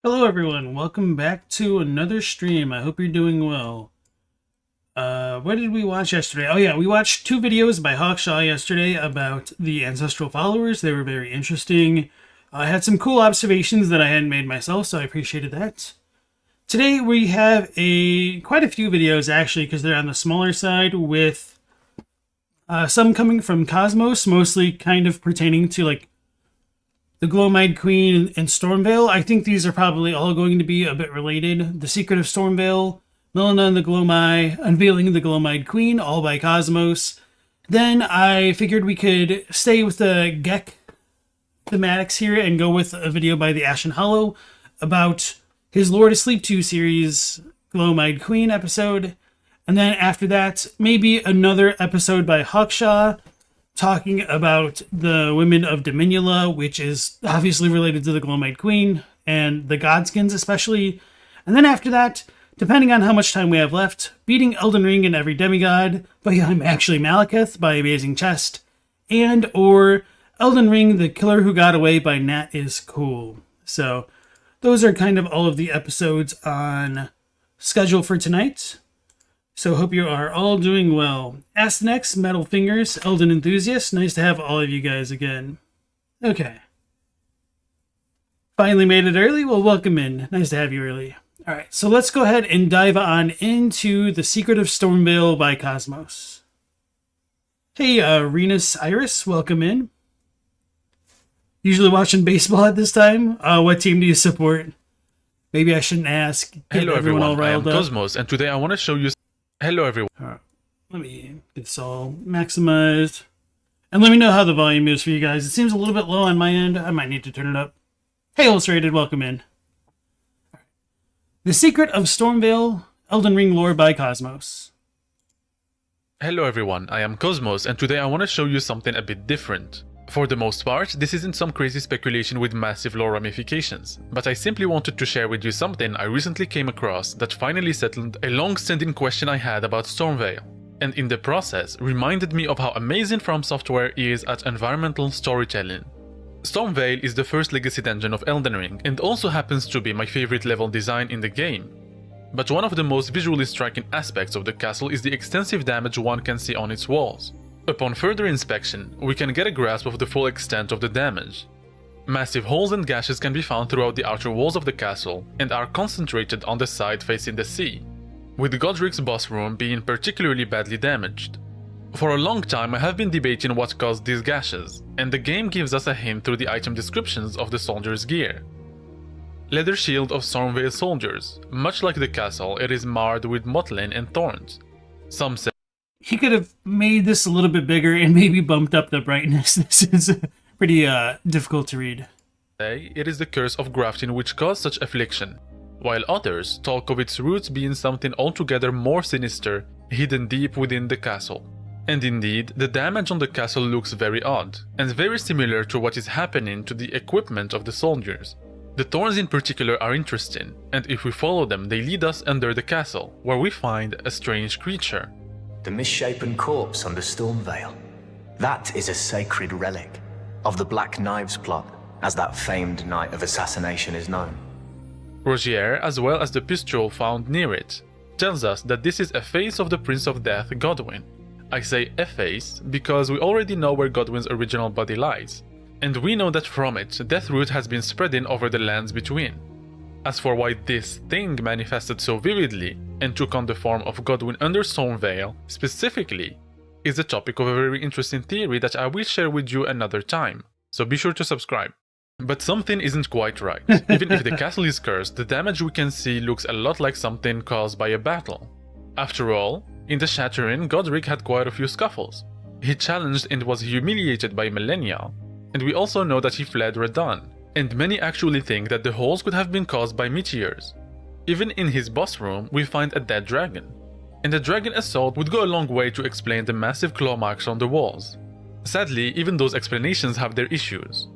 Hello everyone, welcome back to another stream. I hope you're doing well. What did we watch yesterday? Oh yeah, we watched two videos by Hawkshaw yesterday about the ancestral followers. They were very interesting. I had some cool observations that I hadn't made myself, so I appreciated that. Today we have quite a few videos actually, because they're on the smaller side, with some coming from Kosmos, mostly kind of pertaining to like the Gloam-Eyed Queen and Stormveil. I think these are probably all going to be a bit related. The Secret of Stormveil, Melina and the Gloam-Eye, Unveiling the Gloam-Eyed Queen, all by Kosmos. Then I figured we could stay with the GEQ thematics here and go with a video by the Ashen Hollow about his Lord Asleep 2 series, Gloam-Eyed Queen episode. And then after that, maybe another episode by Hawkshaw, talking about the women of Dominula, which is obviously related to the Gloam-Eyed Queen, and the Godskins especially. And then after that, depending on how much time we have left, beating Elden Ring in every Demigod, but I'm actually Maliketh by Amazing Chest, and or Elden Ring, The Killer Who Got Away by Nat is Cool. So those are kind of all of the episodes on schedule for tonight. So hope you are all doing well. Ask the next, Metal Fingers, Elden Enthusiast. Nice to have all of you guys again. Okay. Finally made it early? Well, welcome in. Nice to have you early. Alright, so let's go ahead and dive on into The Secret of Stormveil by Kosmos. Hey, Renus Iris, welcome in. Usually watching baseball at this time? What team do you support? Maybe I shouldn't ask. Hello everyone, I am Kosmos, and today I want to show you... Hello everyone. Let me get this all maximized. And let me know how the volume is for you guys. It seems a little bit low on my end. I might need to turn it up. Hey Illustrated, welcome in. The Secret of Stormveil, Elden Ring lore by Kosmos. Hello everyone, I am Kosmos, and today I want to show you something a bit different. For the most part, this isn't some crazy speculation with massive lore ramifications, but I simply wanted to share with you something I recently came across that finally settled a long-standing question I had about Stormveil, and in the process reminded me of how amazing From Software is at environmental storytelling. Stormveil is the first legacy dungeon of Elden Ring and also happens to be my favorite level design in the game. But one of the most visually striking aspects of the castle is the extensive damage one can see on its walls. Upon further inspection, we can get a grasp of the full extent of the damage. Massive holes and gashes can be found throughout the outer walls of the castle and are concentrated on the side facing the sea, with Godric's boss room being particularly badly damaged. For a long time I have been debating what caused these gashes, and the game gives us a hint through the item descriptions of the soldiers' gear. Leather shield of Stormveil soldiers. Much like the castle, it is marred with mottling and thorns. Some say he could have made this a little bit bigger and maybe bumped up the brightness. This is pretty difficult to read. It is the curse of grafting which caused such affliction, while others talk of its roots being something altogether more sinister, hidden deep within the castle. And indeed, the damage on the castle looks very odd, and very similar to what is happening to the equipment of the soldiers. The thorns in particular are interesting, and if we follow them they lead us under the castle, where we find a strange creature. The misshapen corpse under Stormveil. That is a sacred relic of the Black Knives plot, as that famed night of assassination is known. Rogier, as well as the pistol found near it, tells us that this is a face of the Prince of Death, Godwyn. I say a face because we already know where Godwyn's original body lies, and we know that from it, Deathroot has been spreading over the lands between. As for why this thing manifested so vividly and took on the form of Godwyn under Stormveil specifically is the topic of a very interesting theory that I will share with you another time, so be sure to subscribe. But something isn't quite right. Even if the castle is cursed, the damage we can see looks a lot like something caused by a battle. After all, in the Shattering, Godric had quite a few scuffles. He challenged and was humiliated by Melina, and we also know that he fled Radahn. And many actually think that the holes could have been caused by meteors. Even in his boss room, we find a dead dragon. And a dragon assault would go a long way to explain the massive claw marks on the walls. Sadly, even those explanations have their issues.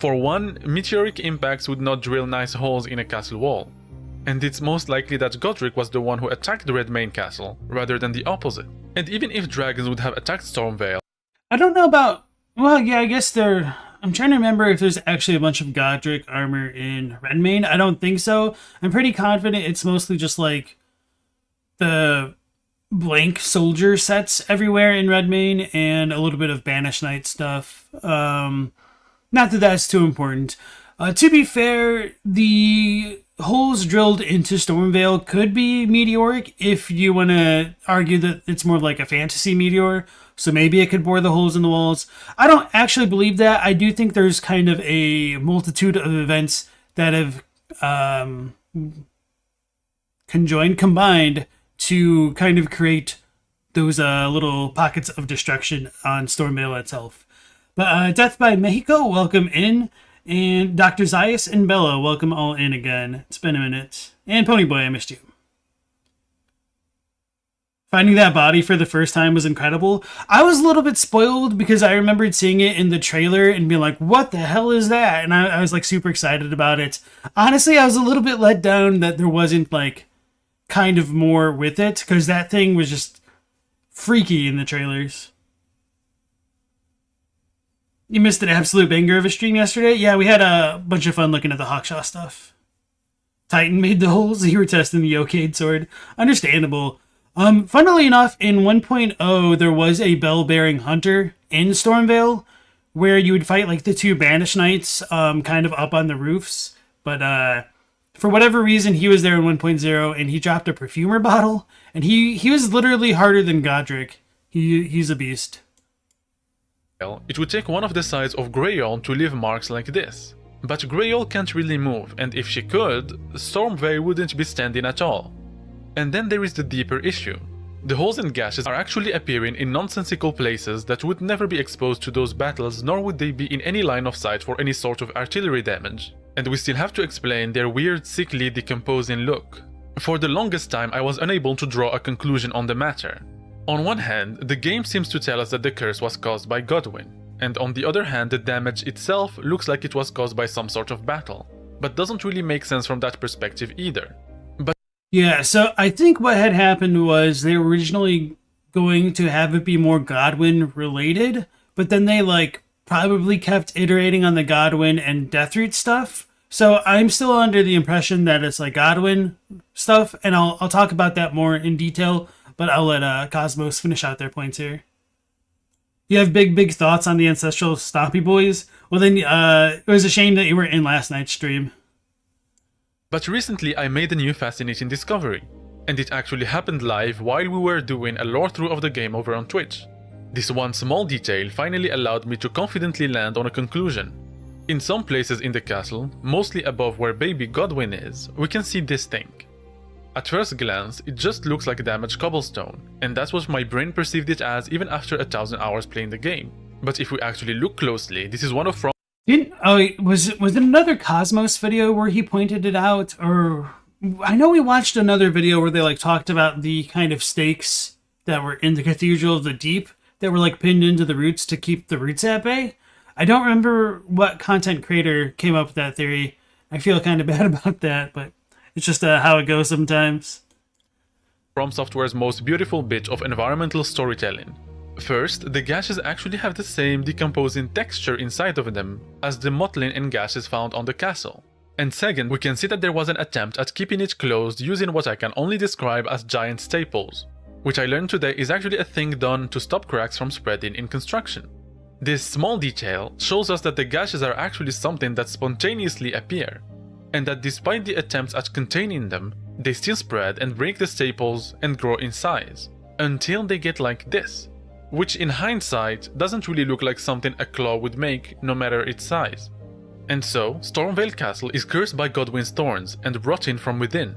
For one, meteoric impacts would not drill nice holes in a castle wall. And it's most likely that Godric was the one who attacked the Red Main Castle, rather than the opposite. And even if dragons would have attacked Stormveil... I don't know about... Well, yeah, I guess they're... I'm trying to remember if there's actually a bunch of Godric armor in Redmane. I don't think so. I'm pretty confident it's mostly just like the blank soldier sets everywhere in Redmane and a little bit of Banished Knight stuff. Not that that's too important. To be fair, the holes drilled into Stormveil could be meteoric if you want to argue that it's more like a fantasy meteor. So maybe it could bore the holes in the walls. I don't actually believe that. I do think there's kind of a multitude of events that have combined to kind of create those little pockets of destruction on Stormveil itself. But Death by Mexico, welcome in. And Dr. Zayas and Bella, welcome all in again. It's been a minute. And Ponyboy, I missed you. Finding that body for the first time was incredible. I was a little bit spoiled because I remembered seeing it in the trailer and being like, what the hell is that? And I was like super excited about it. Honestly, I was a little bit let down that there wasn't like kind of more with it because that thing was just freaky in the trailers. You missed an absolute banger of a stream yesterday? Yeah, we had a bunch of fun looking at the Hawkshaw stuff. Titan made the holes. You were testing the Yokade sword. Understandable. Funnily enough, in 1.0, there was a bell-bearing hunter in Stormveil where you would fight like the two Banished Knights kind of up on the roofs. But for whatever reason, he was there in 1.0 and he dropped a perfumer bottle. And he was literally harder than Godric. He's a beast. It would take one of the sides of Greyoll to leave marks like this. But Greyoll can't really move, and if she could, Stormveil wouldn't be standing at all. And then there is the deeper issue. The holes and gashes are actually appearing in nonsensical places that would never be exposed to those battles, nor would they be in any line of sight for any sort of artillery damage. And we still have to explain their weird, sickly, decomposing look. For the longest time, I was unable to draw a conclusion on the matter. On one hand, the game seems to tell us that the curse was caused by Godwyn, and on the other hand, the damage itself looks like it was caused by some sort of battle, but doesn't really make sense from that perspective either. Yeah, so I think what had happened was they were originally going to have it be more Godwyn related, but then they like probably kept iterating on the Godwyn and Deathroot stuff. So I'm still under the impression that it's like Godwyn stuff, and I'll talk about that more in detail, but I'll let Kosmos finish out their points here. You have big thoughts on the Ancestral Stompy Boys? Well then, it was a shame that you were in last night's stream. But recently I made a new fascinating discovery, and it actually happened live while we were doing a lore through of the game over on Twitch. This one small detail finally allowed me to confidently land on a conclusion. In some places in the castle, mostly above where baby Godwyn is, we can see this thing. At first glance, it just looks like damaged cobblestone, and that's what my brain perceived it as even after 1,000 hours playing the game. But if we actually look closely, this is one of was it another Kosmos video where he pointed it out? Or I know we watched another video where they like talked about the kind of stakes that were in the Cathedral of the Deep that were like pinned into the roots to keep the roots at bay. I don't remember what content creator came up with that theory. I feel kind of bad about that, but it's just how it goes sometimes. From Software's most beautiful bit of environmental storytelling. First, the gashes actually have the same decomposing texture inside of them as the mottling and gashes found on the castle. And second, we can see that there was an attempt at keeping it closed using what I can only describe as giant staples, which I learned today is actually a thing done to stop cracks from spreading in construction. This small detail shows us that the gashes are actually something that spontaneously appear, and that despite the attempts at containing them, they still spread and break the staples and grow in size, until they get like this, which in hindsight doesn't really look like something a claw would make no matter its size. And so, Stormveil Castle is cursed by Godwyn's thorns and rotting from within.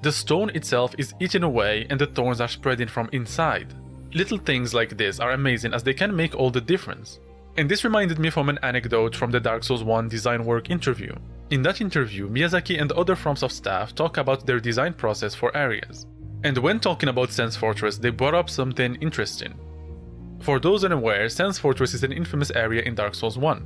The stone itself is eaten away and the thorns are spreading from inside. Little things like this are amazing as they can make all the difference. And this reminded me from an anecdote from the Dark Souls 1 design work interview. In that interview, Miyazaki and other FromSoft staff talk about their design process for areas. And when talking about Sense Fortress, they brought up something interesting. For those unaware, Sense Fortress is an infamous area in Dark Souls 1,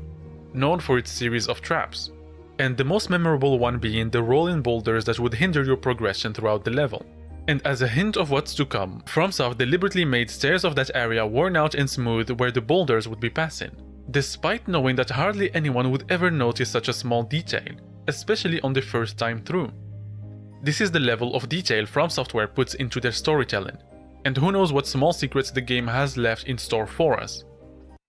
known for its series of traps, and the most memorable one being the rolling boulders that would hinder your progression throughout the level. And as a hint of what's to come, FromSoft deliberately made stairs of that area worn out and smooth where the boulders would be passing. despite knowing that hardly anyone would ever notice such a small detail, especially on the first time through. This is the level of detail From Software puts into their storytelling, and who knows what small secrets the game has left in store for us.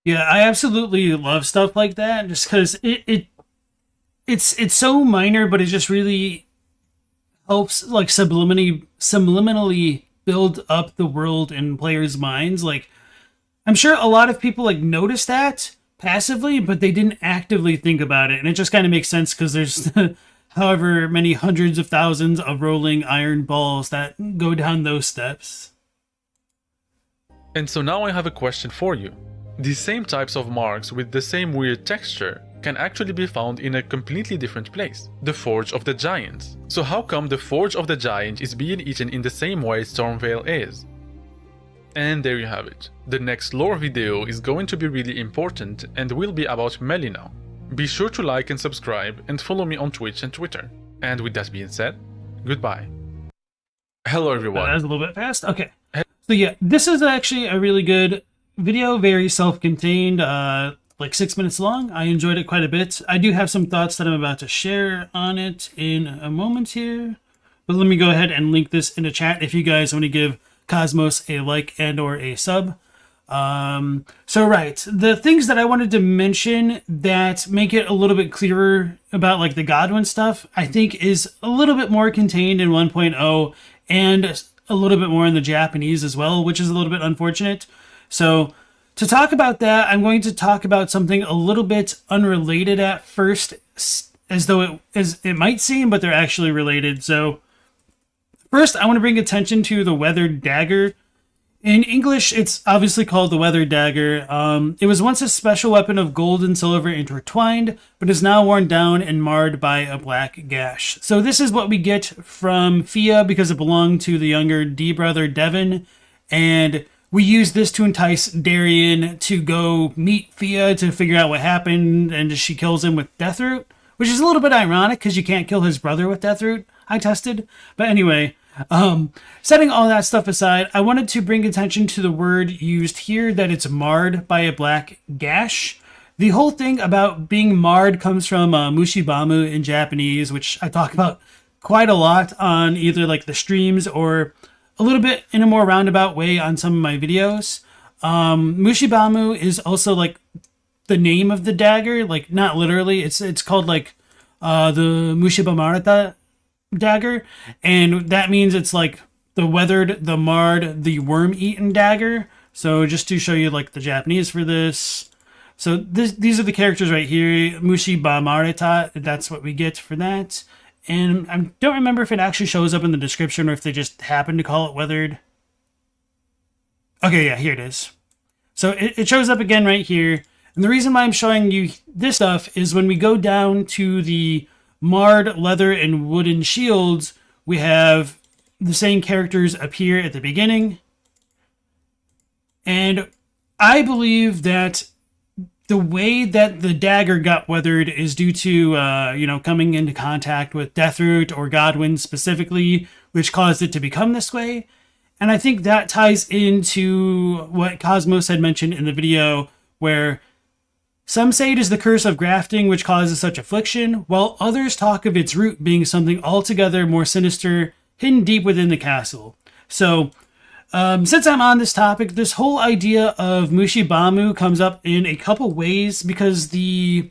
Yeah, I absolutely love stuff like that, just because it's so minor, but it just really helps like subliminally build up the world in players' minds. Like, I'm sure a lot of people like notice that passively, but they didn't actively think about it, and it just kind of makes sense because there's however many hundreds of thousands of rolling iron balls that go down those steps. And so now I have a question for you. These same types of marks with the same weird texture can actually be found in a completely different place, the Forge of the Giants. So how come the Forge of the Giant is being eaten in the same way Stormveil is? And there you have it. The next lore video is going to be really important and will be about Melina. Be sure to like and subscribe and follow me on Twitch and Twitter. And with that being said, goodbye. Hello everyone. That was a little bit fast. Okay. So yeah, this is actually a really good video, very self-contained, like 6 minutes long. I enjoyed it quite a bit. I do have some thoughts that I'm about to share on it in a moment here. But let me go ahead and link this in the chat if you guys want to give Kosmos a like and or a sub. So right, the things that I wanted to mention that make it a little bit clearer about like the Godwin stuff, I think is a little bit more contained in 1.0 and a little bit more in the Japanese as well, which is a little bit unfortunate. So to talk about that, I'm going to talk about something a little bit unrelated at first, as though it might seem, but they're actually related. So first, I want to bring attention to the Weathered Dagger. In English, it's obviously called the Weathered Dagger. It was once a special weapon of gold and silver intertwined, but is now worn down and marred by a black gash. So this is what we get from Fia because it belonged to the younger D brother Devon, and we use this to entice Darian to go meet Fia to figure out what happened, and she kills him with Deathroot, which is a little bit ironic because you can't kill his brother with Deathroot. I tested. But anyway, setting all that stuff aside, I wanted to bring attention to the word used here, that it's marred by a black gash. The whole thing about being marred comes from mushibamu in Japanese, which I talk about quite a lot on either like the streams or a little bit in a more roundabout way on some of my videos. Mushibamu is also like the name of the dagger, like not literally. It's called like the Mushibamarita dagger, and that means it's like the weathered, the marred, the worm-eaten dagger. So just to show you like the Japanese for this. So these are the characters right here, Mushibamarita, that's what we get for that. And I don't remember if it actually shows up in the description or if they just happen to call it weathered. Okay, yeah, here it is. So it shows up again right here. And the reason why I'm showing you this stuff is when we go down to the marred leather and wooden shields, we have the same characters appear at the beginning. And I believe that the way that the dagger got weathered is due to, coming into contact with Deathroot or Godwin specifically, which caused it to become this way. And I think that ties into what Kosmos had mentioned in the video, where some say it is the curse of grafting which causes such affliction, while others talk of its root being something altogether more sinister, hidden deep within the castle. So, since I'm on this topic, this whole idea of Mushibamu comes up in a couple ways, because the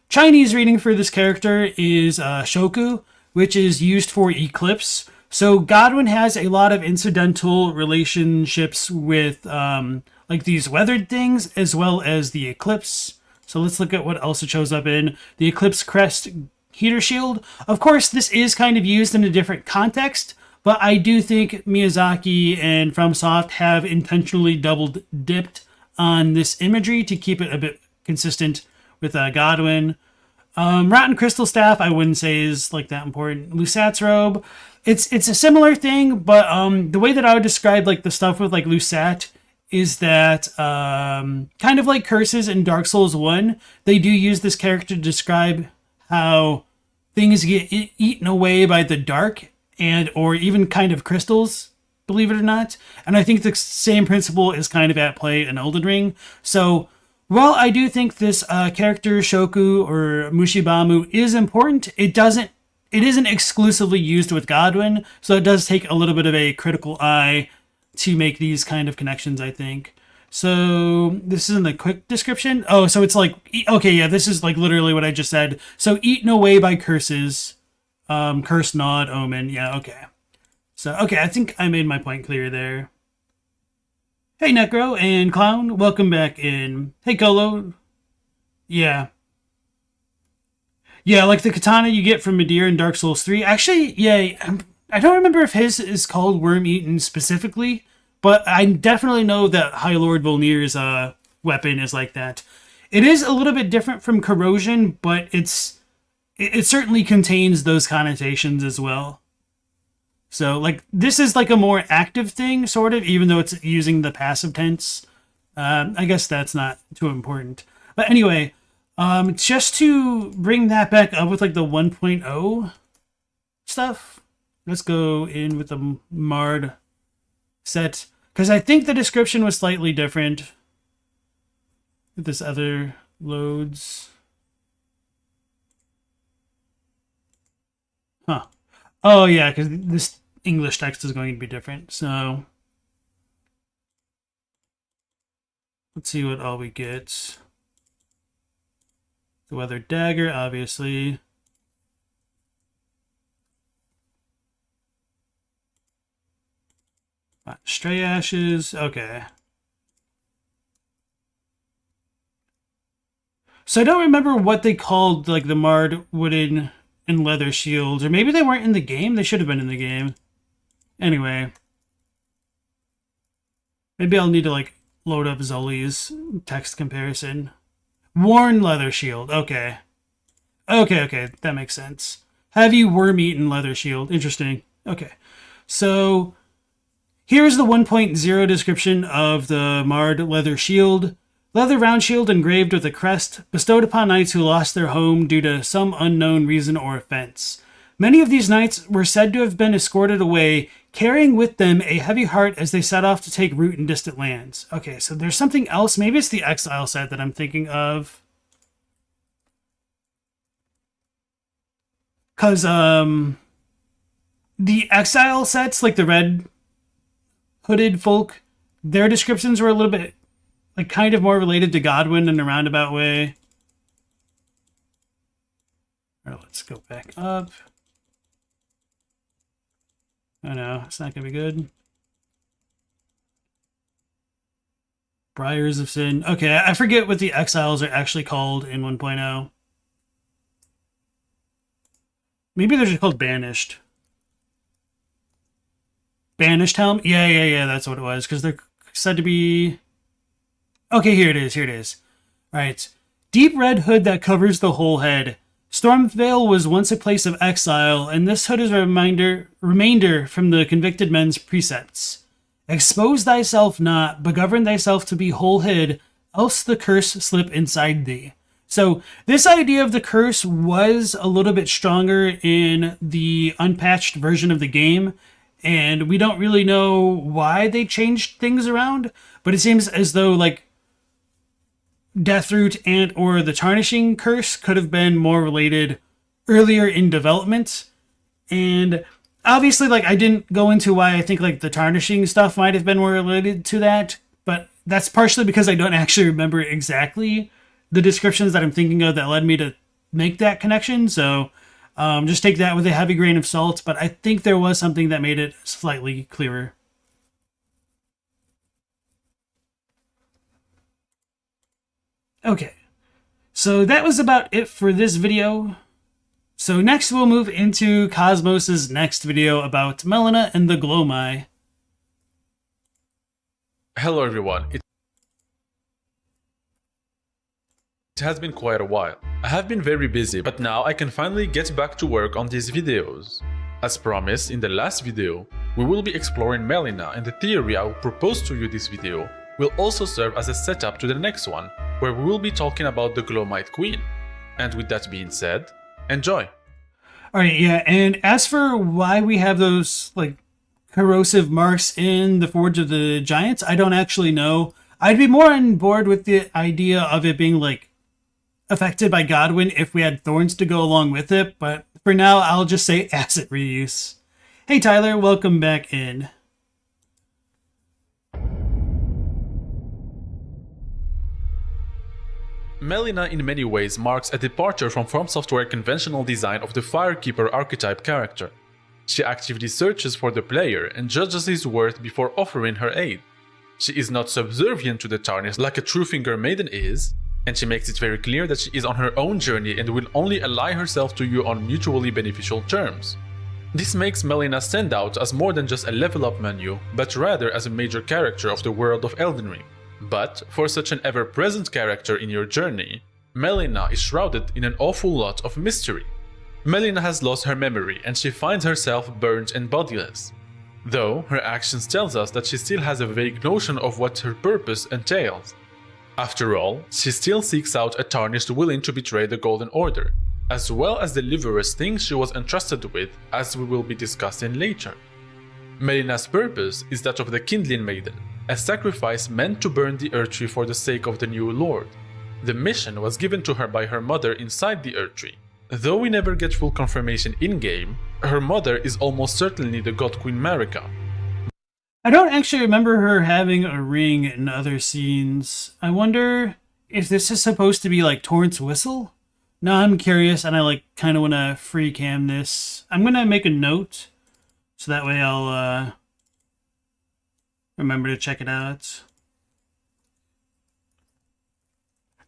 Chinese reading for this character is Shoku, which is used for eclipse. So Godwin has a lot of incidental relationships with like these weathered things as well as the eclipse. So let's look at what else it shows up in. The Eclipse Crest Heater Shield. Of course, this is kind of used in a different context, but I do think Miyazaki and FromSoft have intentionally double-dipped on this imagery to keep it a bit consistent with Godwin. Rotten Crystal Staff, I wouldn't say is like that important. Lusat's Robe, it's a similar thing, but the way that I would describe like the stuff with like Lusat is that kind of like curses in Dark Souls 1, they do use this character to describe how things get eaten away by the dark, and or even kind of crystals, believe it or not. And I think the same principle is kind of at play in Elden Ring. So While I do think this character Shoku or Mushibamu is important, it isn't exclusively used with Godwin, so it does take a little bit of a critical eye to make these kind of connections, I think. So this is in the quick description. Oh, so it's like, okay, yeah, this is like literally what I just said. So eaten away by curses, curse, nod, omen. Yeah, okay. So, okay, I think I made my point clear there. Hey, Necro and Clown, welcome back in. Hey, Colo. Yeah. Yeah, like the katana you get from Midir in Dark Souls 3. Actually, yeah, I don't remember if his is called Worm-Eaten specifically, but I definitely know that High Lord Volnir's weapon is like that. It is a little bit different from Corrosion, but it certainly contains those connotations as well. So, like, this is like a more active thing, sort of, even though it's using the passive tense. I guess that's not too important. But anyway, just to bring that back up with, like, the 1.0 stuff, let's go in with the Mard set. Because I think the description was slightly different with this other loads. Huh. Oh, yeah, because this English text is going to be different. So let's see what all we get. The Weather Dagger, obviously. Stray Ashes, okay. So I don't remember what they called like the Mard wooden and leather shields, or maybe they weren't in the game. They should have been in the game. Anyway, maybe I'll need to like load up Zoli's text comparison. Worn leather shield. Okay, that makes sense. Heavy worm-eaten leather shield. Interesting. Okay, so here's the 1.0 description of the Mard leather shield. Leather round shield engraved with a crest, bestowed upon knights who lost their home due to some unknown reason or offense. Many of these knights were said to have been escorted away, carrying with them a heavy heart as they set off to take root in distant lands. Okay, so there's something else. Maybe it's the Exile set that I'm thinking of. Because the Exile sets, like the red hooded folk, their descriptions were a little bit like kind of more related to Godwin in a roundabout way. All right, let's go back up. Oh no, it's not gonna be good. Briars of Sin. Okay, I forget what the exiles are actually called in 1.0. Maybe they're just called Banished. Banished Helm? Yeah, that's what it was. Because they're said to be... Okay, here it is. Alright. Deep red hood that covers the whole head. Stormveil was once a place of exile, and this hood is a remainder from the convicted men's precepts. Expose thyself not, but govern thyself to be whole hid, else the curse slip inside thee. So this idea of the curse was a little bit stronger in the unpatched version of the game, and we don't really know why they changed things around, but it seems as though like Deathroot and or the Tarnishing Curse could have been more related earlier in development. And obviously, like, I didn't go into why I think like the Tarnishing stuff might have been more related to that, but that's partially because I don't actually remember exactly the descriptions that I'm thinking of that led me to make that connection. So just take that with a heavy grain of salt, but I think there was something that made it slightly clearer. Okay, so that was about it for this video. So next we'll move into Kosmos' next video about Melina and the Gloam-Eyed. Hello everyone, it has been quite a while. I have been very busy, but now I can finally get back to work on these videos. As promised in the last video, we will be exploring Melina, and the theory I will propose to you this video will also serve as a setup to the next one, where we will be talking about the Gloam-Eyed Queen. And with that being said, enjoy! Alright, yeah, and as for why we have those, like, corrosive marks in the Forge of the Giants, I don't actually know. I'd be more on board with the idea of it being like affected by Godwin if we had thorns to go along with it, but for now I'll just say asset reuse. Hey Tyler, welcome back in. Melina in many ways marks a departure from From Software's conventional design of the Firekeeper archetype character. She actively searches for the player and judges his worth before offering her aid. She is not subservient to the Tarnished like a true Finger Maiden is, and she makes it very clear that she is on her own journey and will only ally herself to you on mutually beneficial terms. This makes Melina stand out as more than just a level up menu, but rather as a major character of the world of Elden Ring. But for such an ever-present character in your journey, Melina is shrouded in an awful lot of mystery. Melina has lost her memory and she finds herself burnt and bodiless. Though her actions tells us that she still has a vague notion of what her purpose entails. After all, she still seeks out a Tarnished willing to betray the Golden Order, as well as deliver us things she was entrusted with, as we will be discussing later. Melina's purpose is that of the Kindling Maiden, a sacrifice meant to burn the Earth Tree for the sake of the new Lord. The mission was given to her by her mother inside the Earth Tree. Though we never get full confirmation in-game, her mother is almost certainly the God Queen Marika. I don't actually remember her having a ring in other scenes. I wonder if this is supposed to be like Torrent's whistle? No, I'm curious and I kind of want to free cam this. I'm going to make a note so that way I'll remember to check it out.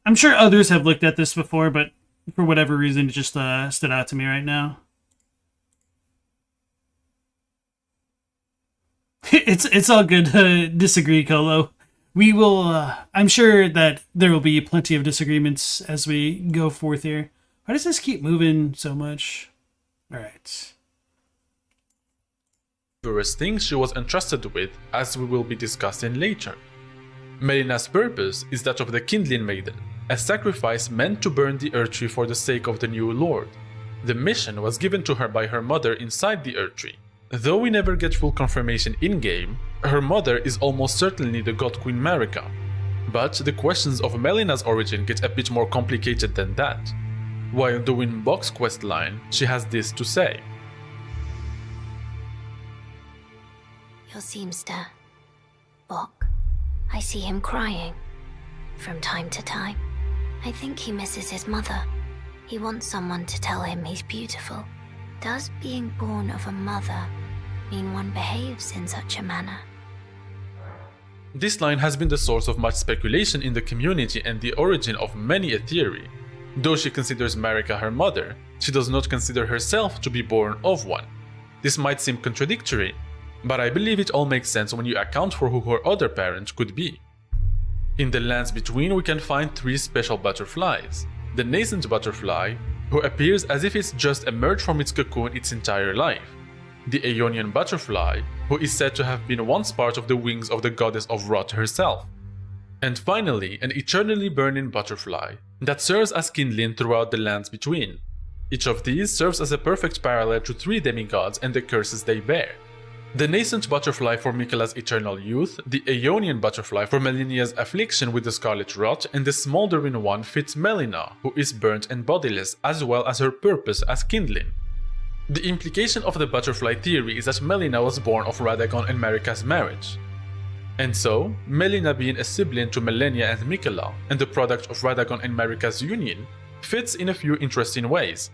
I'm sure others have looked at this before, but for whatever reason, it just stood out to me right now. It's all good. Disagree, Colo. We will. I'm sure that there will be plenty of disagreements as we go forth here. Why does this keep moving so much? All right. Various things she was entrusted with, as we will be discussing later. Melina's purpose is that of the Kindling Maiden, a sacrifice meant to burn the Earth Tree for the sake of the new Lord. The mission was given to her by her mother inside the Earth Tree. Though we never get full confirmation in-game, her mother is almost certainly the God Queen Marika. But the questions of Melina's origin get a bit more complicated than that. While doing Bok's questline, she has this to say. Your seamster, Bok. I see him crying. From time to time. I think he misses his mother. He wants someone to tell him he's beautiful. Does being born of a mother mean one behaves in such a manner? This line has been the source of much speculation in the community and the origin of many a theory. Though she considers Marika her mother, she does not consider herself to be born of one. This might seem contradictory, but I believe it all makes sense when you account for who her other parent could be. In the lands between we can find three special butterflies. The nascent butterfly, who appears as if it's just emerged from its cocoon its entire life. The Aeonian butterfly, who is said to have been once part of the wings of the goddess of Rot herself. And finally, an eternally burning butterfly that serves as kindling throughout the lands between. Each of these serves as a perfect parallel to three demigods and the curses they bear. The nascent butterfly for Miquella's eternal youth, the Aeonian butterfly for Melinia's affliction with the scarlet rot, and the smoldering one fits Melina, who is burnt and bodiless, as well as her purpose as kindling. The implication of the butterfly theory is that Melina was born of Radagon and Marika's marriage. And so, Melina being a sibling to Melania and Miquella, and the product of Radagon and Marika's union, fits in a few interesting ways.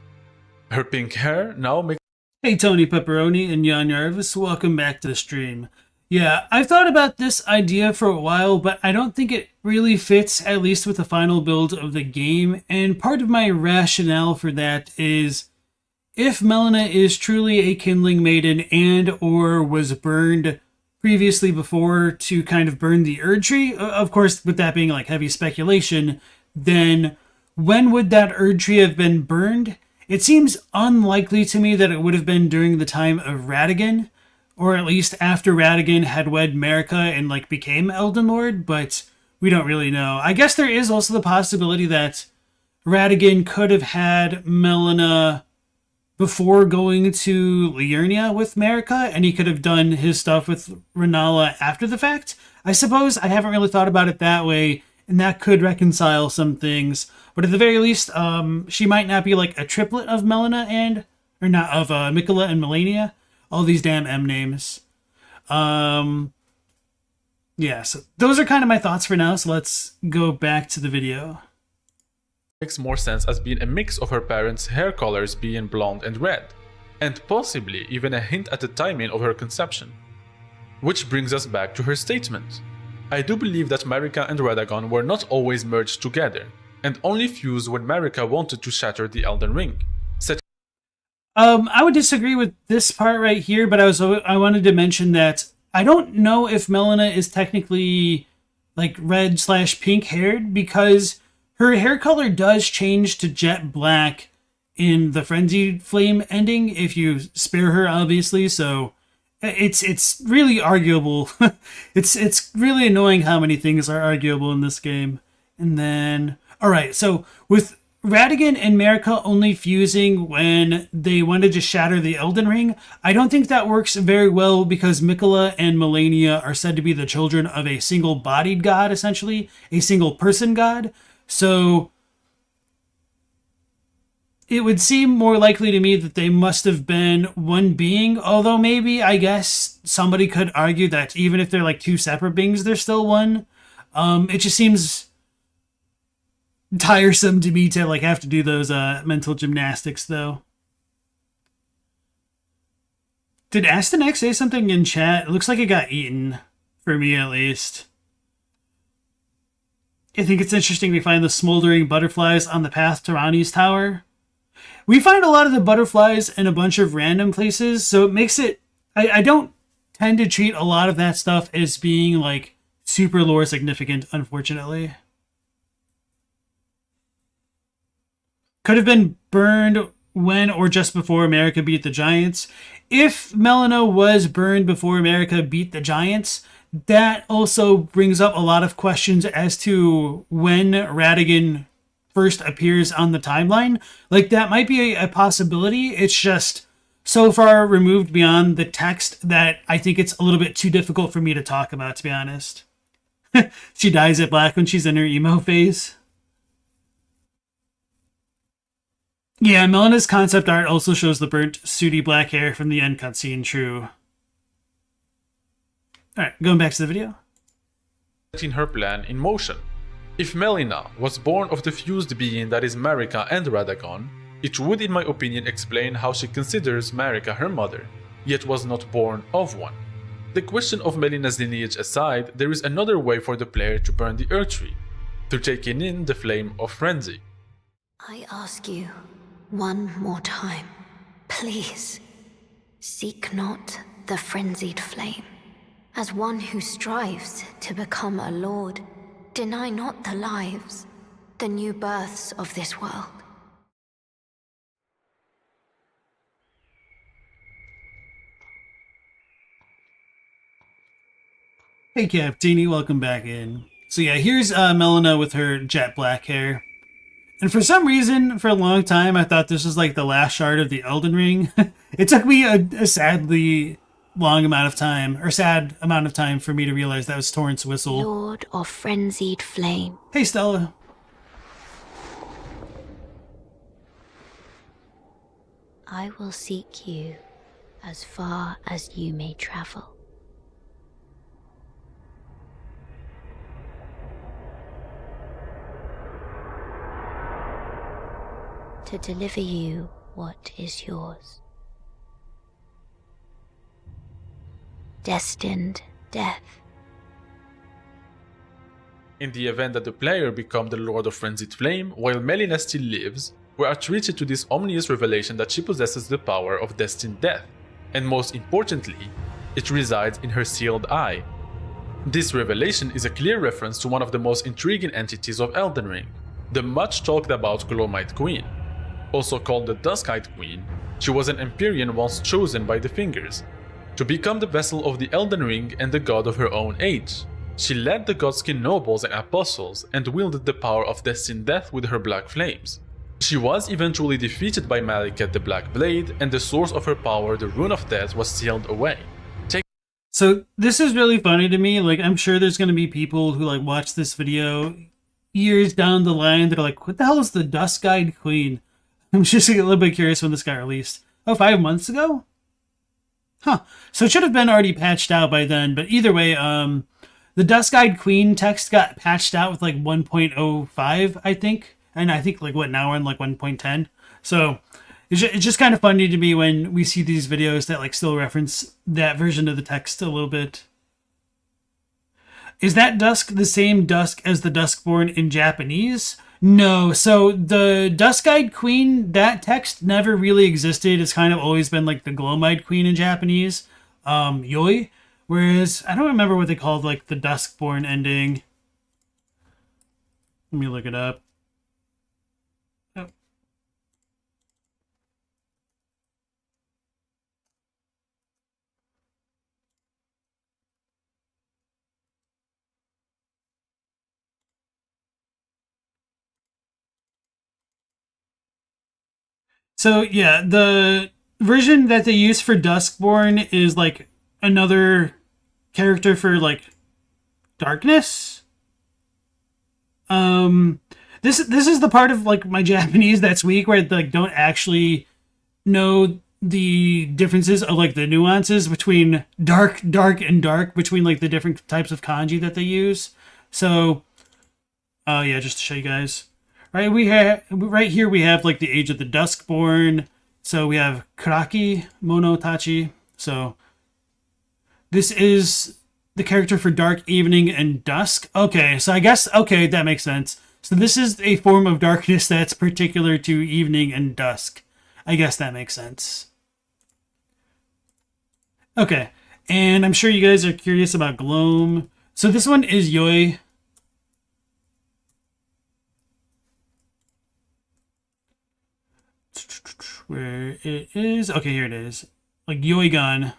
Her pink hair now makes. Hey Tony Pepperoni and Jan Jarvis, welcome back to the stream. Yeah, I've thought about this idea for a while, but I don't think it really fits, at least with the final build of the game, and part of my rationale for that is, if Melina is truly a kindling maiden and or was burned previously before to kind of burn the Erd Tree, of course with that being like heavy speculation, then when would that Erd Tree have been burned? It seems unlikely to me that it would have been during the time of Radagon, or at least after Radagon had wed Marika and became Elden Lord, but we don't really know. I guess there is also the possibility that Radagon could have had Melina before going to Liurnia with Marika, and he could have done his stuff with Renala after the fact. I suppose I haven't really thought about it that way, and that could reconcile some things. But at the very least, she might not be like a triplet of Melina and, or not, of Mikola and Melina. All these damn M names. Yeah, so those are kind of my thoughts for now, so let's go back to the video. Makes more sense as being a mix of her parents' hair colors being blonde and red, and possibly even a hint at the timing of her conception. Which brings us back to her statement. I do believe that Marika and Radagon were not always merged together, and only fused when Marika wanted to shatter the Elden Ring. I would disagree with this part right here, but I wanted to mention that I don't know if Melina is technically like red/pink haired, because her hair color does change to jet black in the Frenzied Flame ending if you spare her, obviously. So it's really arguable. it's really annoying how many things are arguable in this game. And then, all right, so with Radagon and Marika only fusing when they wanted to shatter the Elden Ring, I don't think that works very well because Mikola and Melina are said to be the children of a single-bodied god, essentially, a single-person god. So it would seem more likely to me that they must have been one being, although maybe, I guess, somebody could argue that even if they're like two separate beings, they're still one. It just seems tiresome to me to like have to do those mental gymnastics, though. Did Aston X say something in chat? It looks like it got eaten, for me at least. I think it's interesting we find the smoldering butterflies on the path to Rani's tower. We find a lot of the butterflies in a bunch of random places, so it makes it... I don't tend to treat a lot of that stuff as being like super lore significant, unfortunately. Could have been burned when or just before Marika beat the Giants. If Melina was burned before Marika beat the Giants, that also brings up a lot of questions as to when Radagon first appears on the timeline. Like, that might be a possibility. It's just so far removed beyond the text that I think it's a little bit too difficult for me to talk about, to be honest. She dyes it black when she's in her emo phase. Yeah, Melina's concept art also shows the burnt, sooty black hair from the end cutscene, true. Alright, going back to the video. Setting her plan in motion. If Melina was born of the fused being that is Marika and Radagon, it would in my opinion explain how she considers Marika her mother, yet was not born of one. The question of Melina's lineage aside, there is another way for the player to burn the Earth Tree, through taking in the flame of frenzy. I ask you one more time, please, seek not the frenzied flame. As one who strives to become a lord, deny not the lives, the new births of this world. Hey Captini, welcome back in. So yeah, here's Melina with her jet black hair. And for some reason, for a long time, I thought this was like the last shard of the Elden Ring. It took me a sadly long amount of time, or sad amount of time for me to realize that was Torrent's whistle. Lord of frenzied flame. Hey Stella. I will seek you as far as you may travel. To deliver you what is yours. Destined death. In the event that the player become the Lord of Frenzied Flame while Melina still lives, we are treated to this ominous revelation that she possesses the power of Destined Death, and most importantly, it resides in her sealed eye. This revelation is a clear reference to one of the most intriguing entities of Elden Ring, the much talked about Gloam-Eyed Queen. Also called the Dusk-Eyed Queen, she was an Empyrean once chosen by the Fingers to become the vessel of the Elden Ring and the god of her own age. She led the Godskin nobles and apostles and wielded the power of Destined Death with her black flames. She was eventually defeated by Maliketh the Black Blade, and the source of her power, the Rune of Death, was sealed away. So this is really funny to me. Like, I'm sure there's going to be people who like watch this video years down the line that are like, what the hell is the Dusk-Eyed Queen? I'm just a little bit curious when this got released. Oh, 5 months ago? Huh. So it should have been already patched out by then, but either way, the Dusk-Eyed Queen text got patched out with like 1.05, I think. And I think like, what, now we're in like 1.10? So it's just kind of funny to me when we see these videos that like still reference that version of the text a little bit. Is that dusk the same dusk as the Duskborn in Japanese? No. So the Dusk-Eyed Queen, that text never really existed. It's kind of always been like the Gloam-Eyed Queen in Japanese, Yoi. Whereas I don't remember what they called like the Duskborn ending. Let me look it up. Oh. So yeah, the version that they use for Duskborn is like another character for like darkness. This is the part of like my Japanese that's weak, where I like don't actually know the differences of like the nuances between dark, and dark, between like the different types of kanji that they use. So, yeah, just to show you guys. Right here we have like the Age of the Duskborn. So we have Karaki Monotachi. So this is the character for Dark, Evening, and Dusk. Okay, so I guess, okay, that makes sense. So this is a form of darkness that's particular to Evening and Dusk. I guess that makes sense. Okay, and I'm sure you guys are curious about Gloam. So this one is Yoi. Where it is? Okay, here it is. Like Yoigan.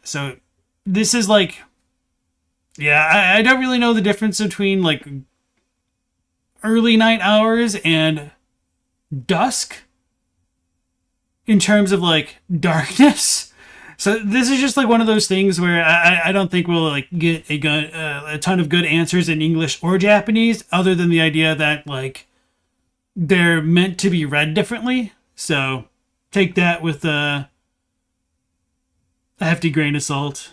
So this is like, yeah, I don't really know the difference between like early night hours and dusk in terms of like darkness. So this is just like one of those things where I don't think we'll like get a ton of good answers in English or Japanese, other than the idea that like they're meant to be read differently. So take that with a hefty grain of salt.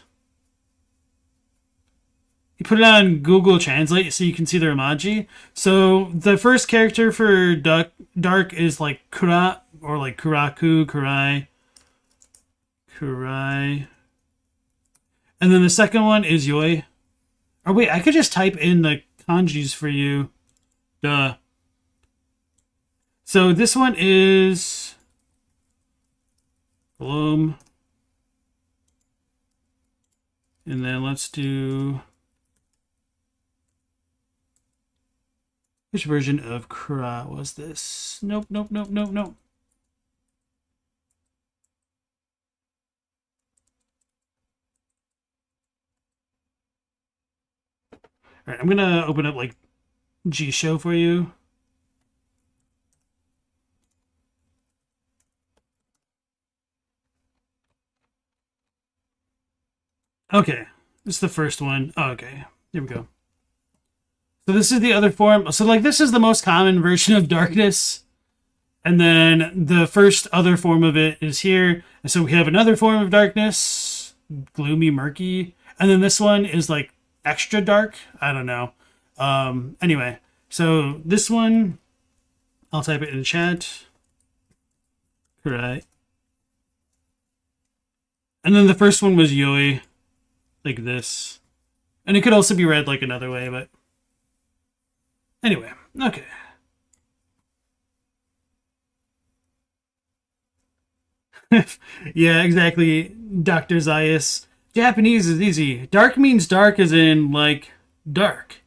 You put it on Google Translate so you can see the emoji. So the first character for dark is like Kura, or like Kuraku, Kurai. And then the second one is Yoi. Oh wait, I could just type in the kanjis for you. Duh. So this one is Gloam. And then let's do, which version of Kura was this? Nope. All right, I'm gonna open up like G-Show for you. Okay, this is the first one. Oh, okay, here we go. So this is the other form. So like this is the most common version of darkness. And then the first other form of it is here. And so we have another form of darkness, gloomy, murky. And then this one is like extra dark. I don't know. Anyway, so this one, I'll type it in chat. Right. And then the first one was Yoi, like this. And it could also be read like another way, but anyway, okay. Yeah, exactly, Dr. Zayas. Japanese is easy. Dark means dark as in, like, dark.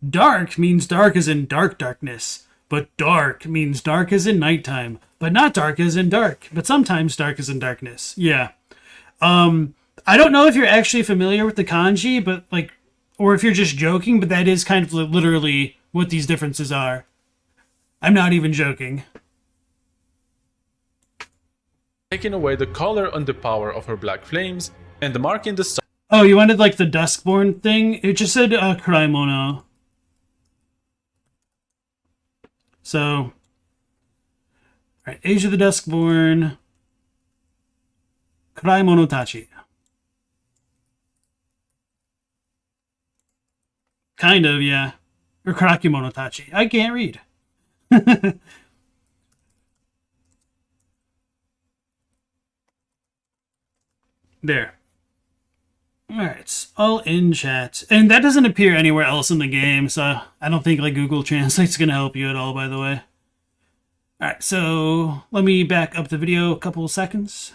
Dark means dark as in dark darkness. But dark means dark as in nighttime. But not dark as in dark. But sometimes dark as in darkness. Yeah. I don't know if you're actually familiar with the kanji, but, like, or if you're just joking, but that is kind of literally what these differences are. I'm not even joking. taking away the color and the power of her black flames, and marking the start. Oh, you wanted like the Duskborn thing? It just said Kraimono. So, alright, Age of the Duskborn. Kraimono Tachi. Kind of, yeah. Or Karakimono Tachi. I can't read. There. Alright, it's all in chat. And that doesn't appear anywhere else in the game, so I don't think like Google Translate's going to help you at all, by the way. Alright, so let me back up the video a couple of seconds.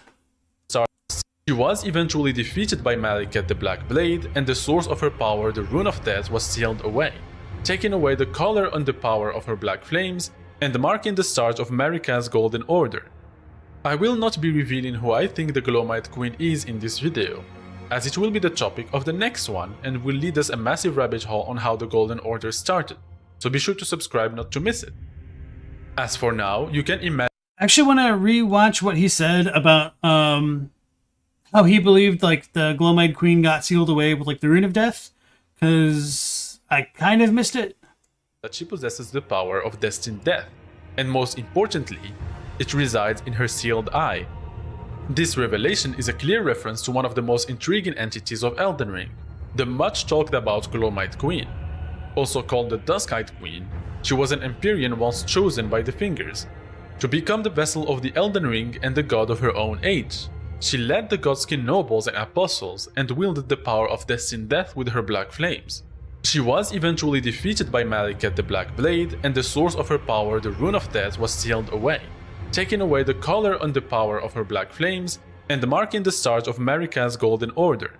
She was eventually defeated by Maliketh the Black Blade, and the source of her power, the Rune of Death, was sealed away, taking away the color and the power of her black flames, and marking the start of Marika's Golden Order. I will not be revealing who I think the Gloam-Eyed Queen is in this video, as it will be the topic of the next one and will lead us a massive rabbit hole on how the Golden Order started, so be sure to subscribe not to miss it. As for now, you can imagine— I actually want to rewatch what he said about how he believed like the Gloam-Eyed Queen got sealed away with like the Rune of Death, because I kind of missed it. That she possesses the power of Destined Death, and most importantly, it resides in her sealed eye. This revelation is a clear reference to one of the most intriguing entities of Elden Ring, the much talked about Gloam-Eyed Queen. Also called the Dusk-Eyed Queen, she was an Empyrean once chosen by the Fingers to become the vessel of the Elden Ring and the god of her own age. She led the Godskin nobles and apostles and wielded the power of Destined Death with her black flames. She was eventually defeated by Maliketh the Black Blade, and the source of her power, the Rune of Death, was sealed away, taking away the color and the power of her black flames, and marking the start of Marika's Golden Order.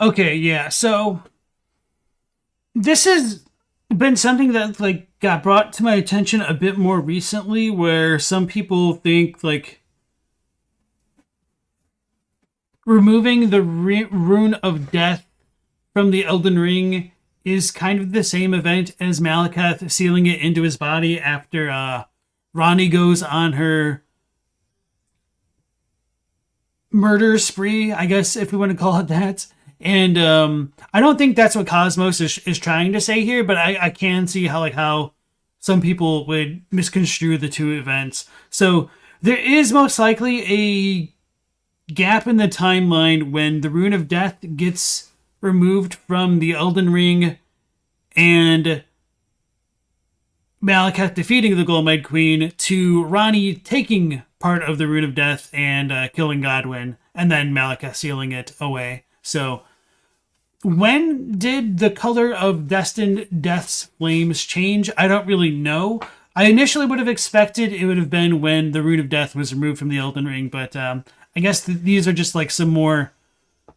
Okay, yeah, so this has been something that like got brought to my attention a bit more recently, where some people think like removing the Rune of Death from the Elden Ring is kind of the same event as Maliketh sealing it into his body after Ranni goes on her murder spree, I guess, if we want to call it that. And I don't think that's what Kosmos is trying to say here, but I can see how some people would misconstrue the two events. So there is most likely a gap in the timeline when the Rune of Death gets removed from the Elden Ring and Maliketh defeating the Gloam-Eyed Queen to Ranni taking part of the Rune of Death and killing Godwyn, and then Maliketh sealing it away. So when did the color of Destined Death's flames change? I don't really know. I initially would have expected it would have been when the Rune of Death was removed from the Elden Ring, but I guess these are just like some more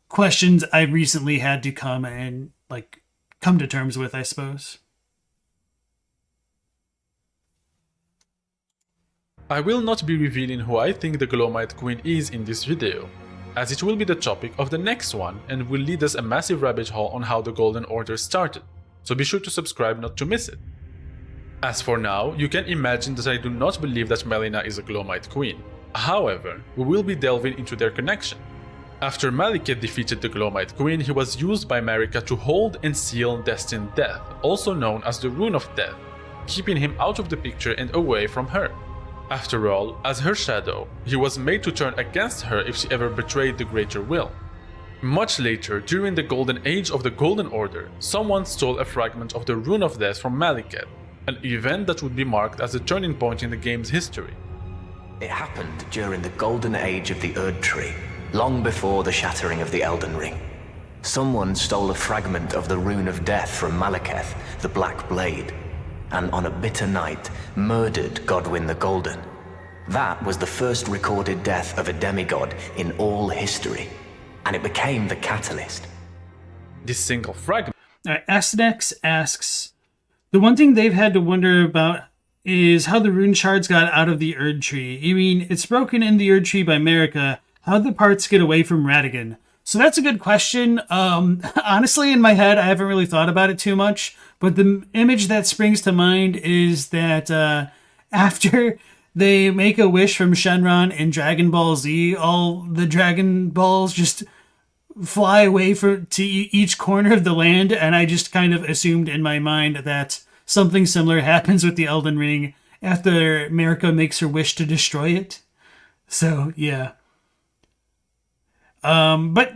questions I recently had to come to terms with, I suppose. I will not be revealing who I think the Gloam-Eyed Queen is in this video, as it will be the topic of the next one and will lead us a massive rabbit hole on how the Golden Order started, so be sure to subscribe not to miss it. As for now, you can imagine that I do not believe that Melina is a Gloam-Eyed Queen. However, we will be delving into their connection. After Maliketh defeated the Gloam-Eyed Queen, he was used by Marika to hold and seal Destined Death, also known as the Rune of Death, keeping him out of the picture and away from her. After all, as her shadow, he was made to turn against her if she ever betrayed the Greater Will. Much later, during the Golden Age of the Golden Order, someone stole a fragment of the Rune of Death from Maliketh, an event that would be marked as a turning point in the game's history. It happened during the Golden Age of the Erd Tree, long before the shattering of the Elden Ring. Someone stole a fragment of the Rune of Death from Maliketh, the Black Blade, and on a bitter night, murdered Godwyn the Golden. That was the first recorded death of a demigod in all history, and it became the catalyst. This single fragment— Alright, Astenex asks, the one thing they've had to wonder about is how the rune shards got out of the Erd Tree. You mean, it's broken in the Erd Tree by Marika. How'd the parts get away from Radagon? So that's a good question. Honestly, in my head, I haven't really thought about it too much, but the image that springs to mind is that after they make a wish from Shenron in Dragon Ball Z, all the Dragon Balls just fly away to each corner of the land, and I just kind of assumed in my mind that something similar happens with the Elden Ring after Marika makes her wish to destroy it. So, yeah. But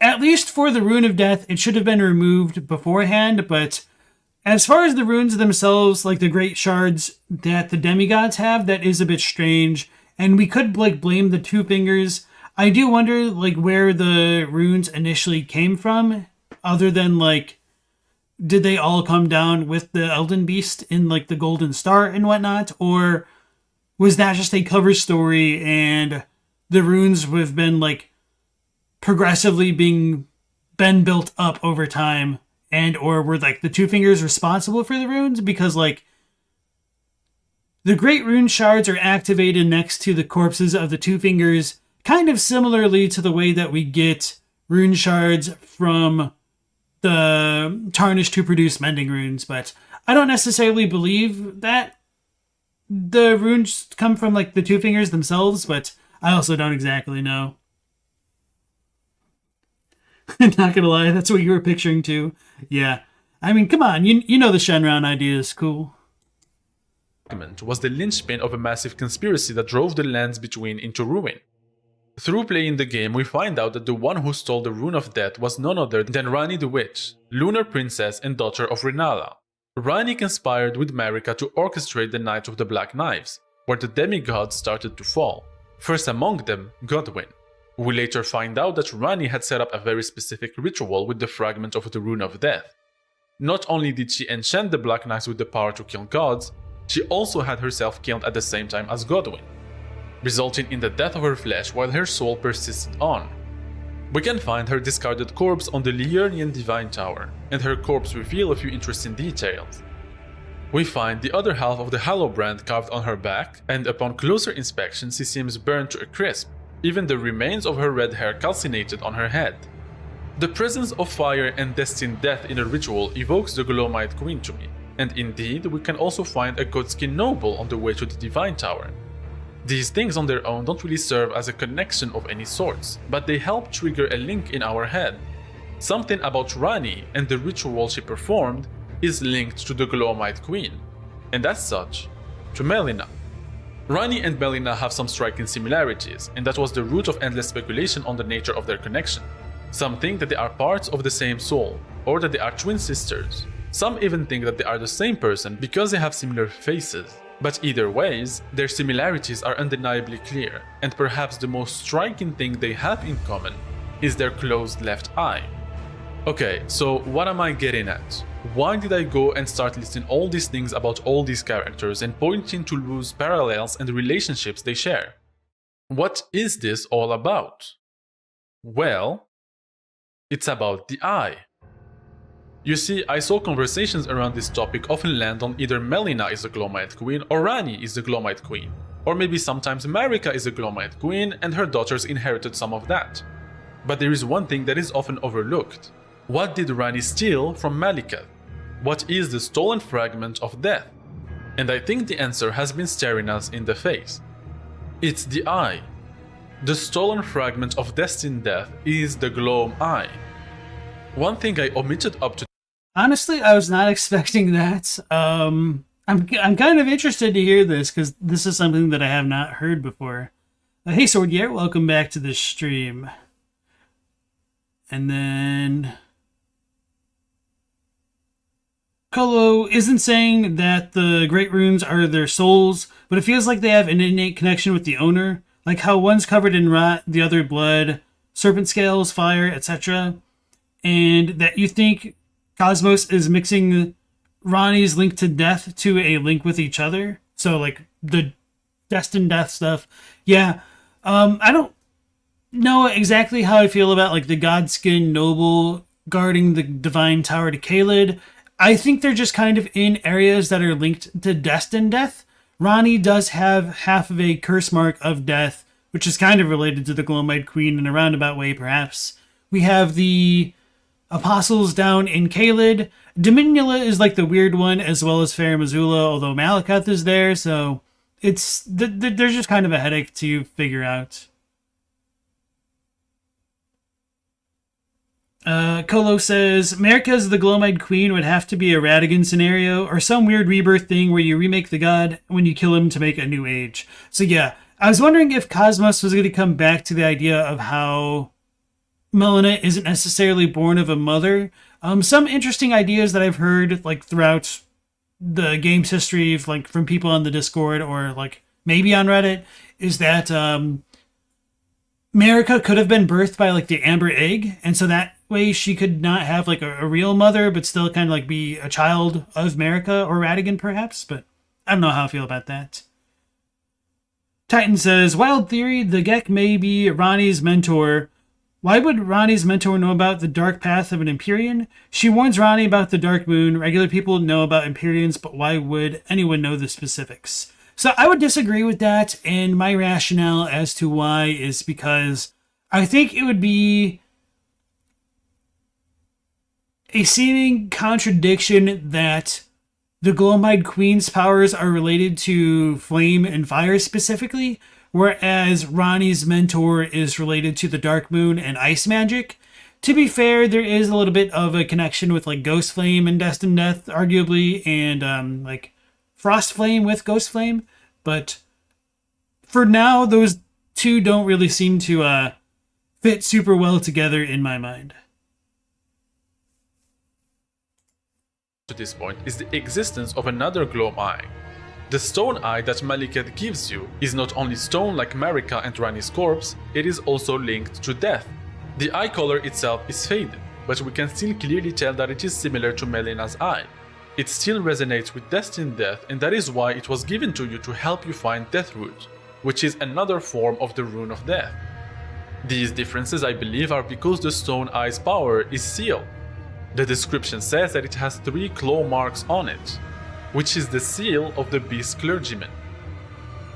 at least for the Rune of Death, it should have been removed beforehand, but as far as the runes themselves, like the great shards that the demigods have, that is a bit strange, and we could blame the Two Fingers. I do wonder where the runes initially came from, other than did they all come down with the Elden Beast in the Golden Star and whatnot, or was that just a cover story and the runes have been progressively been built up over time, and or were the Two Fingers responsible for the runes? Because the Great Rune Shards are activated next to the corpses of the Two Fingers, kind of similarly to the way that we get rune shards from the Tarnished to produce Mending Runes, but I don't necessarily believe that the runes come from the Two Fingers themselves, but I also don't exactly know. Not gonna lie, that's what you were picturing too. Yeah. I mean, come on, you know the Shenron idea is cool. Was the linchpin of a massive conspiracy that drove the lands between into ruin. Through playing the game, we find out that the one who stole the Rune of Death was none other than Ranni the Witch, lunar princess and daughter of Rennala. Ranni conspired with Marika to orchestrate the Night of the Black Knives, where the demigods started to fall. First among them, Godwyn. We later find out that Ranni had set up a very specific ritual with the fragment of the Rune of Death. Not only did she enchant the Black Knives with the power to kill gods, she also had herself killed at the same time as Godwyn, resulting in the death of her flesh while her soul persisted on. We can find her discarded corpse on the Liurnian Divine Tower, and her corpse reveal a few interesting details. We find the other half of the Hallow brand carved on her back, and upon closer inspection she seems burned to a crisp, even the remains of her red hair calcinated on her head. The presence of fire and destined death in a ritual evokes the Gloam-Eyed Queen to me, and indeed we can also find a Godskin noble on the way to the Divine Tower. These things on their own don't really serve as a connection of any sorts, but they help trigger a link in our head. Something about Ranni and the ritual she performed is linked to the Gloam-Eyed Queen, and as such, to Melina. Ranni and Melina have some striking similarities, and that was the root of endless speculation on the nature of their connection. Some think that they are parts of the same soul, or that they are twin sisters. Some even think that they are the same person because they have similar faces. But either ways, their similarities are undeniably clear, and perhaps the most striking thing they have in common is their closed left eye. Okay, so what am I getting at? Why did I go and start listing all these things about all these characters and pointing to loose parallels and relationships they share? What is this all about? Well, it's about the eye. You see, I saw conversations around this topic often land on either Melina is the Gloam-Eyed Queen or Ranni is the Gloam-Eyed Queen. Or maybe sometimes Marika is the Gloam-Eyed Queen and her daughters inherited some of that. But there is one thing that is often overlooked. What did Ranni steal from Maliketh? What is the stolen fragment of death? And I think the answer has been staring us in the face. It's the eye. The stolen fragment of destined death is the Gloam-Eye. One thing I omitted up to. Honestly, I was not expecting that. I'm kind of interested to hear this because this is something that I have not heard before. Hey Swordyear, welcome back to the stream. And then Kolo isn't saying that the Great Runes are their souls, but it feels like they have an innate connection with the owner, like how one's covered in rot, the other blood, serpent scales, fire, etc. And that you think Kosmos is mixing Ranni's link to death to a link with each other. So like the destined death stuff. Yeah. I don't know exactly how I feel about like the Godskin noble guarding the Divine Tower to Caelid. I think they're just kind of in areas that are linked to destined death. Ranni does have half of a curse mark of death, which is kind of related to the Gloam-Eyed Queen in a roundabout way, perhaps. We have the apostles down in Caelid. Dominula is like the weird one, as well as Fair Missoula, although Maliketh is there, so There's just kind of a headache to figure out. Kolo says, Marika's the Gloam-Eyed Queen would have to be a Radigan scenario, or some weird rebirth thing where you remake the god when you kill him to make a new age. So yeah, I was wondering if Kosmos was going to come back to the idea of how Melina isn't necessarily born of a mother. Some interesting ideas that I've heard, like, throughout the game's history, like, from people on the Discord, or, like, maybe on Reddit, is that, Marika could have been birthed by, like, the Amber Egg, and so that way she could not have, like, a real mother, but still kind of, like, be a child of Marika or Radigan, perhaps, but I don't know how I feel about that. Titan says, wild theory, the GEQ may be Ranni's mentor. Why would Ranni's mentor know about the dark path of an Empyrean? She warns Ranni about the Dark Moon. Regular people know about Empyreans, but why would anyone know the specifics? So I would disagree with that, and my rationale as to why is because I think it would be a seeming contradiction that the Gloam-Eyed Queen's powers are related to flame and fire specifically, whereas Ranni's mentor is related to the Dark Moon and ice magic. To be fair, there is a little bit of a connection with, like, Ghost Flame and Destined Death, arguably, and like Frost Flame with Ghost Flame, but for now, those two don't really seem to fit super well together in my mind. To this point is the existence of another Gloam-Eye. The stone eye that Maliketh gives you is not only stone like Marika and Ranni's corpse, it is also linked to death. The eye color itself is faded, but we can still clearly tell that it is similar to Melina's eye. It still resonates with Destined Death, and that is why it was given to you to help you find Deathroot, which is another form of the Rune of Death. These differences, I believe, are because the stone eye's power is sealed. The description says that it has 3 claw marks on it, which is the seal of the beast clergyman.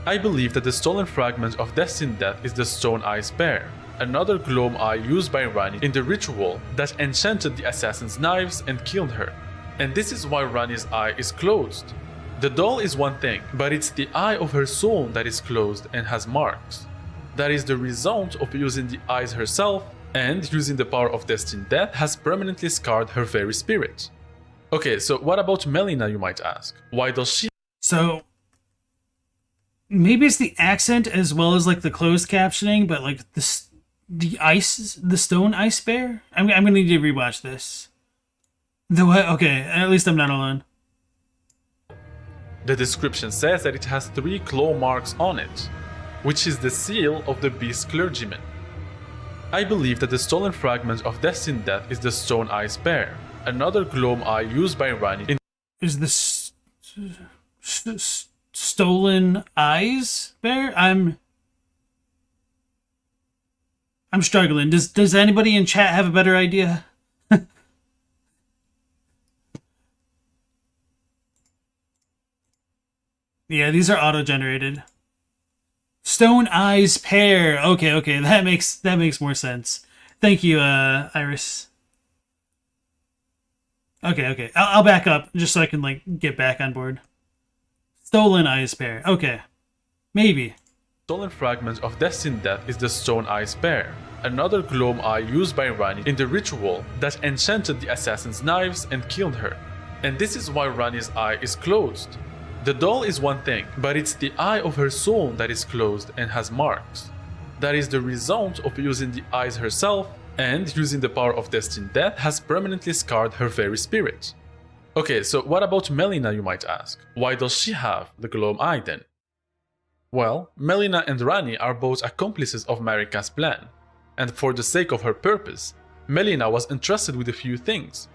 I believe that the stolen fragment of Destined Death is the Stone Eye Spear, another Gloam-Eye used by Ranni in the ritual that enchanted the assassin's knives and killed her. And this is why Ranni's eye is closed. The doll is one thing, but it's the eye of her soul that is closed and has marks. That is the result of using the eyes herself, and using the power of Destined Death has permanently scarred her very spirit. Okay, so what about Melina, you might ask? Why does she... So, maybe it's the accent as well as, like, the closed captioning, but, like, the stone ice bear? I'm gonna need to rewatch this. The what? Okay, at least I'm not alone. The description says that it has 3 claw marks on it, which is the seal of the beast clergyman. I believe that the stolen fragment of Destined Death is the Stone Eye Spear, another Gloam-Eye used by Ranni in... Is this stolen eyes bear? I'm struggling. Does anybody in chat have a better idea? Yeah, these are auto-generated. Stone Eyes Pair. Okay, that makes more sense. Thank you, Iris. Okay. I'll back up just so I can, like, get back on board. Stolen Eyes Pair. Okay. Maybe. Stolen fragment of Destined Death is the Stone Eye Spear, another Gloam-Eye used by Ranni in the ritual that enchanted the assassin's knives and killed her. And this is why Ranni's eye is closed. The doll is one thing, but it's the eye of her soul that is closed and has marks. That is the result of using the eyes herself, and using the power of Destined Death has permanently scarred her very spirit. Okay, so what about Melina, you might ask? Why does she have the Gloam-Eye then? Well, Melina and Ranni are both accomplices of Marika's plan, and for the sake of her purpose, Melina was entrusted with a few things.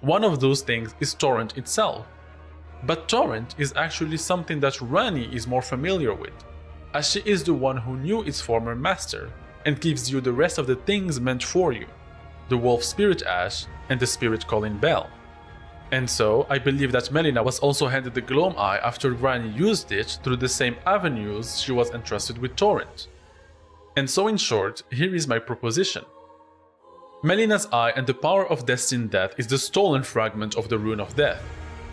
One of those things is Torrent itself. But Torrent is actually something that Ranni is more familiar with, as she is the one who knew its former master, and gives you the rest of the things meant for you, the Wolf Spirit Ash and the Spirit Calling Bell. And so, I believe that Melina was also handed the Gloam-Eye after Ranni used it through the same avenues she was entrusted with Torrent. And so in short, here is my proposition. Melina's eye and the power of Destined Death is the stolen fragment of the Rune of Death.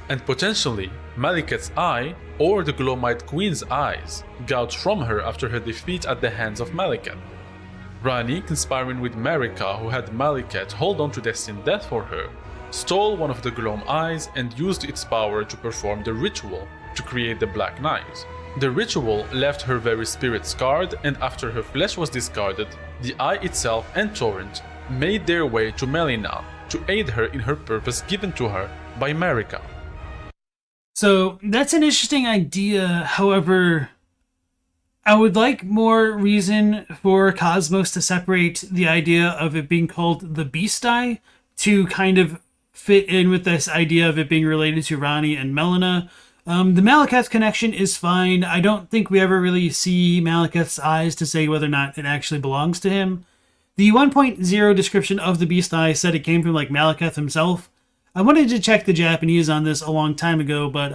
and potentially Maliketh's eye or the Gloam-Eyed Queen's eyes, gouged from her after her defeat at the hands of Maliketh. Ranni, conspiring with Marika, who had Maliketh hold on to Destined death for her, stole one of the Gloam eyes and used its power to perform the ritual to create the Black Knives. The ritual left her very spirit scarred, and after her flesh was discarded, the eye itself and Torrent made their way to Melina to aid her in her purpose given to her by Marika. So that's an interesting idea. However, I would like more reason for Kosmos to separate the idea of it being called the Beast Eye to kind of fit in with this idea of it being related to Ranni and Melina. The Maliketh connection is fine. I don't think we ever really see Maliketh's eyes to say whether or not it actually belongs to him. The 1.0 description of the Beast Eye said it came from like Maliketh himself. I wanted to check the Japanese on this a long time ago, but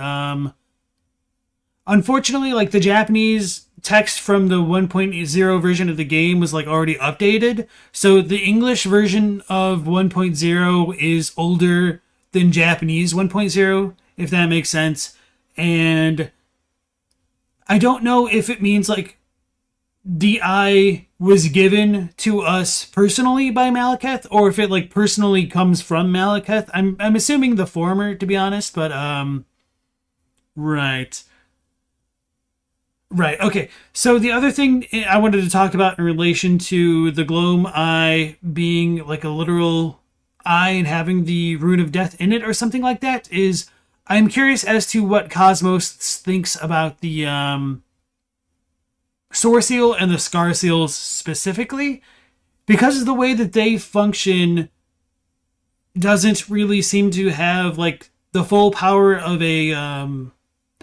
unfortunately, like the Japanese text from the 1.0 version of the game was like already updated. So the English version of 1.0 is older than Japanese 1.0, if that makes sense. And I don't know if it means like the eye was given to us personally by Maliketh, or if it like personally comes from Maliketh. I'm assuming the former, to be honest, but right. Right, okay. So the other thing I wanted to talk about in relation to the Gloam Eye being like a literal eye and having the Rune of Death in it or something like that is I'm curious as to what Kosmos thinks about the Sword Seal and the Scar Seals specifically, because of the way that they function doesn't really seem to have like the full power of a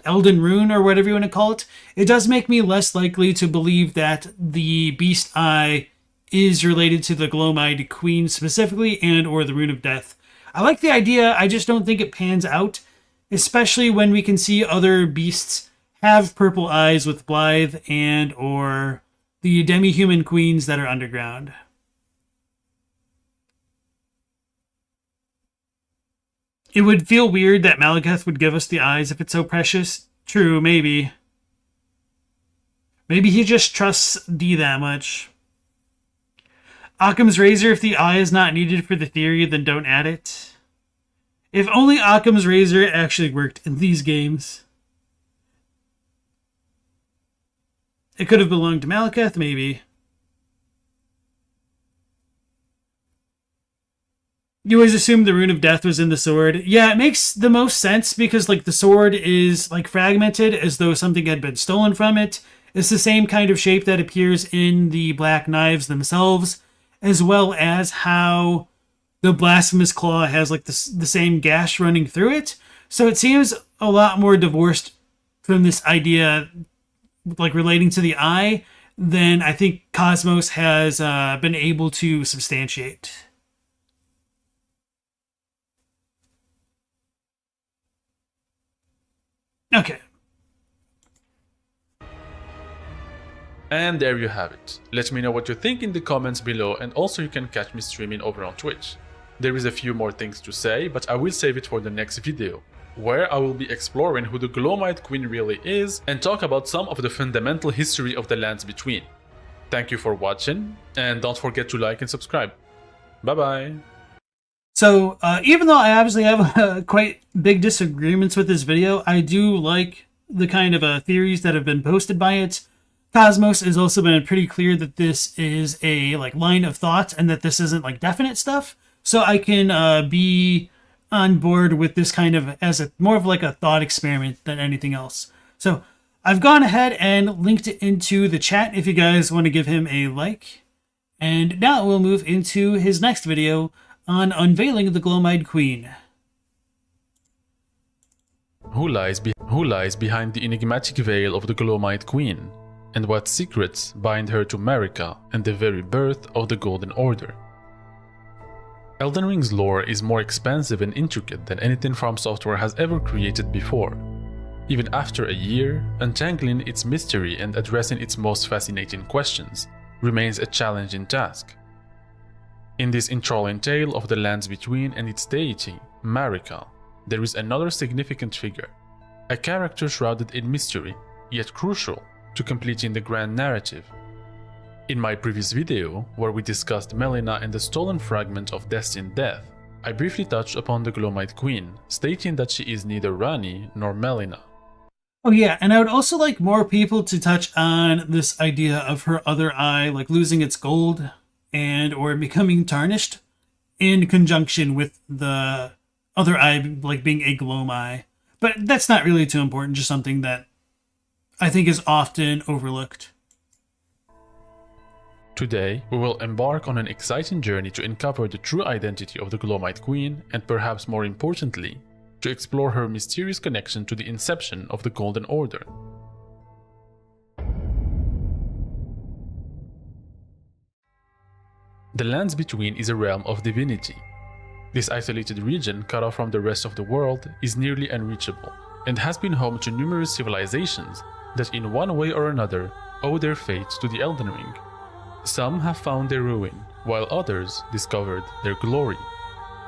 Elden Rune or whatever you want to call it. It does make me less likely to believe that the Beast Eye is related to the Gloam-Eyed Queen specifically and or the Rune of Death. I like the idea, I just don't think it pans out, especially when we can see other beasts have purple eyes with Blithe and or the demi-human queens that are underground. It would feel weird that Maliketh would give us the eyes if it's so precious. True, maybe. Maybe he just trusts D that much. Occam's razor, if the eye is not needed for the theory, then don't add it. If only Occam's razor actually worked in these games. It could have belonged to Maliketh, maybe. You always assumed the Rune of Death was in the sword. Yeah, it makes the most sense because like the sword is like fragmented as though something had been stolen from it. It's the same kind of shape that appears in the Black Knives themselves, as well as how the Blasphemous Claw has like the same gash running through it. So it seems a lot more divorced from this idea like relating to the eye than I think Kosmos has been able to substantiate. Okay. And there you have it. Let me know what you think in the comments below, and also you can catch me streaming over on Twitch. There is a few more things to say, but I will save it for the next video, where I will be exploring who the Gloam-Eyed Queen really is and talk about some of the fundamental history of the lands between. Thank you for watching, and don't forget to like and subscribe. Bye bye! So, even though I obviously have quite big disagreements with this video, I do like the kind of theories that have been posted by it. Kosmos has also been pretty clear that this is a like line of thought and that this isn't like definite stuff. So I can be on board with this kind of as a more of like a thought experiment than anything else. So I've gone ahead and linked it into the chat if you guys want to give him a like. And now we'll move into his next video on Unveiling the Gloam-Eyed Queen. Who lies behind the enigmatic veil of the Gloam-Eyed Queen? And what secrets bind her to Marika and the very birth of the Golden Order? Elden Ring's lore is more expansive and intricate than anything From Software has ever created before. Even after a year, untangling its mystery and addressing its most fascinating questions remains a challenging task. In this enthralling tale of the lands between and its deity, Marika, there is another significant figure, a character shrouded in mystery, yet crucial to completing the grand narrative. In my previous video, where we discussed Melina and the stolen fragment of Destined Death, I briefly touched upon the Gloam-Eyed Queen, stating that she is neither Ranni nor Melina. Oh yeah, and I would also like more people to touch on this idea of her other eye, like losing its gold and or becoming tarnished in conjunction with the other eye, like being a gloam eye. But that's not really too important, just something that I think is often overlooked. Today, we will embark on an exciting journey to uncover the true identity of the Gloam-Eyed Queen and perhaps more importantly, to explore her mysterious connection to the inception of the Golden Order. The Lands Between is a realm of divinity. This isolated region, cut off from the rest of the world, is nearly unreachable and has been home to numerous civilizations that in one way or another owe their fate to the Elden Ring. Some have found their ruin, while others discovered their glory.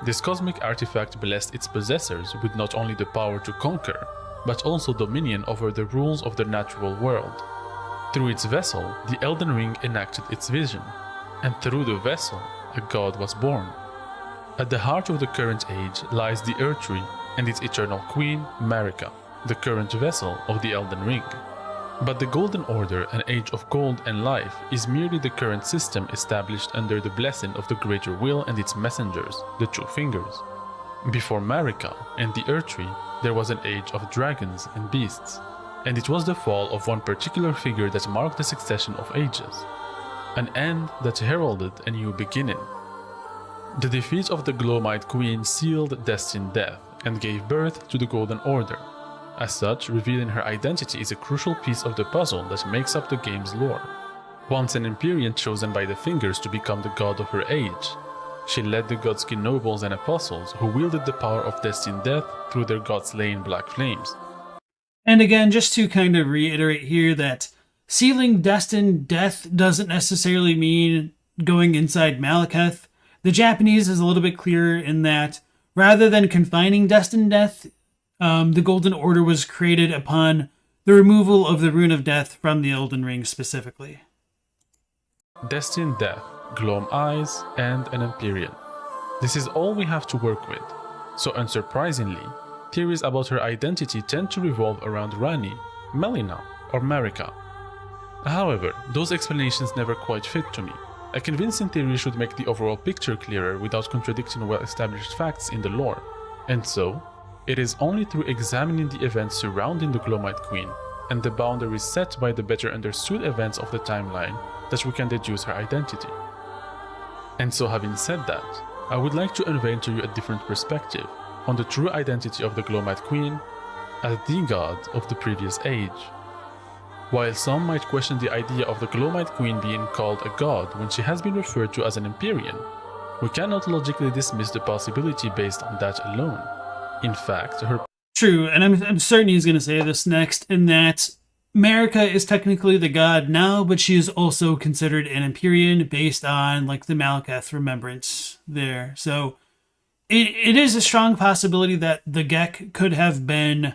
This cosmic artifact blessed its possessors with not only the power to conquer, but also dominion over the rules of the natural world. Through its vessel, the Elden Ring enacted its vision, and through the vessel, a god was born. At the heart of the current age lies the Erdtree and its eternal queen, Marika, the current vessel of the Elden Ring. But the Golden Order, an age of gold and life, is merely the current system established under the blessing of the Greater Will and its messengers, the Two Fingers. Before Marika and the Erdtree, there was an age of dragons and beasts, and it was the fall of one particular figure that marked the succession of ages, an end that heralded a new beginning. The defeat of the Gloam-Eyed Queen sealed Destined Death and gave birth to the Golden Order. As such, revealing her identity is a crucial piece of the puzzle that makes up the game's lore. Once an Empyrean chosen by the Fingers to become the god of her age, she led the godskin nobles and apostles who wielded the power of Destined Death through their god-slaying black flames. And again, just to kind of reiterate here that sealing Destined Death doesn't necessarily mean going inside Maliketh. The Japanese is a little bit clearer in that rather than confining Destined Death, the Golden Order was created upon the removal of the Rune of Death from the Elden Ring specifically. Destined Death, Gloam Eyes, and an Empyrean. This is all we have to work with. So unsurprisingly, theories about her identity tend to revolve around Ranni, Melina, or Marika. However, those explanations never quite fit to me. A convincing theory should make the overall picture clearer without contradicting well-established facts in the lore. And so, it is only through examining the events surrounding the Gloam-Eyed Queen and the boundaries set by the better understood events of the timeline that we can deduce her identity. And so, having said that, I would like to unveil to you a different perspective on the true identity of the Gloam-Eyed Queen as the god of the previous age. While some might question the idea of the Gloam-Eyed Queen being called a god when she has been referred to as an Empyrean, we cannot logically dismiss the possibility based on that alone. In fact, her... True, and I'm certain he's going to say this next, in that Marika is technically the god now, but she is also considered an Empyrean based on like the Maliketh remembrance there. So it is a strong possibility that the GEQ could have been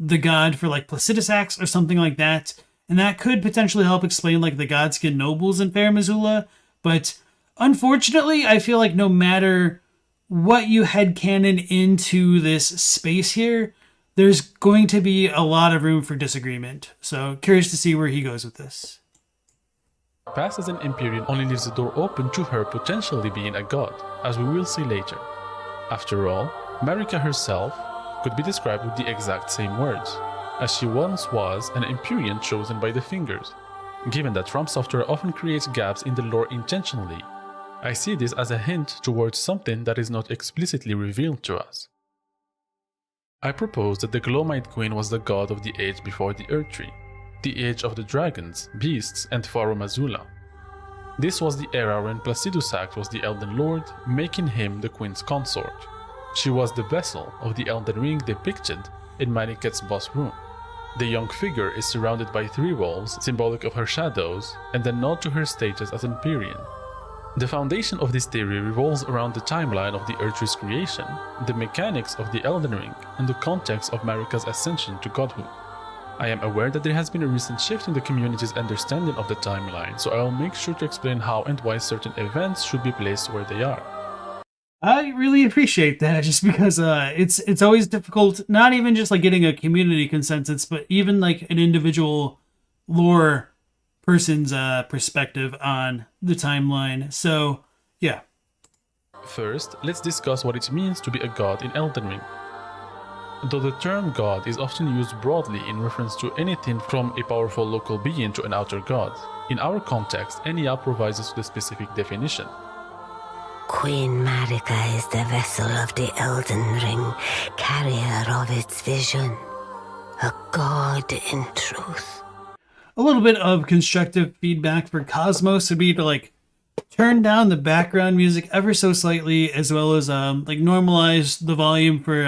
the god for like Placidusax or something like that, and that could potentially help explain like the Godskin nobles in Fair Missoula. But unfortunately, I feel like no matter what you headcanon into this space here, there's going to be a lot of room for disagreement. So curious to see where he goes with this. past as an Empyrean only leaves the door open to her potentially being a god, as we will see later. After all, Marika herself could be described with the exact same words, as she once was an Empyrean chosen by the Fingers. Given that From Software often creates gaps in the lore intentionally, I see this as a hint towards something that is not explicitly revealed to us. I propose that the Gloam-Eyed Queen was the god of the age before the Erdtree, the age of the dragons, beasts, and Farum Azula. This was the era when Placidusax was the Elden Lord, making him the Queen's consort. She was the vessel of the Elden Ring depicted in Maliketh's boss room. The young figure is surrounded by 3 walls, symbolic of her shadows, and a nod to her status as Empyrean. The foundation of this theory revolves around the timeline of the Earth's creation, the mechanics of the Elden Ring, and the context of Marika's ascension to godhood. I am aware that there has been a recent shift in the community's understanding of the timeline, so I will make sure to explain how and why certain events should be placed where they are. I really appreciate that, just because it's always difficult, not even just like getting a community consensus, but even like an individual lore person's perspective on the timeline. So, yeah. First, let's discuss what it means to be a god in Elden Ring. Though the term god is often used broadly in reference to anything from a powerful local being to an outer god, in our context, Enya provides us with a specific definition. Queen Marika is the vessel of the Elden Ring, carrier of its vision. A god in truth. A little bit of constructive feedback for Kosmos would be to like turn down the background music ever so slightly, as well as like normalize the volume for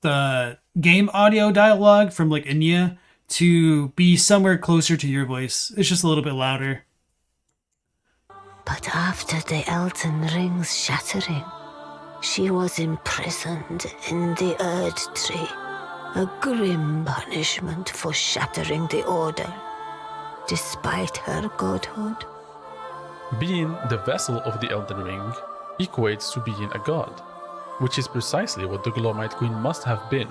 the game audio dialogue from like Enya to be somewhere closer to your voice. It's just a little bit louder. But after the Elden Ring's shattering, she was imprisoned in the Erd Tree, a grim punishment for shattering the Order, despite her godhood. Being the vessel of the Elden Ring equates to being a god, which is precisely what the Gloam-Eyed Queen must have been.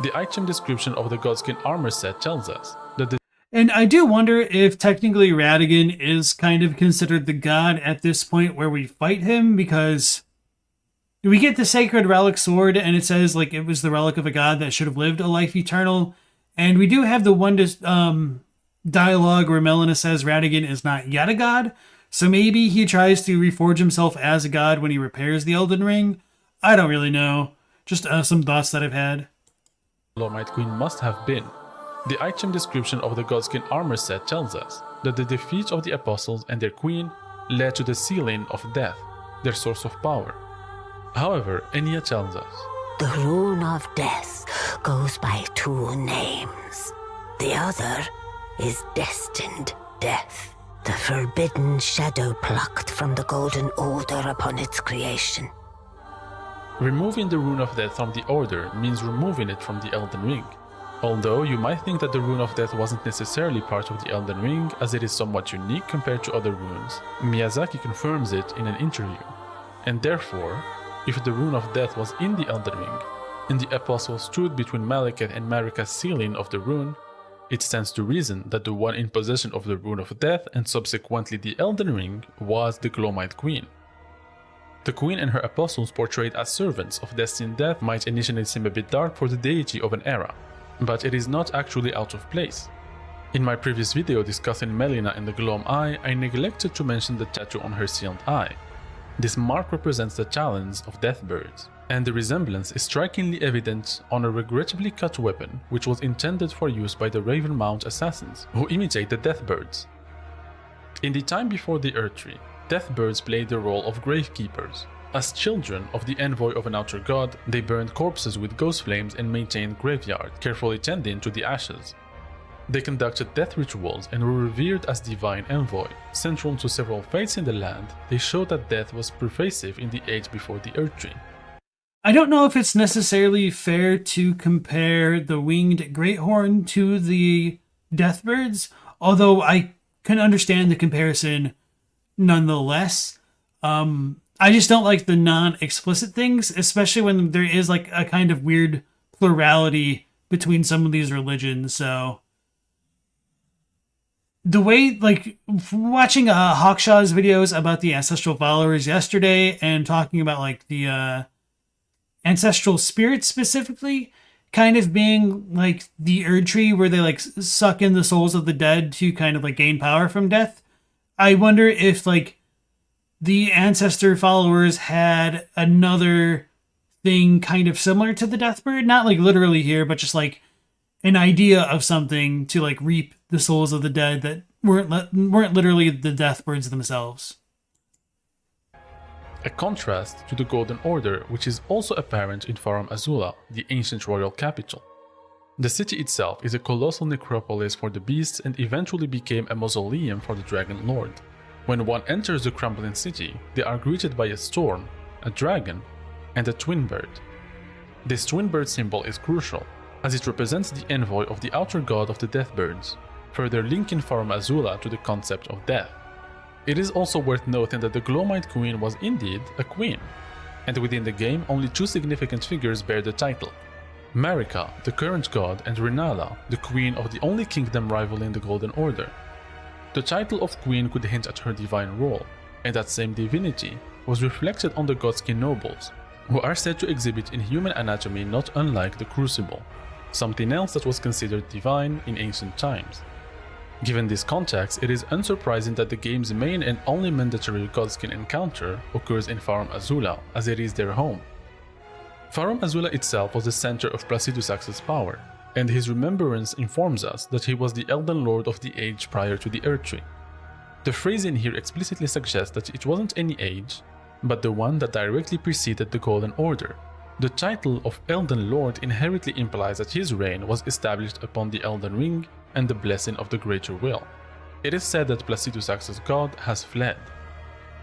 The item description of the godskin armor set tells us that the And I do wonder if technically Radagon is kind of considered the god at this point where we fight him, because we get the sacred relic sword and it says like it was the relic of a god that should have lived a life eternal. And we do have the one dialogue where Melina says Radagon is not yet a god. So maybe he tries to reforge himself as a god when he repairs the Elden Ring. I don't really know. Just some thoughts that I've had. Gloam-Eyed Queen must have been. The item description of the godskin armor set tells us that the defeat of the apostles and their queen led to the sealing of death, their source of power. However, Enya tells us, The rune of death goes by two names. The other is Destined Death, the forbidden shadow plucked from the Golden Order upon its creation. removing the rune of death from the Order means removing it from the Elden Ring. Although you might think that the rune of death wasn't necessarily part of the Elden Ring, as it is somewhat unique compared to other runes, Miyazaki confirms it in an interview. And therefore, if the rune of death was in the Elden Ring, and the Apostle stood between Maliketh and Marika's sealing of the rune, it stands to reason that the one in possession of the rune of death and subsequently the Elden Ring was the Gloam-Eyed Queen. The Queen and her apostles portrayed as servants of Destined Death might initially seem a bit dark for the deity of an era, but it is not actually out of place. In my previous video discussing Melina and the Gloam-Eye, I neglected to mention the tattoo on her sealed eye. This mark represents the talons of deathbirds, and the resemblance is strikingly evident on a regrettably cut weapon which was intended for use by the Ravenmount assassins, who imitate the deathbirds. In the time before the Erdtree, deathbirds played the role of gravekeepers. As children of the envoy of an outer god, they burned corpses with ghost flames and maintained graveyards, carefully tending to the ashes. They conducted death rituals and were revered as divine envoy. Central to several faiths in the land, they showed that death was pervasive in the age before the Erdtree. I don't know if it's necessarily fair to compare the winged greathorn to the deathbirds, although I can understand the comparison nonetheless. I just don't like the non-explicit things, especially when there is like a kind of weird plurality between some of these religions. So the way, like, watching Hawkshaw's videos about the ancestral followers yesterday and talking about like the ancestral spirits specifically kind of being like the Erdtree where they like suck in the souls of the dead to kind of like gain power from death. I wonder if like the ancestor followers had another thing kind of similar to the deathbird, not like literally here, but just like an idea of something to like reap the souls of the dead that weren't literally the deathbirds themselves. A contrast to the Golden Order, which is also apparent in Farum Azula, the ancient royal capital. The city itself is a colossal necropolis for the beasts and eventually became a mausoleum for the Dragon Lord. When one enters the crumbling city, they are greeted by a storm, a dragon, and a twin bird. This twin bird symbol is crucial, as it represents the envoy of the outer god of the Deathbirds, further linking Farum Azula to the concept of death. It is also worth noting that the Gloam-Eyed Queen was indeed a queen, and within the game only 2 significant figures bear the title: Marika, the current god, and Renala, the queen of the only kingdom rivaling the Golden Order. The title of queen could hint at her divine role, and that same divinity was reflected on the Godskin nobles, who are said to exhibit inhuman anatomy not unlike the Crucible, something else that was considered divine in ancient times. Given this context, it is unsurprising that the game's main and only mandatory Godskin encounter occurs in Farum Azula, as it is their home. Farum Azula itself was the center of Placidusax's power, and his remembrance informs us that he was the Elden Lord of the age prior to the Erdtree. The phrasing here explicitly suggests that it wasn't any age, but the one that directly preceded the Golden Order. The title of Elden Lord inherently implies that his reign was established upon the Elden Ring and the blessing of the Greater Will. It is said that Placidusax's god has fled,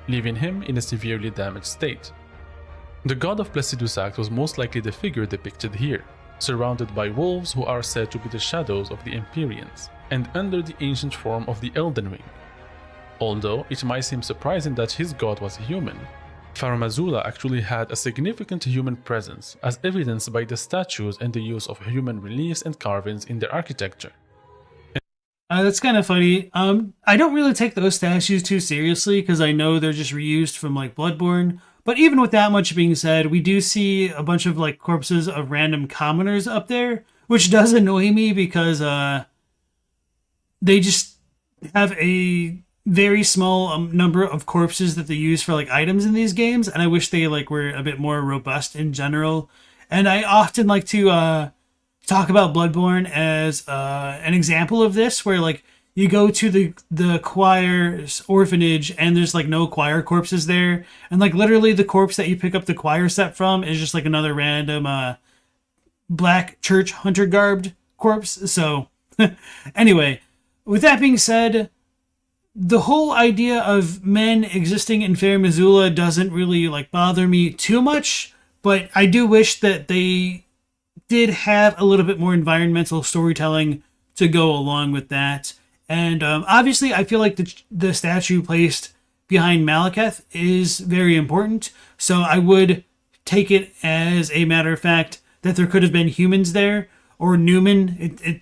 leaving him in a severely damaged state. The god of Placidusax was most likely the figure depicted here, surrounded by wolves who are said to be the shadows of the Empyreans, and under the ancient form of the Elden Ring. Although it might seem surprising that his god was human, Farum Azula actually had a significant human presence, as evidenced by the statues and the use of human reliefs and carvings in their architecture. That's kind of funny. I don't really take those statues too seriously because I know they're just reused from like Bloodborne. But even with that much being said, we do see a bunch of like corpses of random commoners up there, which does annoy me because they just have a very small number of corpses that they use for like items in these games, and I wish they like were a bit more robust in general. And I often like to talk about Bloodborne as an example of this, where like you go to the choir's orphanage and there's like no choir corpses there, and like literally the corpse that you pick up the choir set from is just like another random black church hunter garbed corpse. So anyway, with that being said, the whole idea of men existing in Farum Azula doesn't really like bother me too much, but I do wish that they did have a little bit more environmental storytelling to go along with that. And obviously, I feel like the statue placed behind Maliketh is very important, so I would take it as a matter of fact that there could have been humans there, or Newman.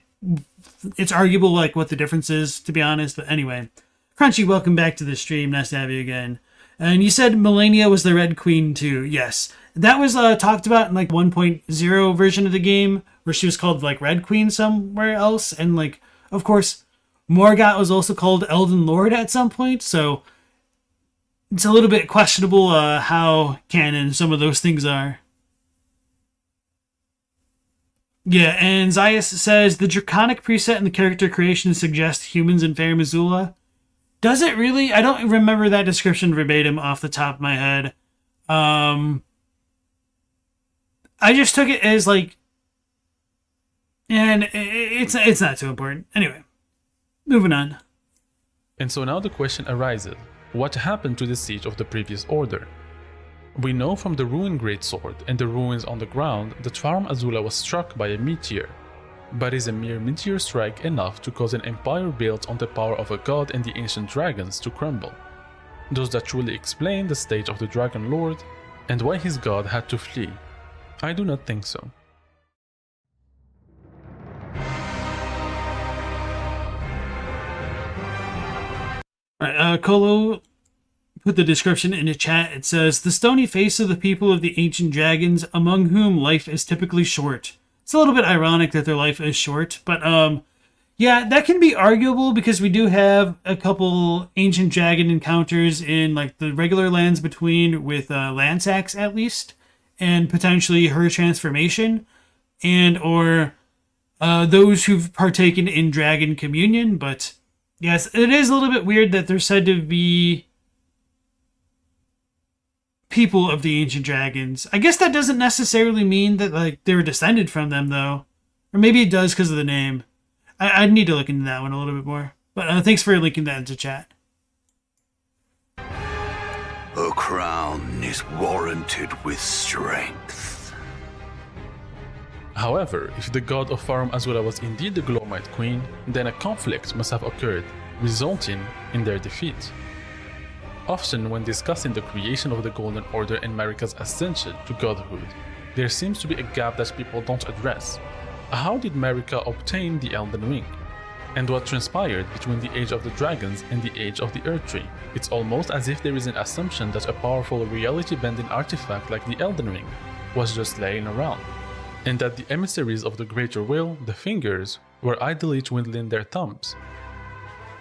It's arguable like what the difference is, to be honest, but anyway. Crunchy, welcome back to the stream. Nice to have you again. And you said Melina was the Red Queen too. Yes. That was talked about in like 1.0 version of the game, where she was called like Red Queen somewhere else. And like, of course, Morgott was also called Elden Lord at some point. So it's a little bit questionable how canon some of those things are. Yeah, and Zayas says, the draconic preset in the character creation suggests humans in Farum Azula. Does it really? I don't remember that description verbatim off the top of my head. I just took it as like, and it's not too important. Anyway, moving on. And so now the question arises, what happened to the siege of the previous order? We know from the ruined greatsword and the ruins on the ground that Farum Azula was struck by a meteor. But is a mere meteor strike enough to cause an empire built on the power of a god and the ancient dragons to crumble? Does that truly explain the state of the Dragon Lord and why his god had to flee? I do not think so. Alright, Kolo put the description in the chat. It says, the stony face of the people of the ancient dragons, among whom life is typically short. It's a little bit ironic that their life is short, but yeah, that can be arguable because we do have a couple ancient dragon encounters in like the regular lands between with Lansax at least, and potentially her transformation, and or those who've partaken in dragon communion. But yes, it is a little bit weird that they're said to be people of the ancient dragons. I guess that doesn't necessarily mean that like they were descended from them though, or maybe it does because of the name. I'd need to look into that one a little bit more, but thanks for linking that into chat. A crown is warranted with strength. However, if the god of Farum Azula was indeed the Gloam-Eyed Queen, then a conflict must have occurred, resulting in their defeat. Often when discussing the creation of the Golden Order and Marika's ascension to godhood, there seems to be a gap that people don't address. How did Marika obtain the Elden Ring? And what transpired between the Age of the Dragons and the Age of the Earth Tree? It's almost as if there is an assumption that a powerful reality-bending artifact like the Elden Ring was just laying around, and that the emissaries of the Greater Will, the Fingers, were idly twiddling their thumbs.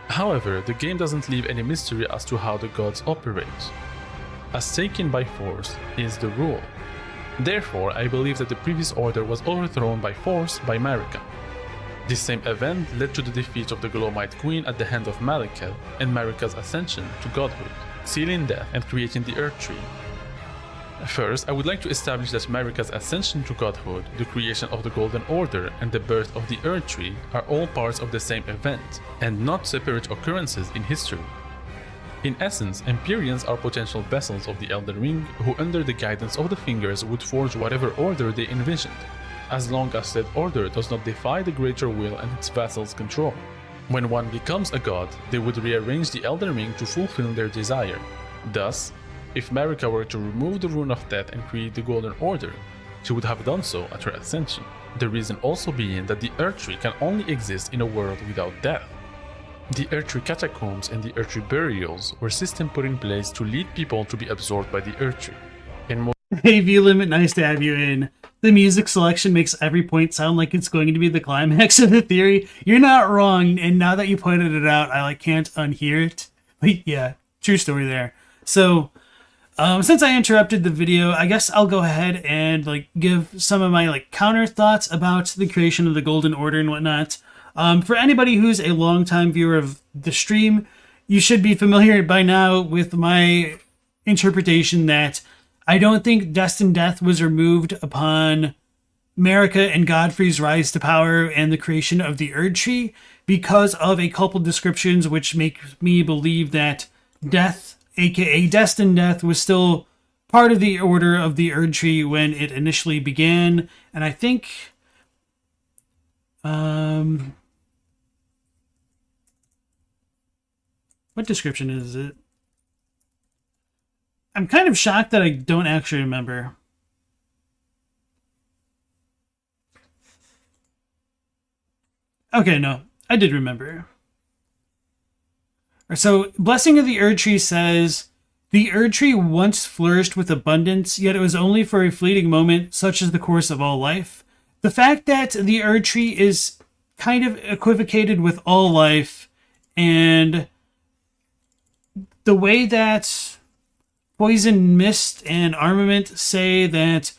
However, the game doesn't leave any mystery as to how the gods operate, as taken by force is the rule. Therefore, I believe that the previous order was overthrown by force by Marika. This same event led to the defeat of the Gloam-Eyed Queen at the hand of Maliketh and Marika's ascension to godhood, sealing death and creating the Earth Tree. First, I would like to establish that Marika's ascension to godhood, the creation of the Golden Order, and the birth of the Earth Tree are all parts of the same event, and not separate occurrences in history. In essence, Empyreans are potential vessels of the Elden Ring who under the guidance of the Fingers would forge whatever order they envisioned, as long as said order does not defy the Greater Will and its vassals' control. When one becomes a god, they would rearrange the Elden Ring to fulfill their desire. Thus, if Marika were to remove the Rune of Death and create the Golden Order, she would have done so at her ascension. The reason also being that the Earth Tree can only exist in a world without death. The Earth Tree Catacombs and the Earth Tree Burials were systems put in place to lead people to be absorbed by the Earth Tree. In Hey, V-Limit, nice to have you in. The music selection makes every point sound like it's going to be the climax of the theory. You're not wrong, and now that you pointed it out, I can't unhear it. But yeah, true story there. So, since I interrupted the video, I guess I'll go ahead and give some of my counter thoughts about the creation of the Golden Order and whatnot. For anybody who's a longtime viewer of the stream, you should be familiar by now with my interpretation that I don't think Destined Death was removed upon Marika and Godfrey's rise to power and the creation of the Erd Tree because of a couple descriptions which make me believe that Death, aka Destined Death, was still part of the order of the Erd Tree when it initially began. And I think what description is it? I'm kind of shocked that I don't actually remember. Okay, no, I did remember. So, Blessing of the Erd Tree says, the Erd Tree once flourished with abundance, yet it was only for a fleeting moment, such as the course of all life. The fact that the Erd Tree is kind of equivocated with all life, and the way that Poison, Mist, and Armament say that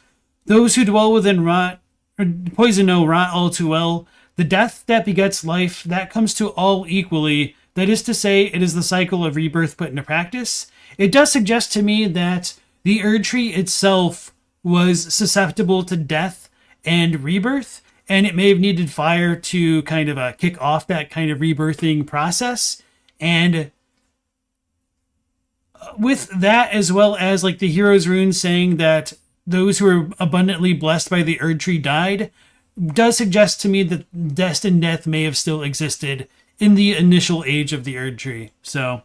those who dwell within rot, or poison know rot all too well, the death that begets life, that comes to all equally. That is to say, it is the cycle of rebirth put into practice. It does suggest to me that the Erd Tree itself was susceptible to death and rebirth, and it may have needed fire to kind of kick off that kind of rebirthing process. And with that, as well as the hero's rune saying that those who were abundantly blessed by the Erd Tree died, does suggest to me that Destined Death may have still existed in the initial age of the Erd Tree. So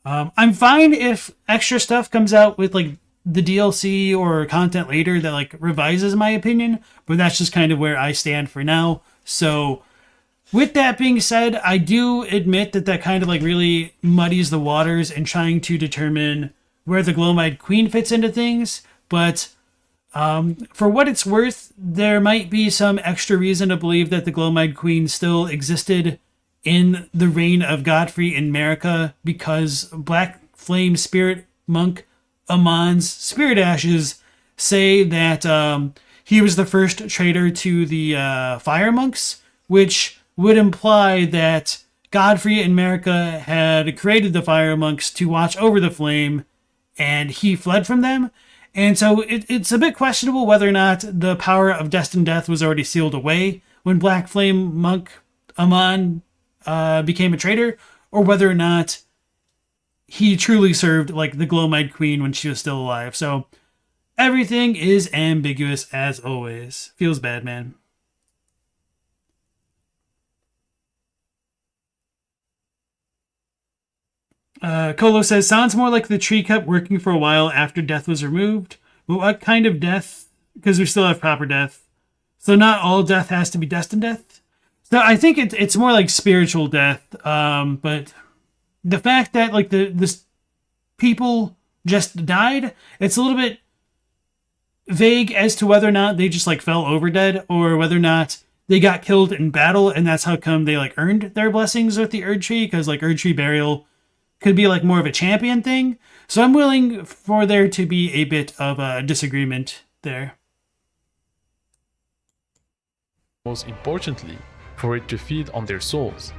I'm fine if extra stuff comes out with the DLC or content later that revises my opinion, but that's just kind of where I stand for now. So with that being said, I do admit that kind of really muddies the waters in trying to determine where the Gloam-Eyed Queen fits into things. But for what it's worth, there might be some extra reason to believe that the Gloam-Eyed Queen still existed in the reign of Godfrey and Marika, because Black Flame Spirit Monk Amon's Spirit Ashes say that he was the first traitor to the Fire Monks, which would imply that Godfrey and Marika had created the Fire Monks to watch over the flame, and he fled from them. And so it's a bit questionable whether or not the power of Destined Death was already sealed away when Black Flame Monk Amon became a traitor, or whether or not he truly served like the Gloam-Eyed Queen when she was still alive. So everything is ambiguous as always. Feels bad, man. Kolo says, sounds more like the tree kept working for a while after death was removed. But what kind of death? Because we still have proper death. So not all death has to be destined death. So I think it's more like spiritual death. But the fact that like this people just died, it's a little bit vague as to whether or not they just like fell over dead or whether or not they got killed in battle and that's how come they like earned their blessings with the Erdtree, because like Erdtree burial could be like more of a champion thing. So I'm willing for there to be a bit of a disagreement there. Most importantly, for it to feed on their souls.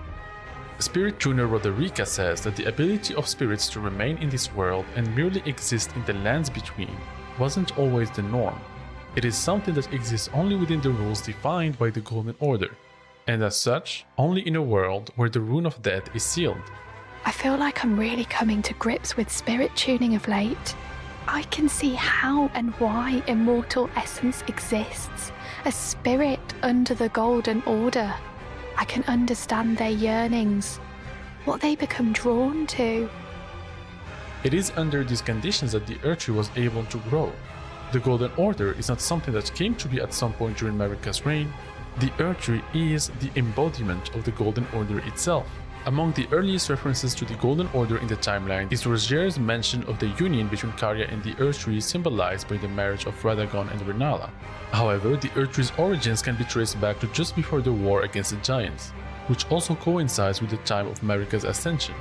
Spirit tuner Marika says that the ability of spirits to remain in this world and merely exist in the lands between wasn't always the norm. It is something that exists only within the rules defined by the Golden Order, and as such, only in a world where the Rune of Death is sealed. I feel like I'm really coming to grips with spirit tuning of late. I can see how and why immortal essence exists, a spirit under the Golden Order. I can understand their yearnings, what they become drawn to. It is under these conditions that the Erdtree was able to grow. The Golden Order is not something that came to be at some point during Marika's reign. The Erdtree is the embodiment of the Golden Order itself. Among the earliest references to the Golden Order in the timeline is Rogier's mention of the union between Karya and the Erdtree, symbolized by the marriage of Radagon and Renala. However, the Erdtree's origins can be traced back to just before the war against the Giants, which also coincides with the time of Marika's ascension.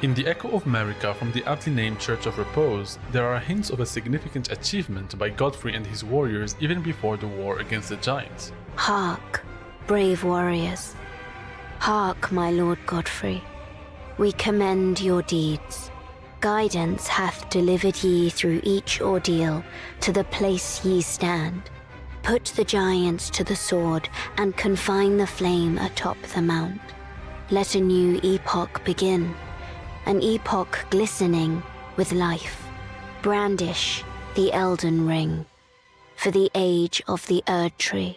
In the Echo of Marika from the aptly named Church of Repose, there are hints of a significant achievement by Godfrey and his warriors even before the war against the Giants. Hark, brave warriors. Hark, my Lord Godfrey. We commend your deeds. Guidance hath delivered ye through each ordeal to the place ye stand. Put the giants to the sword and confine the flame atop the mount. Let a new epoch begin, an epoch glistening with life. Brandish the Elden Ring for the age of the Erdtree.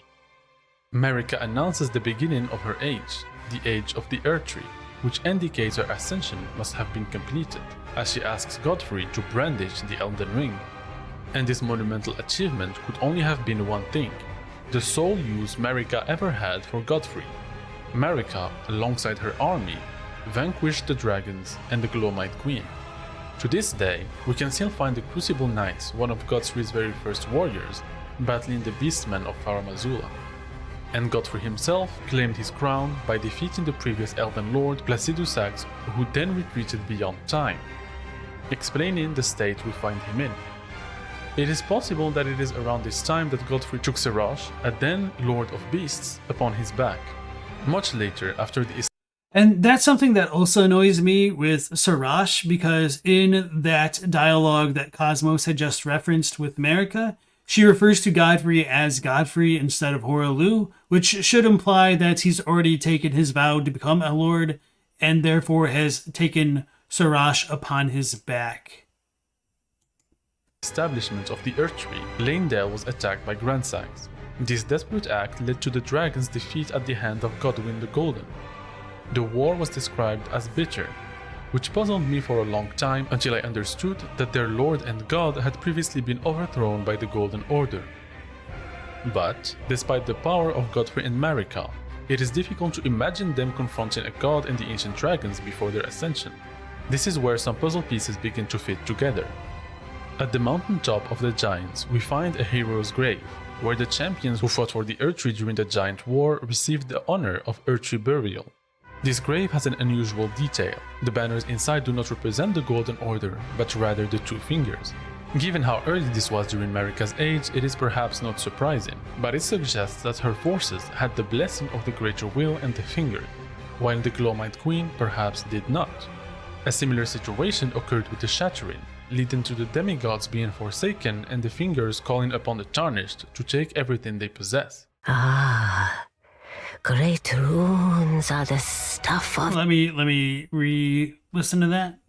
Marika announces the beginning of her age, the age of the Erdtree, which indicates her ascension must have been completed, as she asks Godfrey to brandish the Elden Ring. And this monumental achievement could only have been one thing, the sole use Marika ever had for Godfrey. Marika, alongside her army, vanquished the dragons and the Gloam-Eyed Queen. To this day, we can still find the Crucible Knights, one of Godfrey's very first warriors, battling the Beastmen of Faramazula. And Godfrey himself claimed his crown by defeating the previous Elven Lord Placidusax, who then retreated beyond time, explaining the state we find him in. It is possible that it is around this time that Godfrey took Serash, a then Lord of Beasts, upon his back. Much later, after the And that's something that also annoys me with Serash, because in that dialogue that Kosmos had just referenced with Marika, she refers to Godfrey as Godfrey instead of Horalu, which should imply that he's already taken his vow to become a lord, and therefore has taken Serash upon his back. establishment of the Erdtree, Leyndell was attacked by Grandsax. This desperate act led to the dragon's defeat at the hand of Godwyn the Golden. The war was described as bitter, which puzzled me for a long time until I understood that their lord and god had previously been overthrown by the Golden Order. But, despite the power of Godfrey and Marika, it is difficult to imagine them confronting a god and the ancient dragons before their ascension. This is where some puzzle pieces begin to fit together. At the mountaintop of the giants, we find a hero's grave, where the champions who fought for the Erdtree during the Giant War received the honor of Erdtree burial. This grave has an unusual detail. The banners inside do not represent the Golden Order, but rather the two fingers. Given how early this was during Marika's age, it is perhaps not surprising, but it suggests that her forces had the blessing of the Greater Will and the Finger, while the Gloam-Eyed Queen perhaps did not. A similar situation occurred with the Shattering, leading to the demigods being forsaken and the Fingers calling upon the Tarnished to take everything they possess. Ah, great runes are the stuff of... Let me re-listen to that.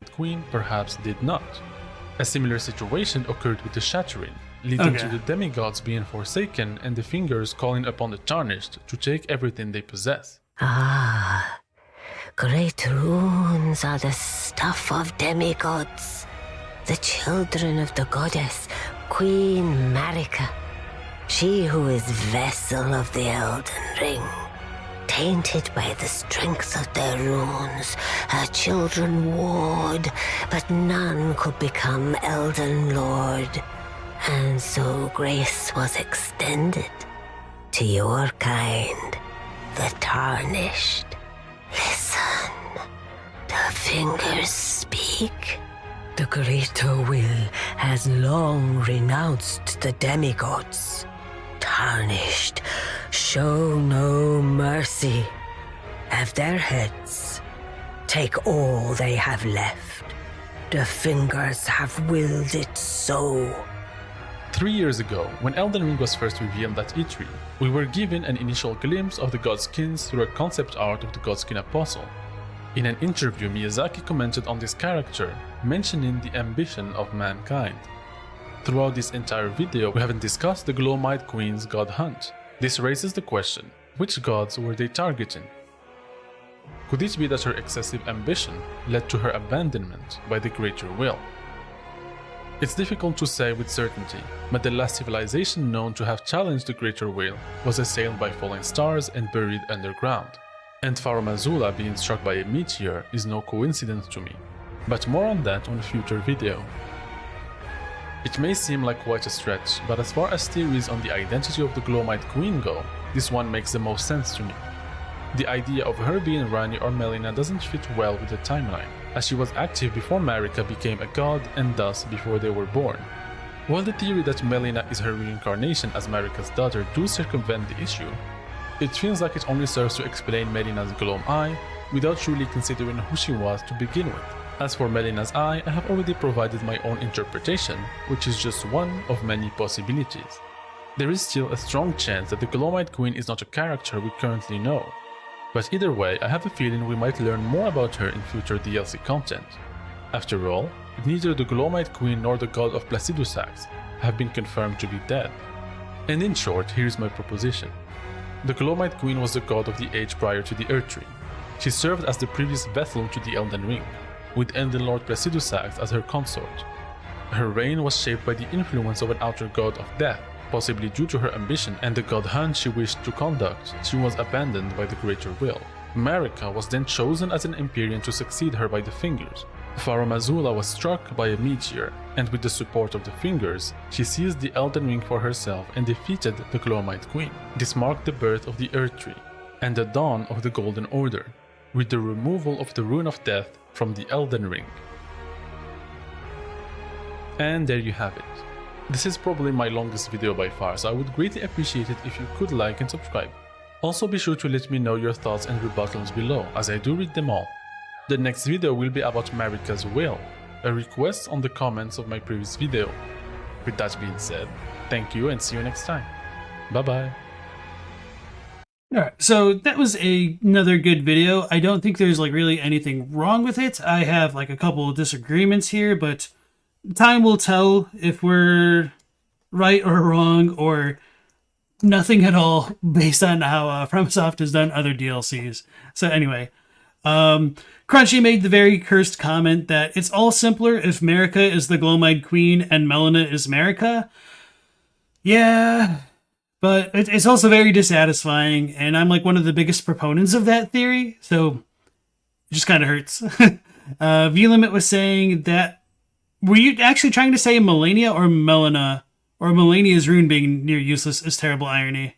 Queen perhaps did not. A similar situation occurred with the Shattering, leading to the demigods being forsaken and the Fingers calling upon the Tarnished to take everything they possess. Ah, great runes are the stuff of demigods, the children of the goddess, Queen Marika, she who is vessel of the Elden Ring. Tainted by the strength of their runes, her children warred, but none could become Elden Lord. And so grace was extended to your kind, the Tarnished. Listen, the Fingers speak. The Greater Will has long renounced the demigods. Tarnished, show no mercy. Have their heads. Take all they have left. The Fingers have willed it so. 3 years ago, when Elden Ring was first revealed at E3, we were given an initial glimpse of the Godskins through a concept art of the Godskin Apostle. In an interview, Miyazaki commented on this character, mentioning the ambition of mankind. Throughout this entire video, we haven't discussed the Gloam-Eyed Queen's god hunt. This raises the question, which gods were they targeting? Could it be that her excessive ambition led to her abandonment by the Greater Will? It's difficult to say with certainty, but the last civilization known to have challenged the Greater Will was assailed by falling stars and buried underground. And Farum Azula being struck by a meteor is no coincidence to me, but more on that on a future video. It may seem like quite a stretch, but as far as theories on the identity of the Gloam-Eyed Queen go, this one makes the most sense to me. The idea of her being Ranni or Melina doesn't fit well with the timeline, as she was active before Marika became a god and thus before they were born. While the theory that Melina is her reincarnation as Marika's daughter do circumvent the issue, it feels like it only serves to explain Melina's Gloam-Eye without truly considering who she was to begin with. As for Melina's eye, I have already provided my own interpretation, which is just one of many possibilities. There is still a strong chance that the Gloam-Eyed Queen is not a character we currently know, but either way, I have a feeling we might learn more about her in future DLC content. After all, neither the Gloam-Eyed Queen nor the god of Placidusax have been confirmed to be dead. And in short, here's my proposition. The Gloam-Eyed Queen was the god of the age prior to the Erdtree. She served as the previous vessel to the Elden Ring, with Elden Lord Placidusax as her consort. Her reign was shaped by the influence of an outer god of death. Possibly due to her ambition and the god hunt she wished to conduct, she was abandoned by the Greater Will. Marika was then chosen as an Empyrean to succeed her by the Fingers. Farum Azula was struck by a meteor, and with the support of the Fingers, she seized the Elden Ring for herself and defeated the Gloam-Eyed Queen. This marked the birth of the Erdtree, and the dawn of the Golden Order, with the removal of the Rune of Death from the Elden Ring. And there you have it. This is probably my longest video by far, so I would greatly appreciate it if you could like and subscribe. Also be sure to let me know your thoughts and rebuttals below, as I do read them all. The next video will be about Marika's will, a request on the comments of my previous video. With that being said, thank you and see you next time. Bye bye. Alright, so that was another good video. I don't think there's really anything wrong with it. I have a couple of disagreements here, but time will tell if we're right or wrong or nothing at all based on how FromSoft has done other DLCs. So anyway, Crunchy made the very cursed comment that it's all simpler if Marika is the Gloam-Eyed Queen and Melina is Marika. Yeah, but it's also very dissatisfying, and I'm one of the biggest proponents of that theory, so it just kind of hurts. V-Limit was saying that, were you actually trying to say Melina or Melina? Or Melinia's rune being near useless is terrible irony.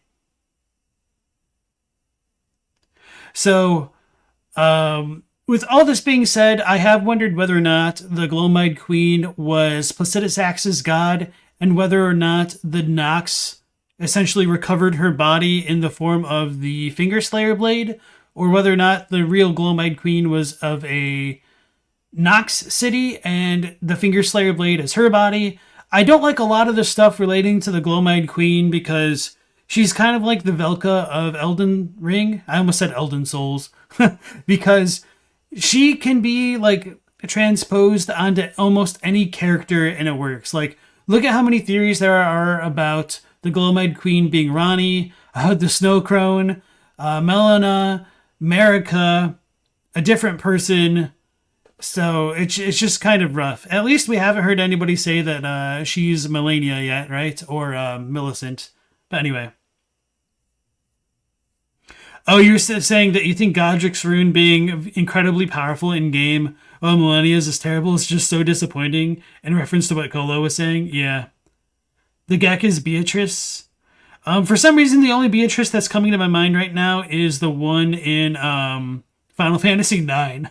So, with all this being said, I have wondered whether or not the Gloam-Eyed Queen was Placidusax's god, and whether or not the Nox essentially recovered her body in the form of the Fingerslayer blade, or whether or not the real Gloam-Eyed Queen was of a Nox city and the Fingerslayer blade is her body. I don't like a lot of the stuff relating to the Gloam-Eyed Queen because she's kind of like the Velka of Elden Ring. I almost said Elden Souls. Because she can be transposed onto almost any character and it works. Like, look at how many theories there are about the Gloam-Eyed Queen being Ranni, the Snow Crone, Melina, Marika, a different person. So it's just kind of rough. At least we haven't heard anybody say that she's Melina yet, right? Or Millicent. But anyway. Oh, you're saying that you think Godric's rune being incredibly powerful in game, Millennia's is terrible, is just so disappointing in reference to what Kolo was saying? Yeah. The GEQ is Beatrice. For some reason, the only Beatrice that's coming to my mind right now is the one in Final Fantasy IX.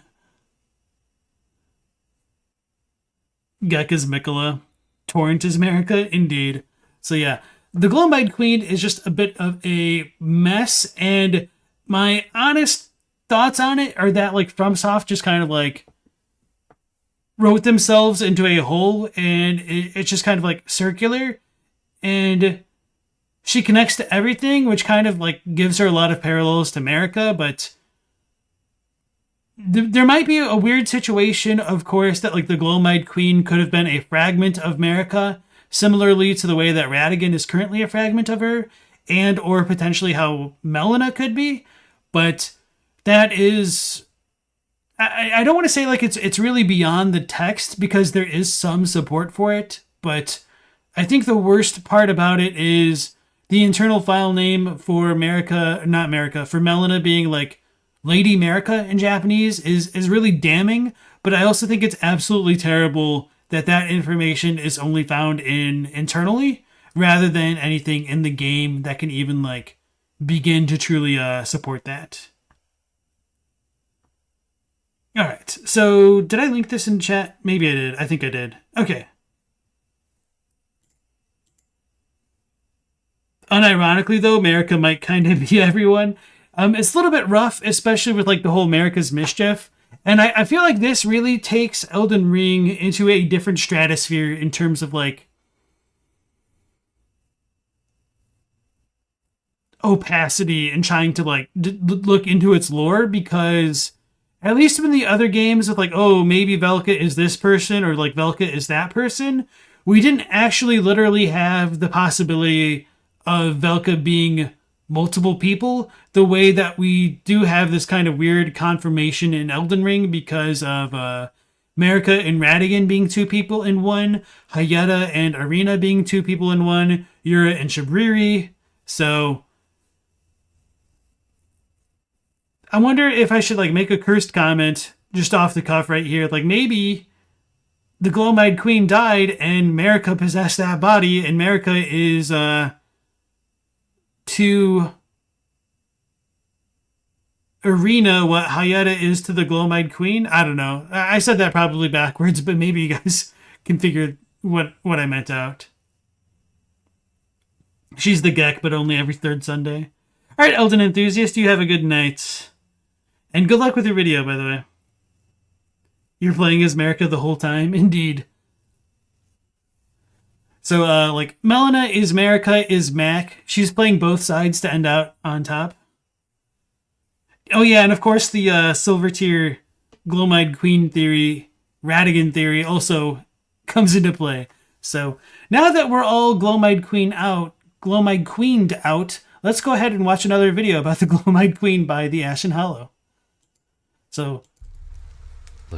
GEQ is Mikola. Torrent is Marika, indeed. So yeah, the Gloam-Eyed Queen is just a bit of a mess, and my honest thoughts on it are that like FromSoft just kind of like wrote themselves into a hole, and it's just kind of like circular, and she connects to everything, which kind of like gives her a lot of parallels to Marika, but there might be a weird situation, of course, that like the Gloam-Eyed Queen could have been a fragment of Marika, similarly to the way that Radagon is currently a fragment of her, and or potentially how Melina could be. But that is, I don't want to say like it's really beyond the text, because there is some support for it, but I think the worst part about it is the internal file name for for Melina being like Lady Marika in Japanese is really damning, but I also think it's absolutely terrible that information is only found internally rather than anything in the game that can even like begin to truly support that. All right, so did I link this in chat? Maybe I did. I think I did. Okay. Unironically, though, Marika might kind of be everyone. It's a little bit rough, especially with like the whole Marika's mischief. And I feel like this really takes Elden Ring into a different stratosphere in terms of like opacity and trying to like look into its lore, because at least in the other games with like, oh, maybe Velka is this person or like Velka is that person, we didn't actually literally have the possibility of Velka being multiple people the way that we do have this kind of weird confirmation in Elden Ring because of Marika and Radagon being two people in one, Hayata and Irina being two people in one, Yura and Shabriri. So I wonder if I should like make a cursed comment just off the cuff right here, like maybe the Gloam-Eyed Queen died and Marika possessed that body, and Marika is to Irina what Hayata is to the Gloam-Eyed Queen. I don't know. I said that probably backwards, but maybe you guys can figure what I meant out. She's the GEQ, but only every third Sunday. All right, Elden enthusiast, you have a good night. And good luck with your video, by the way. You're playing as Marika the whole time? Indeed. So, like, Melina is Marika is Mac. She's playing both sides to end out on top. Oh, yeah, and of course the silver tier Gloam-Eyed Queen theory, Radagon theory, also comes into play. So, now that we're all Gloam-Eyed Queened out, let's go ahead and watch another video about the Gloam-Eyed Queen by the Ashen Hollow. So,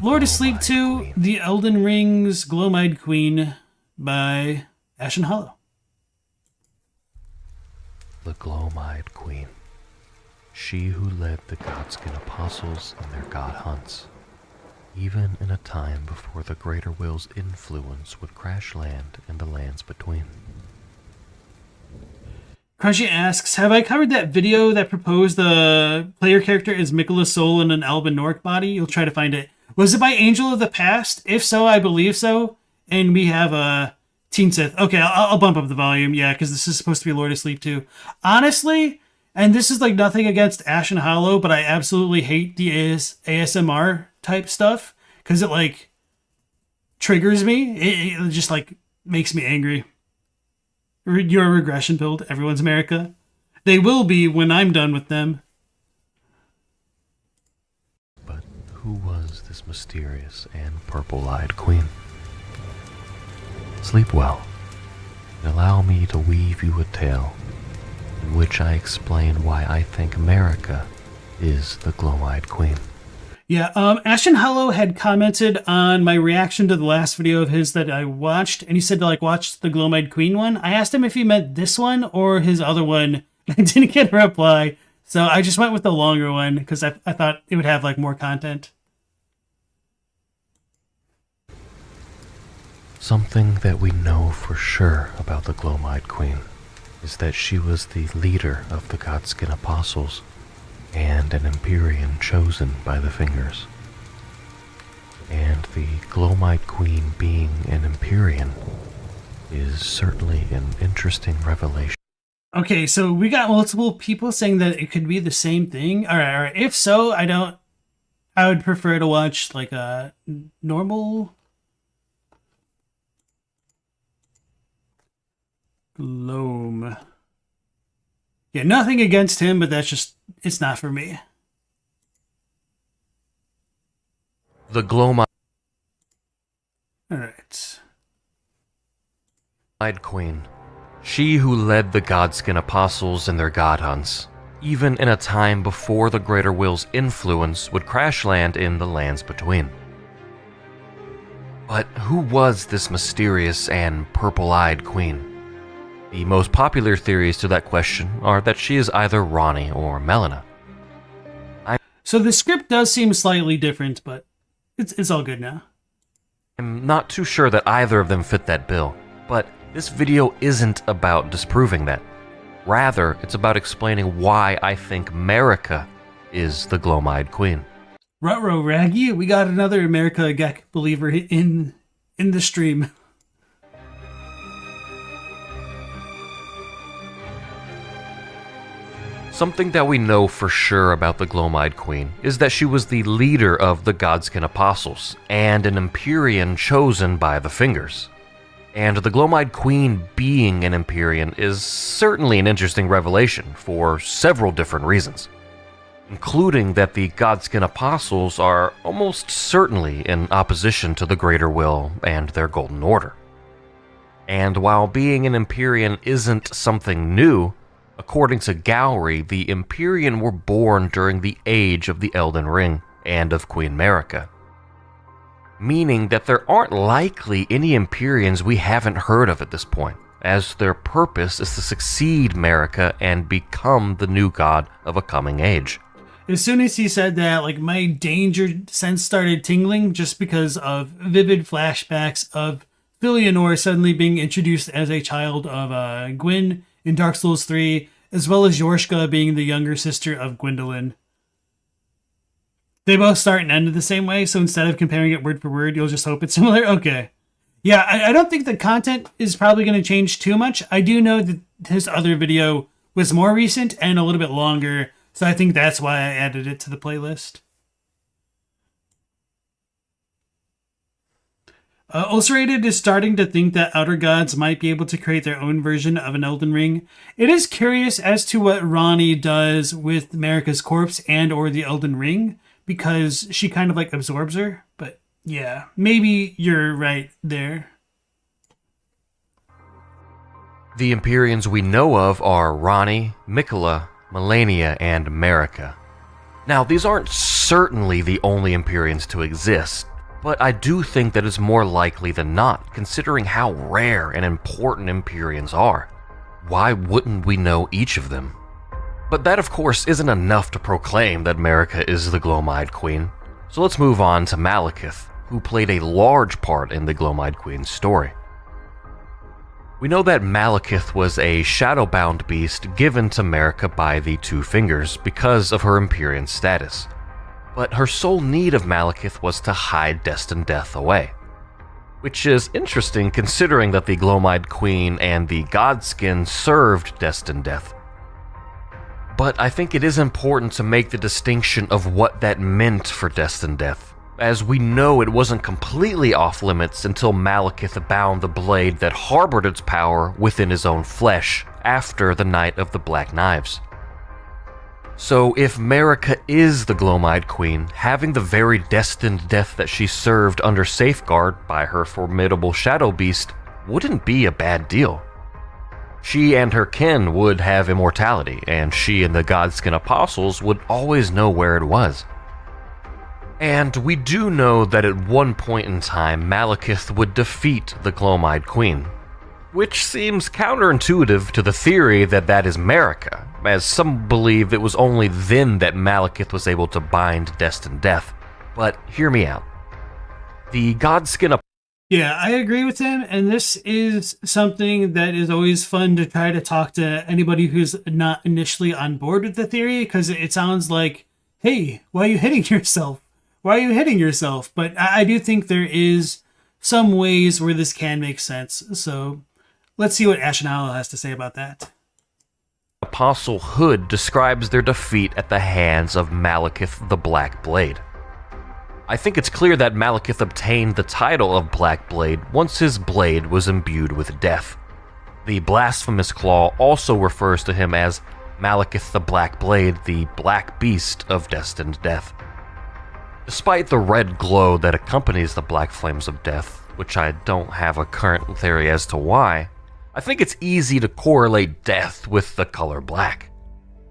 Lord of Sleep 2, The Elden Ring's Gloam-Eyed Queen by Ashen Hollow. The Gloam-Eyed Queen. She who led the Godskin Apostles in their god hunts, even in a time before the Greater Will's influence would crash land and the lands between. Crunchy asks, have I covered that video that proposed the player character is Mikola's soul in an Alban Nork body? You'll try to find it. Was it by Angel of the Past? If so, I believe so. And we have a Teen Sith. Okay, I'll bump up the volume, yeah, because this is supposed to be Lord of Sleep 2. Honestly, and this is like nothing against Ashen Hollow, but I absolutely hate the ASMR type stuff, because it like triggers me. It just like makes me angry. You're a regression build. Everyone's Marika. They will be when I'm done with them. But who was this mysterious and purple-eyed queen. Sleep well, and allow me to weave you a tale in which I explain why I think Marika is the Gloam-Eyed Queen. Yeah, Ashen Hollow had commented on my reaction to the last video of his that I watched, and he said to watch the Gloam-Eyed Queen one. I asked him if he meant this one or his other one. I didn't get a reply, so I just went with the longer one because I thought it would have more content. Something that we know for sure about the Gloam-Eyed Queen is that she was the leader of the Godskin Apostles and an Empyrean chosen by the Fingers. And the Gloam-Eyed Queen being an Empyrean is certainly an interesting revelation. Okay, so we got multiple people saying that it could be the same thing. All right. If so, I would prefer to watch a normal Gloam. Yeah, nothing against him, but it's not for me. The Gloam-Eyed Queen. She who led the Godskin Apostles in their god hunts, even in a time before the Greater Will's influence would crash land in the lands between. But who was this mysterious and purple-eyed queen? The most popular theories to that question are that she is either Ranni or Melina. So the script does seem slightly different, but it's all good now. I'm not too sure that either of them fit that bill, but this video isn't about disproving that. Rather, it's about explaining why I think Marika is the Gloam-Eyed Queen. Ruh-roh, Raggy, we got another Marika GEQ believer in the stream. Something that we know for sure about the Gloam-Eyed Queen is that she was the leader of the Godskin Apostles and an Empyrean chosen by the Fingers. And the Gloam-Eyed Queen being an Empyrean is certainly an interesting revelation for several different reasons, including that the Godskin Apostles are almost certainly in opposition to the Greater Will and their Golden Order. And while being an Empyrean isn't something new, according to Gowry, the Empyrean were born during the age of the Elden Ring and of Queen Marika, meaning that there aren't likely any Empyreans we haven't heard of at this point, as their purpose is to succeed Marika and become the new god of a coming age. As soon as he said that, my danger sense started tingling just because of vivid flashbacks of Filianor suddenly being introduced as a child of Gwyn in Dark Souls 3, as well as Yorshka being the younger sister of Gwendolyn. They both start and end the same way, so instead of comparing it word for word, you'll just hope it's similar? Okay. Yeah, I don't think the content is probably going to change too much. I do know that his other video was more recent and a little bit longer, so I think that's why I added it to the playlist. Ulcerated is starting to think that Outer Gods might be able to create their own version of an Elden Ring. It is curious as to what Ranni does with Marika's corpse and or the Elden Ring, because she kind of absorbs her. But yeah, maybe you're right there. The Empyreans we know of are Ranni, Miquella, Melina, and Marika. Now, these aren't certainly the only Empyreans to exist, but I do think that it's more likely than not, considering how rare and important Empyreans are. Why wouldn't we know each of them? But that, of course, isn't enough to proclaim that Marika is the Gloam-Eyed Queen. So let's move on to Maliketh, who played a large part in the Gloam-Eyed Queen's story. We know that Maliketh was a shadowbound beast given to Marika by the Two Fingers because of her Empyrean status. But her sole need of Maliketh was to hide Destined Death away. Which is interesting considering that the Gloam-Eyed Queen and the Godskin served Destined Death. But I think it is important to make the distinction of what that meant for Destined Death, as we know it wasn't completely off limits until Maliketh bound the blade that harbored its power within his own flesh after the Night of the Black Knives. So if Marika is the Gloam-Eyed Queen, having the very destined death that she served under safeguard by her formidable shadow beast wouldn't be a bad deal. She and her kin would have immortality, and she and the Godskin Apostles would always know where it was. And we do know that at one point in time, Maliketh would defeat the Gloam-Eyed Queen, which seems counterintuitive to the theory that that is Marika, as some believe it was only then that Maliketh was able to bind Destined Death. But hear me out. The Godskin. Yeah, I agree with him, and this is something that is always fun to try to talk to anybody who's not initially on board with the theory, because it sounds like, hey, why are you hitting yourself? Why are you hitting yourself? But I do think there is some ways where this can make sense, so let's see what Ashen Hollow has to say about that. Apostle Hood describes their defeat at the hands of Maliketh the Black Blade. I think it's clear that Maliketh obtained the title of Black Blade once his blade was imbued with death. The Blasphemous Claw also refers to him as Maliketh the Black Blade, the Black Beast of Destined Death. Despite the red glow that accompanies the Black Flames of Death, which I don't have a current theory as to why, I think it's easy to correlate death with the color black.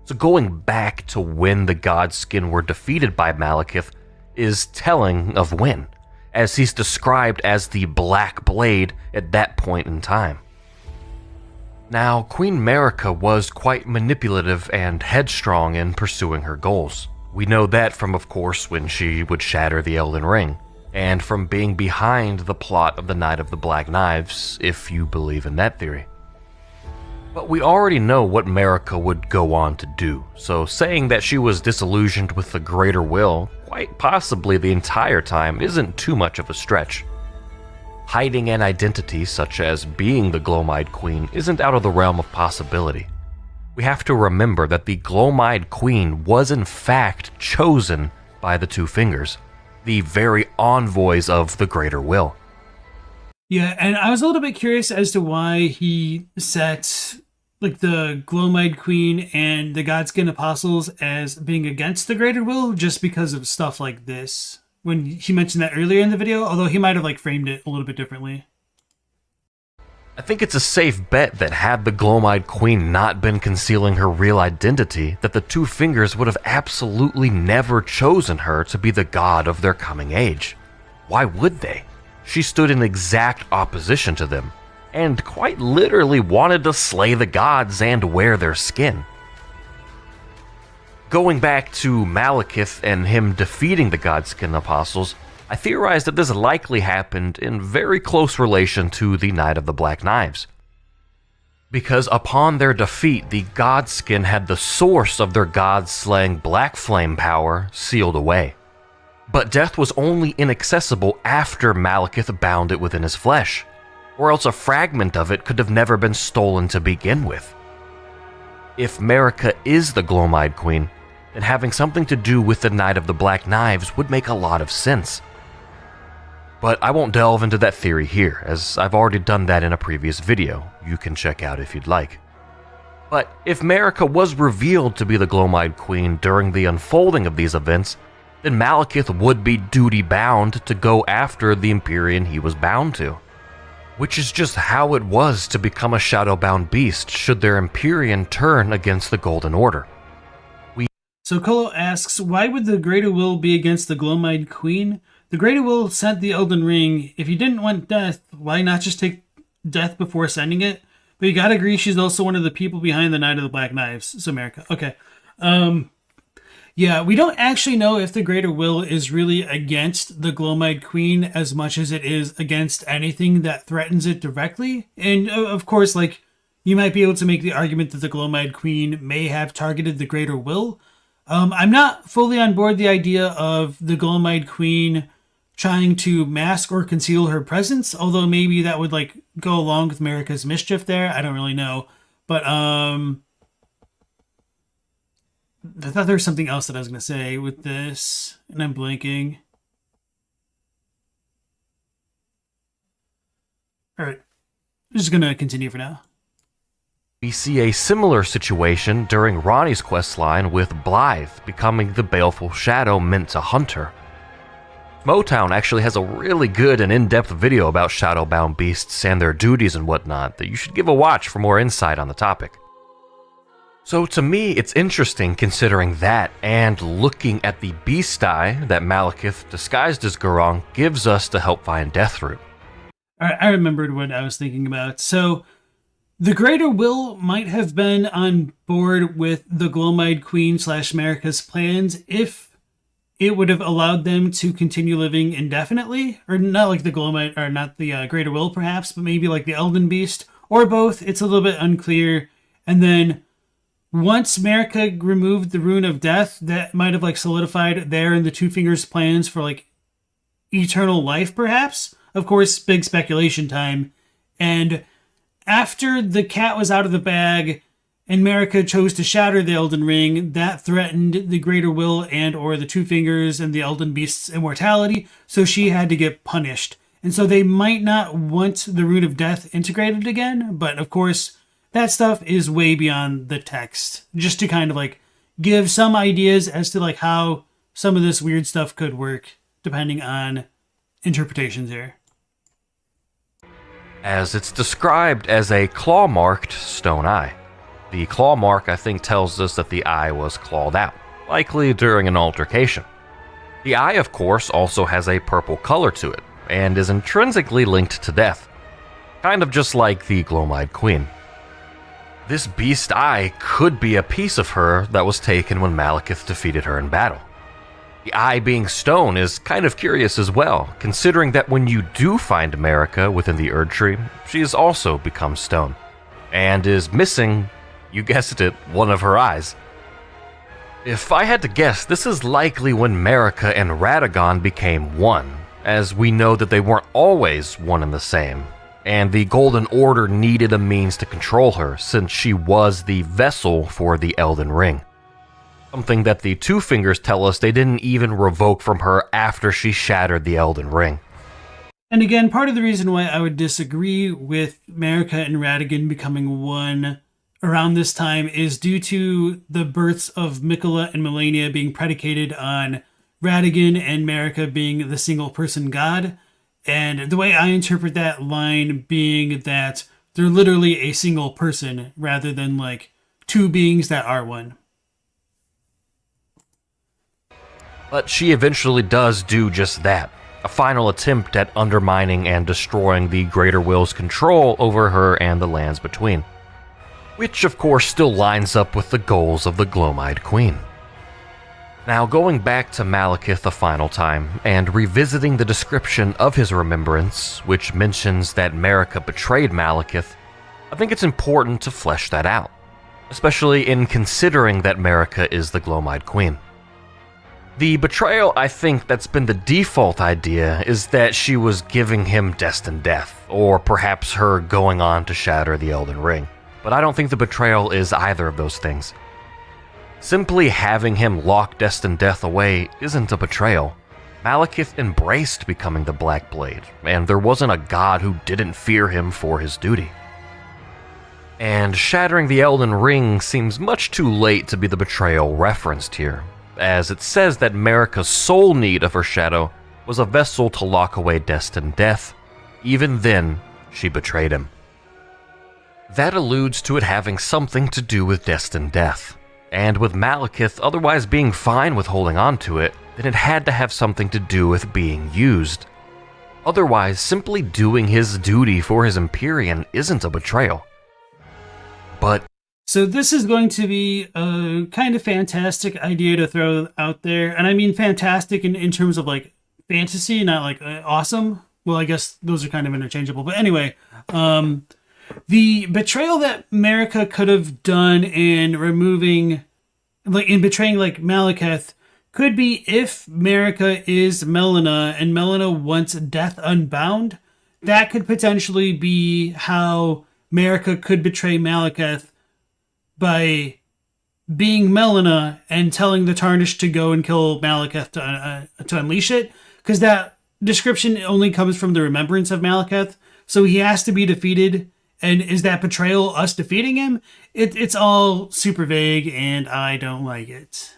So going back to when the Godskin were defeated by Maliketh is telling of when, as he's described as the Black Blade at that point in time. Now, Queen Marika was quite manipulative and headstrong in pursuing her goals. We know that from, of course, when she would shatter the Elden Ring, and from being behind the plot of the Night of the Black Knives, if you believe in that theory. But we already know what Marika would go on to do, so saying that she was disillusioned with the Greater Will, quite possibly the entire time, isn't too much of a stretch. Hiding an identity such as being the Gloam-Eyed Queen isn't out of the realm of possibility. We have to remember that the Gloam-Eyed Queen was in fact chosen by the Two Fingers, the very envoys of the Greater Will. Yeah, and I was a little bit curious as to why he set like the Gloam-Eyed Queen and the Godskin Apostles as being against the Greater Will, just because of stuff like this. When he mentioned that earlier in the video, although he might have like framed it a little bit differently. I think it's a safe bet that had the Gloam-Eyed Queen not been concealing her real identity, that the Two Fingers would have absolutely never chosen her to be the god of their coming age. Why would they? She stood in exact opposition to them, and quite literally wanted to slay the gods and wear their skin. Going back to Maliketh and him defeating the Godskin Apostles, I theorize that this likely happened in very close relation to the Night of the Black Knives. Because upon their defeat, the Godskin had the source of their god-slaying black flame power sealed away. But death was only inaccessible after Maliketh bound it within his flesh, or else a fragment of it could have never been stolen to begin with. If Marika is the Gloam-Eyed Queen, then having something to do with the Night of the Black Knives would make a lot of sense. But I won't delve into that theory here, as I've already done that in a previous video you can check out if you'd like. But if Marika was revealed to be the Gloam-Eyed Queen during the unfolding of these events, then Maliketh would be duty-bound to go after the Empyrean he was bound to. Which is just how it was to become a shadow-bound beast should their Empyrean turn against the Golden Order. So Kolo asks, why would the Greater Will be against the Gloam-Eyed Queen? The Greater Will sent the Elden Ring. If you didn't want death, why not just take death before sending it? But you gotta agree she's also one of the people behind the Night of the Black Knives. So Marika. Okay. Yeah, we don't actually know if the Greater Will is really against the Gloam-Eyed Queen as much as it is against anything that threatens it directly. And of course, like, you might be able to make the argument that the Gloam-Eyed Queen may have targeted the Greater Will. I'm not fully on board the idea of the Gloam-Eyed Queen trying to mask or conceal her presence, although maybe that would like go along with Marika's mischief there. I don't really know. But I thought there was something else that I was going to say with this, and I'm blanking. All right. I'm just going to continue for now. We see a similar situation during Ronnie's questline with Blythe becoming the baleful shadow meant to hunt her. Motown actually has a really good and in-depth video about shadowbound beasts and their duties and whatnot that you should give a watch for more insight on the topic. So to me, it's interesting considering that and looking at the beast eye that Maliketh, disguised as Gurong, gives us to help find Deathroot. I remembered what I was thinking about. So, the Greater Will might have been on board with the Gloam-Eyed Queen / Marika's plans if it would have allowed them to continue living indefinitely, or not like the Gloam-Eyed, or not the Greater Will perhaps, but maybe like the Elden Beast, or both. It's a little bit unclear. And then once Marika removed the Rune of Death, that might have like solidified there in the Two Fingers' plans for like eternal life, perhaps. Of course, big speculation time. And after the cat was out of the bag and Marika chose to shatter the Elden Ring, that threatened the Greater Will and or the Two Fingers and the Elden Beast's immortality, so she had to get punished. And so they might not want the Rune of Death integrated again, but of course, that stuff is way beyond the text. Just to kind of like give some ideas as to like how some of this weird stuff could work, depending on interpretations here. As it's described as a claw-marked stone eye. The claw mark, I think, tells us that the eye was clawed out, likely during an altercation. The eye, of course, also has a purple color to it, and is intrinsically linked to death, kind of just like the Gloam-Eyed Queen. This beast eye could be a piece of her that was taken when Maliketh defeated her in battle. The eye being stone is kind of curious as well, considering that when you do find Marika within the Erd Tree, she has also become stone, and is missing, you guessed it, one of her eyes. If I had to guess, this is likely when Marika and Radagon became one, as we know that they weren't always one and the same, and the Golden Order needed a means to control her since she was the vessel for the Elden Ring. Something that the Two Fingers tell us they didn't even revoke from her after she shattered the Elden Ring. And again, part of the reason why I would disagree with Marika and Radagon becoming one around this time is due to the births of Mikola and Melina being predicated on Radagon and Marika being the single person god. And the way I interpret that line being that they're literally a single person rather than like two beings that are one. But she eventually does do just that, a final attempt at undermining and destroying the Greater Will's control over her and the lands between. Which of course still lines up with the goals of the Gloam-Eyed Queen. Now going back to Maliketh a final time, and revisiting the description of his remembrance, which mentions that Marika betrayed Maliketh, I think it's important to flesh that out, especially in considering that Marika is the Gloam-Eyed Queen. The betrayal, I think, that's been the default idea is that she was giving him destined death, or perhaps her going on to shatter the Elden Ring. But I don't think the betrayal is either of those things. Simply having him lock destined death away isn't a betrayal. Maliketh embraced becoming the Black Blade, and there wasn't a god who didn't fear him for his duty. And shattering the Elden Ring seems much too late to be the betrayal referenced here, as it says that Marika's sole need of her shadow was a vessel to lock away destined death. Even then, she betrayed him. That alludes to it having something to do with destined death, and with Maliketh otherwise being fine with holding on to it, then it had to have something to do with being used. Otherwise, simply doing his duty for his Empyrean isn't a betrayal. But so this is going to be a kind of fantastic idea to throw out there, and I mean fantastic in terms of like fantasy, not like awesome. Well, I guess those are kind of interchangeable, but anyway, the betrayal that Marika could have done in betraying like Maliketh could be if Marika is Melina and Melina wants death unbound. That could potentially be how Marika could betray Maliketh by being Melina and telling the Tarnished to go and kill Maliketh to unleash it, because that description only comes from the remembrance of Maliketh, so he has to be defeated And is that betrayal us defeating him? It's all super vague, and I don't like it.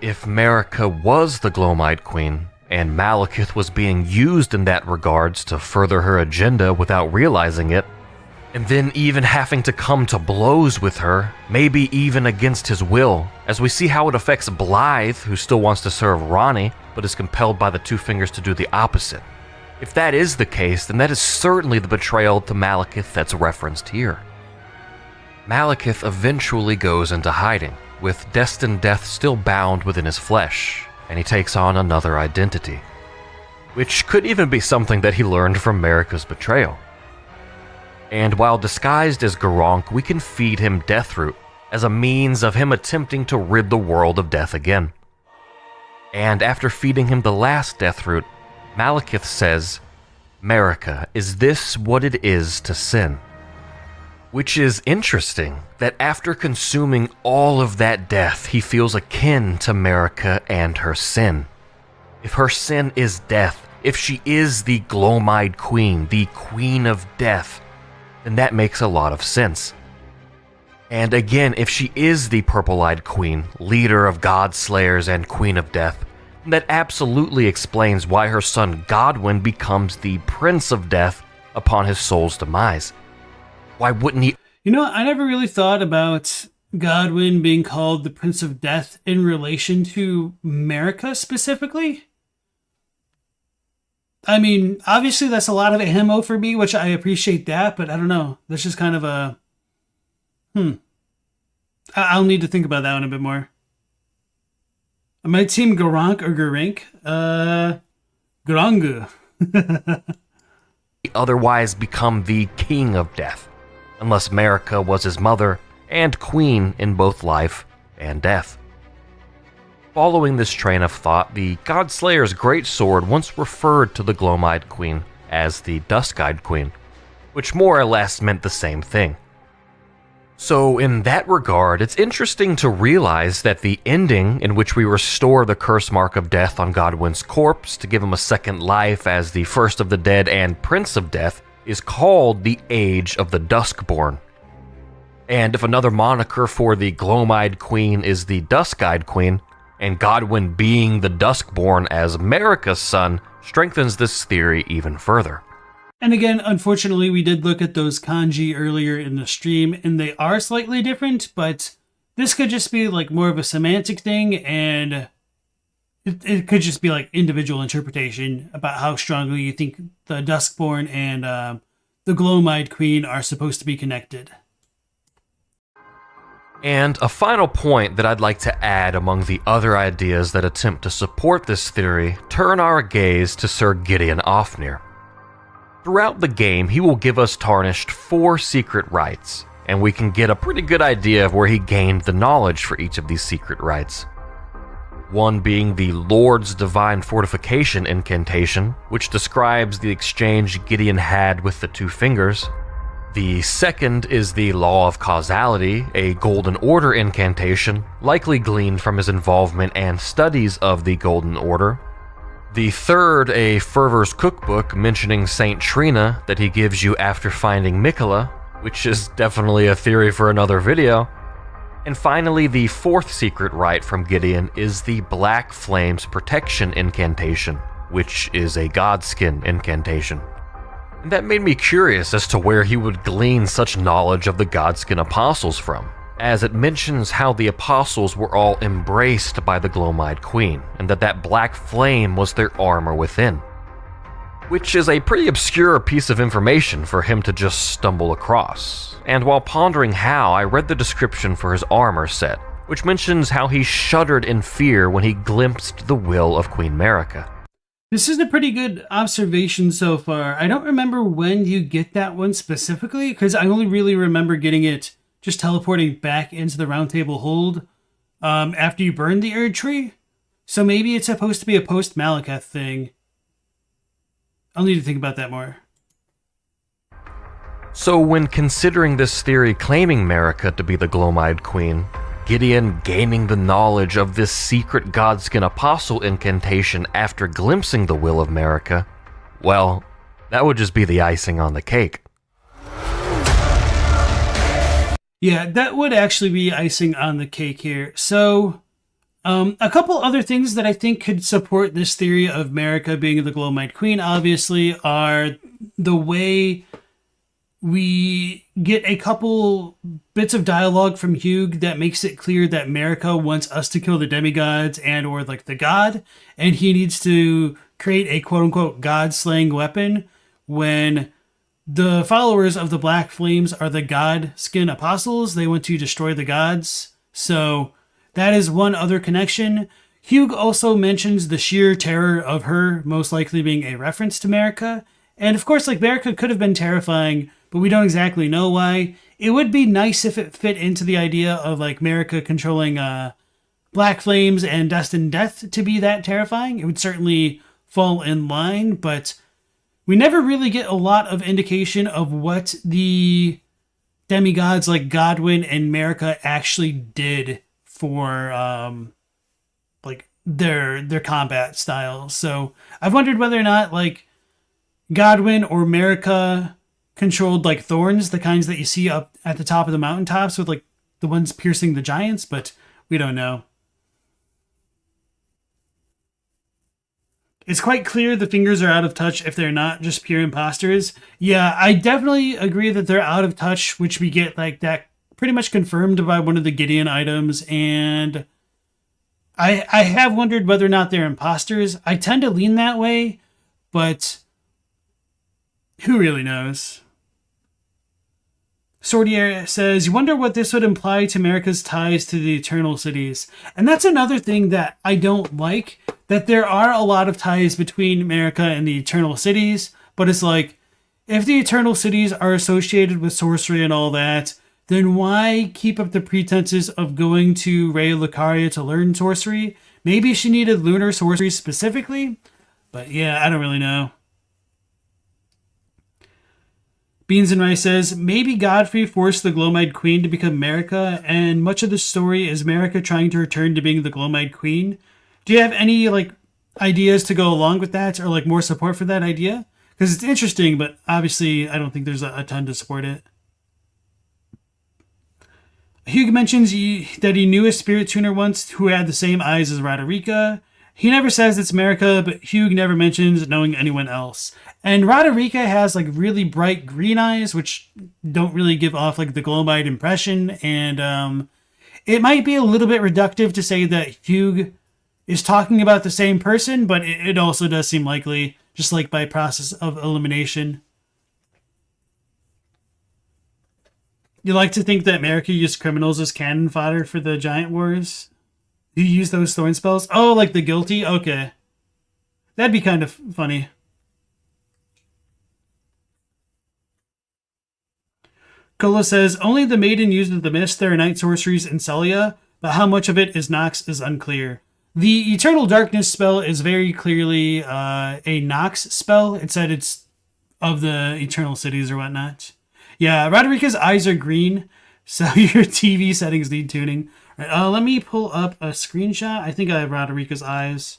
If Marika was the Gloam-Eyed Queen, and Maliketh was being used in that regards to further her agenda without realizing it, and then even having to come to blows with her, maybe even against his will, as we see how it affects Blythe, who still wants to serve Ranni, but is compelled by the Two Fingers to do the opposite. If that is the case, then that is certainly the betrayal to Maliketh that's referenced here. Maliketh eventually goes into hiding, with Destined Death still bound within his flesh, and he takes on another identity, which could even be something that he learned from Marika's betrayal. And while disguised as Gronk, we can feed him Deathroot as a means of him attempting to rid the world of death again. And after feeding him the last Deathroot, Maliketh says, "Marika, is this what it is to sin?" Which is interesting, that after consuming all of that death, he feels akin to Marika and her sin. If her sin is death, if she is the Gloam-Eyed Queen, the Queen of Death, then that makes a lot of sense. And again, if she is the Purple-Eyed Queen, leader of God-Slayers and Queen of Death, that absolutely explains why her son Godwyn becomes the Prince of Death upon his soul's demise. Why wouldn't he? You know, I never really thought about Godwyn being called the Prince of Death in relation to Marika specifically. I mean, obviously that's a lot of ammo for me, which I appreciate that, but I don't know. That's just kind of a... I'll need to think about that one a bit more. I might team Gronk or Gurink. Grongu. Otherwise become the King of Death, unless Marika was his mother and queen in both life and death. Following this train of thought, the Godslayer's greatsword once referred to the Gloam-Eyed Queen as the Dusk-Eyed Queen, which more or less meant the same thing. So in that regard, it's interesting to realize that the ending in which we restore the curse mark of death on Godwyn's corpse to give him a second life as the First of the Dead and Prince of Death is called the Age of the Duskborn. And if another moniker for the Gloam-Eyed Queen is the Dusk-Eyed Queen, and Godwyn being the Duskborn as Marika's son strengthens this theory even further. And again, unfortunately, we did look at those kanji earlier in the stream, and they are slightly different, but this could just be like more of a semantic thing, and it could just be like individual interpretation about how strongly you think the Duskborn and the Gloam-Eyed Queen are supposed to be connected. And a final point that I'd like to add among the other ideas that attempt to support this theory turn our gaze to Sir Gideon Ofnir. Throughout the game, he will give us tarnished 4 secret rites, and we can get a pretty good idea of where he gained the knowledge for each of these secret rites. One being the Lord's Divine Fortification incantation, which describes the exchange Gideon had with the Two Fingers. The second is the Law of Causality, a Golden Order incantation, likely gleaned from his involvement and studies of the Golden Order. The third, a Fervor's Cookbook mentioning Saint Trina that he gives you after finding Mikola, which is definitely a theory for another video. And finally, the fourth secret rite from Gideon is the Black Flames Protection incantation, which is a Godskin incantation. And that made me curious as to where he would glean such knowledge of the Godskin Apostles from, as it mentions how the Apostles were all embraced by the Gloam-Eyed Queen, and that black flame was their armor within. Which is a pretty obscure piece of information for him to just stumble across. And while pondering how, I read the description for his armor set, which mentions how he shuddered in fear when he glimpsed the will of Queen Marika. This is a pretty good observation so far. I don't remember when you get that one specifically, because I only really remember getting it just teleporting back into the Round Table Hold after you burn the Erd Tree. So maybe it's supposed to be a post-Maliketh thing. I'll need to think about that more. So when considering this theory claiming Marika to be the Gloam-Eyed Queen, Gideon gaining the knowledge of this secret Godskin Apostle incantation after glimpsing the will of Marika, well, that would just be the icing on the cake. Yeah, that would actually be icing on the cake here. So, a couple other things that I think could support this theory of Marika being the Gloam-Eyed Queen, obviously, are the way we get a couple bits of dialogue from Hugh that makes it clear that Marika wants us to kill the demigods and or like the god, and he needs to create a quote-unquote god-slaying weapon when the followers of the Black Flames are the God Skin Apostles. They want to destroy the gods. So that is one other connection. Hugh also mentions the sheer terror of her most likely being a reference to Marika. And of course, like, Marika could have been terrifying, but we don't exactly know why. It would be nice if it fit into the idea of like Marika controlling Black Flames and Destined Death to be that terrifying. It would certainly fall in line, but we never really get a lot of indication of what the demigods like Godwyn and Marika actually did for like their combat styles. So I've wondered whether or not like Godwyn or Marika controlled like thorns, the kinds that you see up at the top of the mountaintops with like the ones piercing the giants, but we don't know. It's quite clear the fingers are out of touch if they're not just pure imposters. Yeah, I definitely agree that they're out of touch, which we get like that pretty much confirmed by one of the Gideon items, and I have wondered whether or not they're imposters. I tend to lean that way, but who really knows? Sordier says, you wonder what this would imply to Marika's ties to the Eternal Cities. And that's another thing that I don't like, that there are a lot of ties between Marika and the Eternal Cities, but it's like, if the Eternal Cities are associated with sorcery and all that, then why keep up the pretenses of going to Raya Lucaria to learn sorcery? Maybe she needed lunar sorcery specifically, but yeah, I don't really know. Beans and Rice says, maybe Godfrey forced the Gloam-Eyed Queen to become Marika, and much of the story is Marika trying to return to being the Gloam-Eyed Queen. Do you have any like ideas to go along with that, or like more support for that idea? Because it's interesting, but obviously I don't think there's a ton to support it. Hugh mentions that he knew a spirit tuner once who had the same eyes as Roderika. He never says it's Marika, but Hugh never mentions knowing anyone else. And Roderika has like really bright green eyes, which don't really give off like the Gloam-Eyed impression. And it might be a little bit reductive to say that Hugh is talking about the same person, but it also does seem likely, just like by process of elimination. You like to think that Marika used criminals as cannon fodder for the giant wars? You use those thorn spells? Oh, like the guilty? Okay. That'd be kind of funny. Kola says, only the maiden uses the mist. There are night sorceries in Celia, but how much of it is Nox is unclear. The Eternal Darkness spell is very clearly a Nox spell. It said it's of the Eternal Cities or whatnot. Yeah, Roderika's eyes are green, so your TV settings need tuning. Right, let me pull up a screenshot. I think I have Roderika's eyes.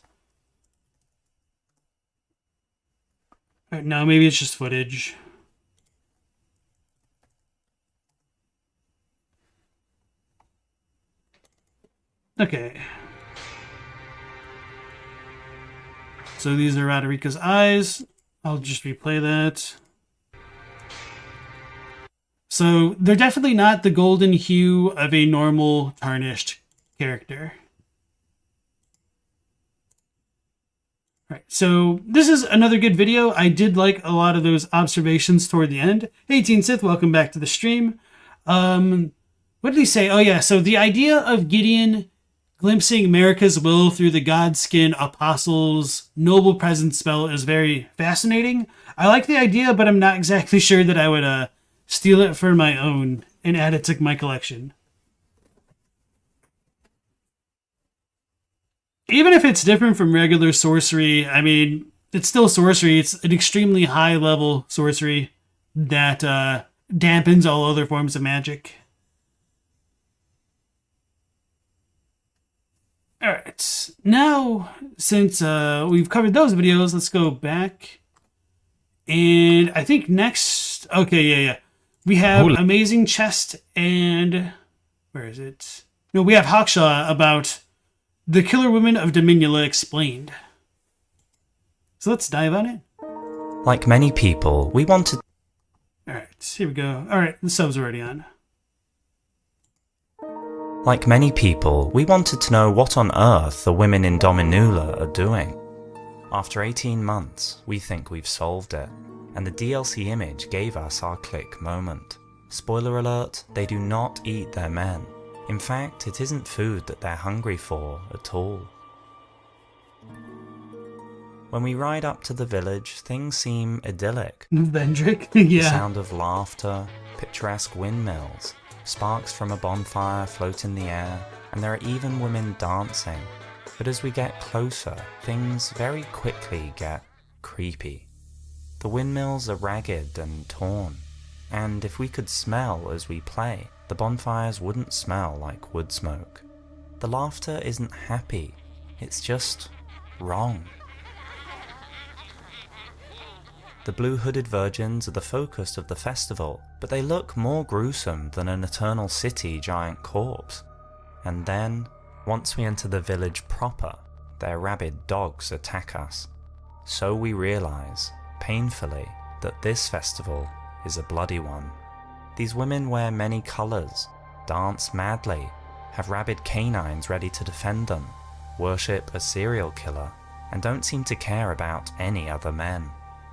Right, no, maybe it's just footage. Okay. So these are Roderika's eyes. I'll just replay that. So they're definitely not the golden hue of a normal tarnished character. Right, so this is another good video. I did like a lot of those observations toward the end. Hey, Teen Sith, welcome back to the stream. What did he say? Oh yeah, so the idea of Gideon glimpsing Marika's will through the Godskin Apostles' Noble Presence spell is very fascinating. I like the idea, but I'm not exactly sure that I would steal it for my own and add it to my collection. Even if it's different from regular sorcery, I mean, it's still sorcery. It's an extremely high-level sorcery that dampens all other forms of magic. Alright, now, since we've covered those videos, let's go back. And I think next... Okay, yeah. We have Amazing Chest and... where is it? No, we have Hawkshaw about the Killer Women of Dominula explained. So let's dive on in. Like many people, we wanted... Alright, here we go. Alright, the sub's already on. Like many people, we wanted to know what on earth the women in Dominula are doing. After 18 months, we think we've solved it, and the DLC image gave us our click moment. Spoiler alert, they do not eat their men. In fact, it isn't food that they're hungry for at all. When we ride up to the village, things seem idyllic. Vendrick, yeah. The sound of laughter, picturesque windmills, sparks from a bonfire float in the air, and there are even women dancing. But as we get closer, things very quickly get creepy. The windmills are ragged and torn, and if we could smell as we play, the bonfires wouldn't smell like wood smoke. The laughter isn't happy, it's just wrong. The blue-hooded virgins are the focus of the festival, but they look more gruesome than an Eternal City giant corpse. And then, once we enter the village proper, their rabid dogs attack us. So we realise, painfully, that this festival is a bloody one. These women wear many colours, dance madly, have rabid canines ready to defend them, worship a serial killer, and don't seem to care about any other men.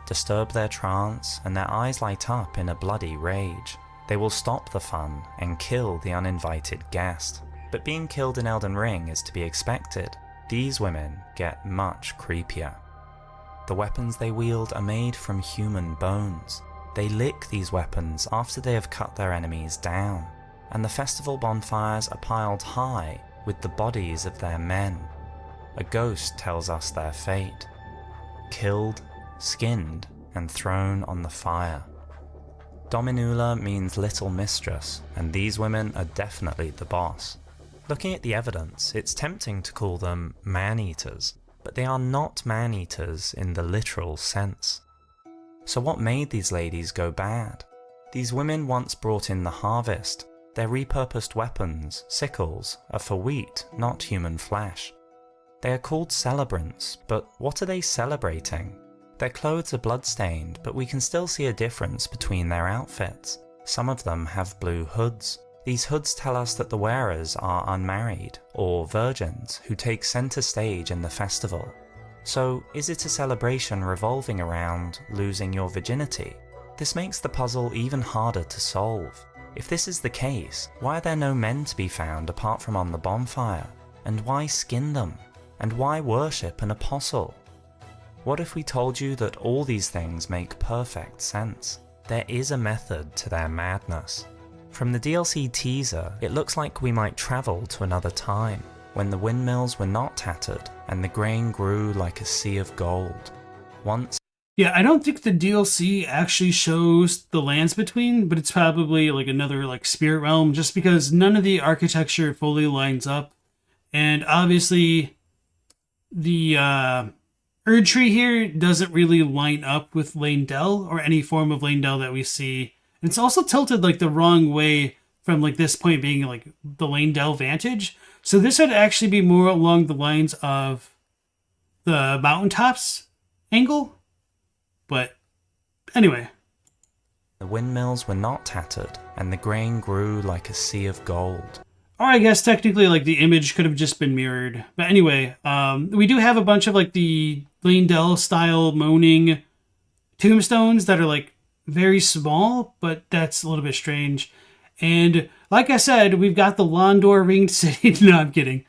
Disturb their trance, and their eyes light up in a bloody rage. They will stop the fun and kill the uninvited guest. But being killed in Elden Ring is to be expected. These women get much creepier. The weapons they wield are made from human bones. They lick these weapons after they have cut their enemies down, and the festival bonfires are piled high with the bodies of their men. A ghost tells us their fate. Killed, skinned, and thrown on the fire. Dominula means little mistress, and these women are definitely the boss. Looking at the evidence, it's tempting to call them man-eaters, but they are not man-eaters in the literal sense. So what made these ladies go bad? These women once brought in the harvest. Their repurposed weapons, sickles, are for wheat, not human flesh. They are called celebrants, but what are they celebrating? Their clothes are bloodstained, but we can still see a difference between their outfits. Some of them have blue hoods. These hoods tell us that the wearers are unmarried, or virgins, who take center stage in the festival. So, is it a celebration revolving around losing your virginity? This makes the puzzle even harder to solve. If this is the case, why are there no men to be found apart from on the bonfire? And why skin them? And why worship an apostle? What if we told you that all these things make perfect sense? There is a method to their madness. From the DLC teaser, it looks like we might travel to another time, when the windmills were not tattered, and the grain grew like a sea of gold. Yeah, I don't think the DLC actually shows the lands between, but it's probably like another like spirit realm, just because none of the architecture fully lines up. And obviously, the Erd Tree here doesn't really line up with Leyndell, or any form of Leyndell that we see. And it's also tilted like the wrong way from like this point being like the Leyndell vantage. So this would actually be more along the lines of the mountaintops angle. But anyway. The windmills were not tattered, and the grain grew like a sea of gold. Or I guess technically like the image could have just been mirrored. But anyway, we do have a bunch of like the Leyndell style moaning tombstones that are like very small, but that's a little bit strange. And like I said, we've got the Londor ringed city. No, I'm kidding.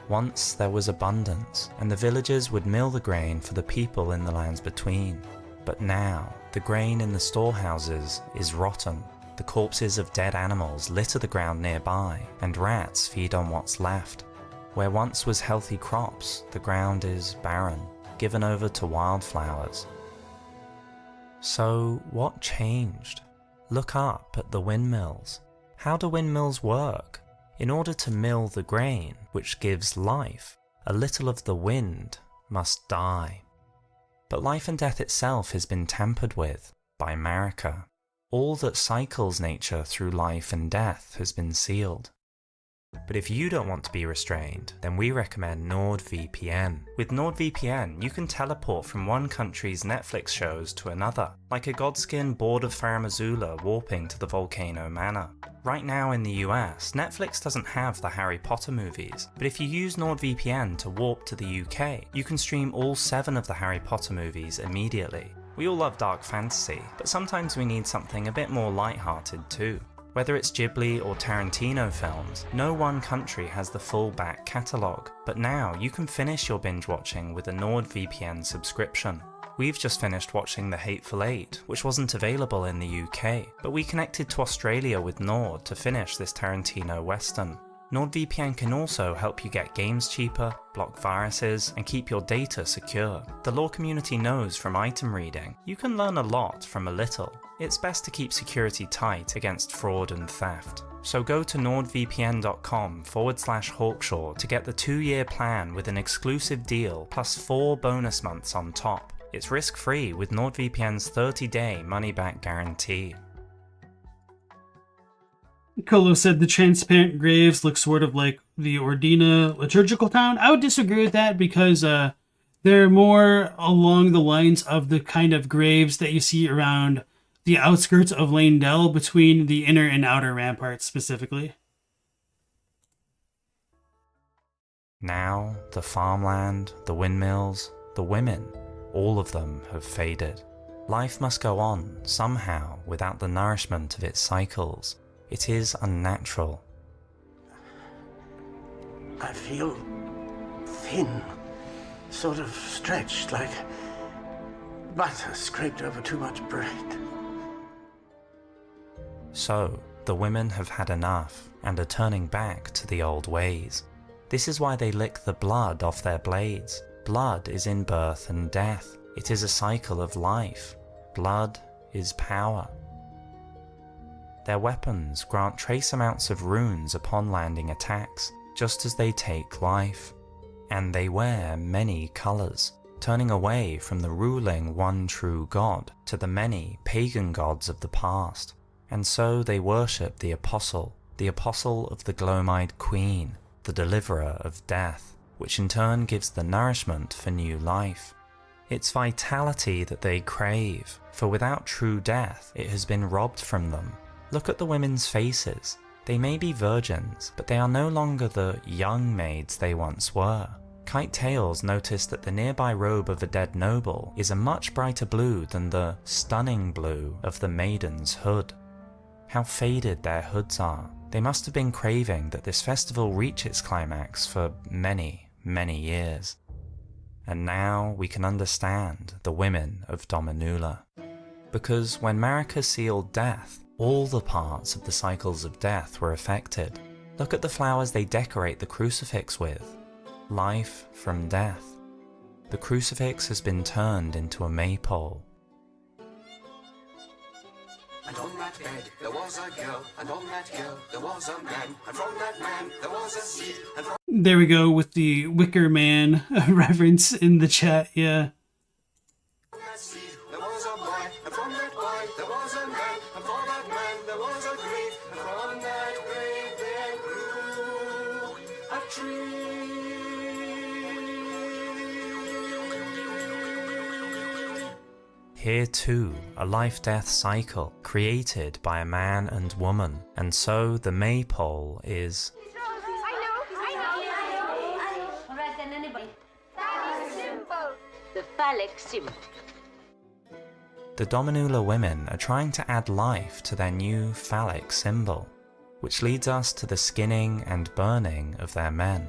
Once there was abundance, and the villagers would mill the grain for the people in the lands between. But now, the grain in the storehouses is rotten. The corpses of dead animals litter the ground nearby, and rats feed on what's left. Where once was healthy crops, the ground is barren, given over to wildflowers. So, what changed? Look up at the windmills. How do windmills work? In order to mill the grain, which gives life, a little of the wind must die. But life and death itself has been tampered with by Marika. All that cycles nature through life and death has been sealed. But if you don't want to be restrained, then we recommend NordVPN. With NordVPN, you can teleport from one country's Netflix shows to another, like a godskin bored of Faramazula warping to the Volcano Manor. Right now in the US, Netflix doesn't have the Harry Potter movies, but if you use NordVPN to warp to the UK, you can stream all 7 of the Harry Potter movies immediately. We all love dark fantasy, but sometimes we need something a bit more lighthearted too. Whether it's Ghibli or Tarantino films, no one country has the full back catalogue, but now you can finish your binge watching with a NordVPN subscription. We've just finished watching The Hateful Eight, which wasn't available in the UK, but we connected to Australia with Nord to finish this Tarantino western. NordVPN can also help you get games cheaper, block viruses, and keep your data secure. The lore community knows from item reading, you can learn a lot from a little. It's best to keep security tight against fraud and theft. So go to nordvpn.com/Hawkshaw to get the 2-year plan with an exclusive deal plus 4 bonus months on top. It's risk-free with NordVPN's 30-day money-back guarantee. Colo said the transparent graves look sort of like the Ordina liturgical town. I would disagree with that because they're more along the lines of the kind of graves that you see around the outskirts of Leyndell between the inner and outer ramparts specifically. Now, the farmland, the windmills, the women, all of them have faded. Life must go on somehow without the nourishment of its cycles. It is unnatural. I feel thin, sort of stretched, like butter scraped over too much bread. So, the women have had enough and are turning back to the old ways. This is why they lick the blood off their blades. Blood is in birth and death. It is a cycle of life. Blood is power. Their weapons grant trace amounts of runes upon landing attacks, just as they take life. And they wear many colours, turning away from the ruling one true god to the many pagan gods of the past. And so they worship the apostle of the Gloam-Eyed Queen, the deliverer of death, which in turn gives the nourishment for new life. It's vitality that they crave, for without true death it has been robbed from them. Look at the women's faces. They may be virgins, but they are no longer the young maids they once were. Kite Tails noticed that the nearby robe of a dead noble is a much brighter blue than the stunning blue of the maiden's hood. How faded their hoods are. They must have been craving that this festival reach its climax for many, many years. And now we can understand the women of Dominula. Because when Marika sealed death, all the parts of the cycles of death were affected. Look at the flowers they decorate the crucifix with. Life from death. The crucifix has been turned into a maypole. And on that bed there was a girl, and on that girl there was a man, and from that man there was a seed, and from... There we go with the Wicker Man reference in the chat, yeah. that seed there was a boy, and from that boy there was a man, and for that man there was a grave, and from that grave there grew a tree. Here too, a life-death cycle created by a man and woman, and so the maypole is... Alright then, anybody. That is simple. The phallic symbol. The Dominula women are trying to add life to their new phallic symbol, which leads us to the skinning and burning of their men.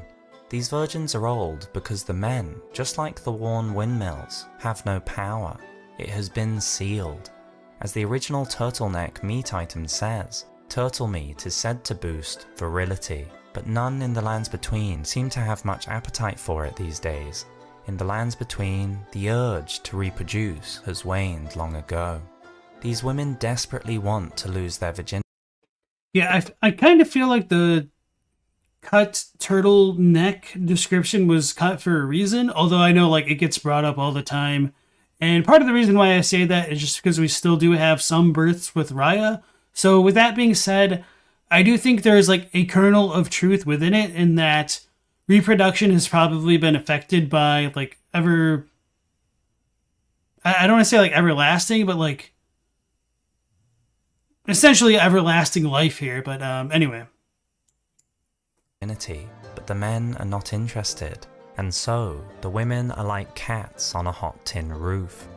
These virgins are old because the men, just like the worn windmills, have no power. It has been sealed. As the original turtleneck meat item says, turtle meat is said to boost virility, but none in the lands between seem to have much appetite for it these days. In the lands between, the urge to reproduce has waned long ago. These women desperately want to lose their virginity. Yeah, I kind of feel like the cut turtleneck description was cut for a reason, although I know like it gets brought up all the time. And part of the reason why I say that is just because we still do have some births with Raya. So with that being said, I do think there's like a kernel of truth within it, in that reproduction has probably been affected by like I don't want to say like everlasting, but like essentially everlasting life here. But anyway. But the men are not interested, and so the women are like cats on a hot tin roof.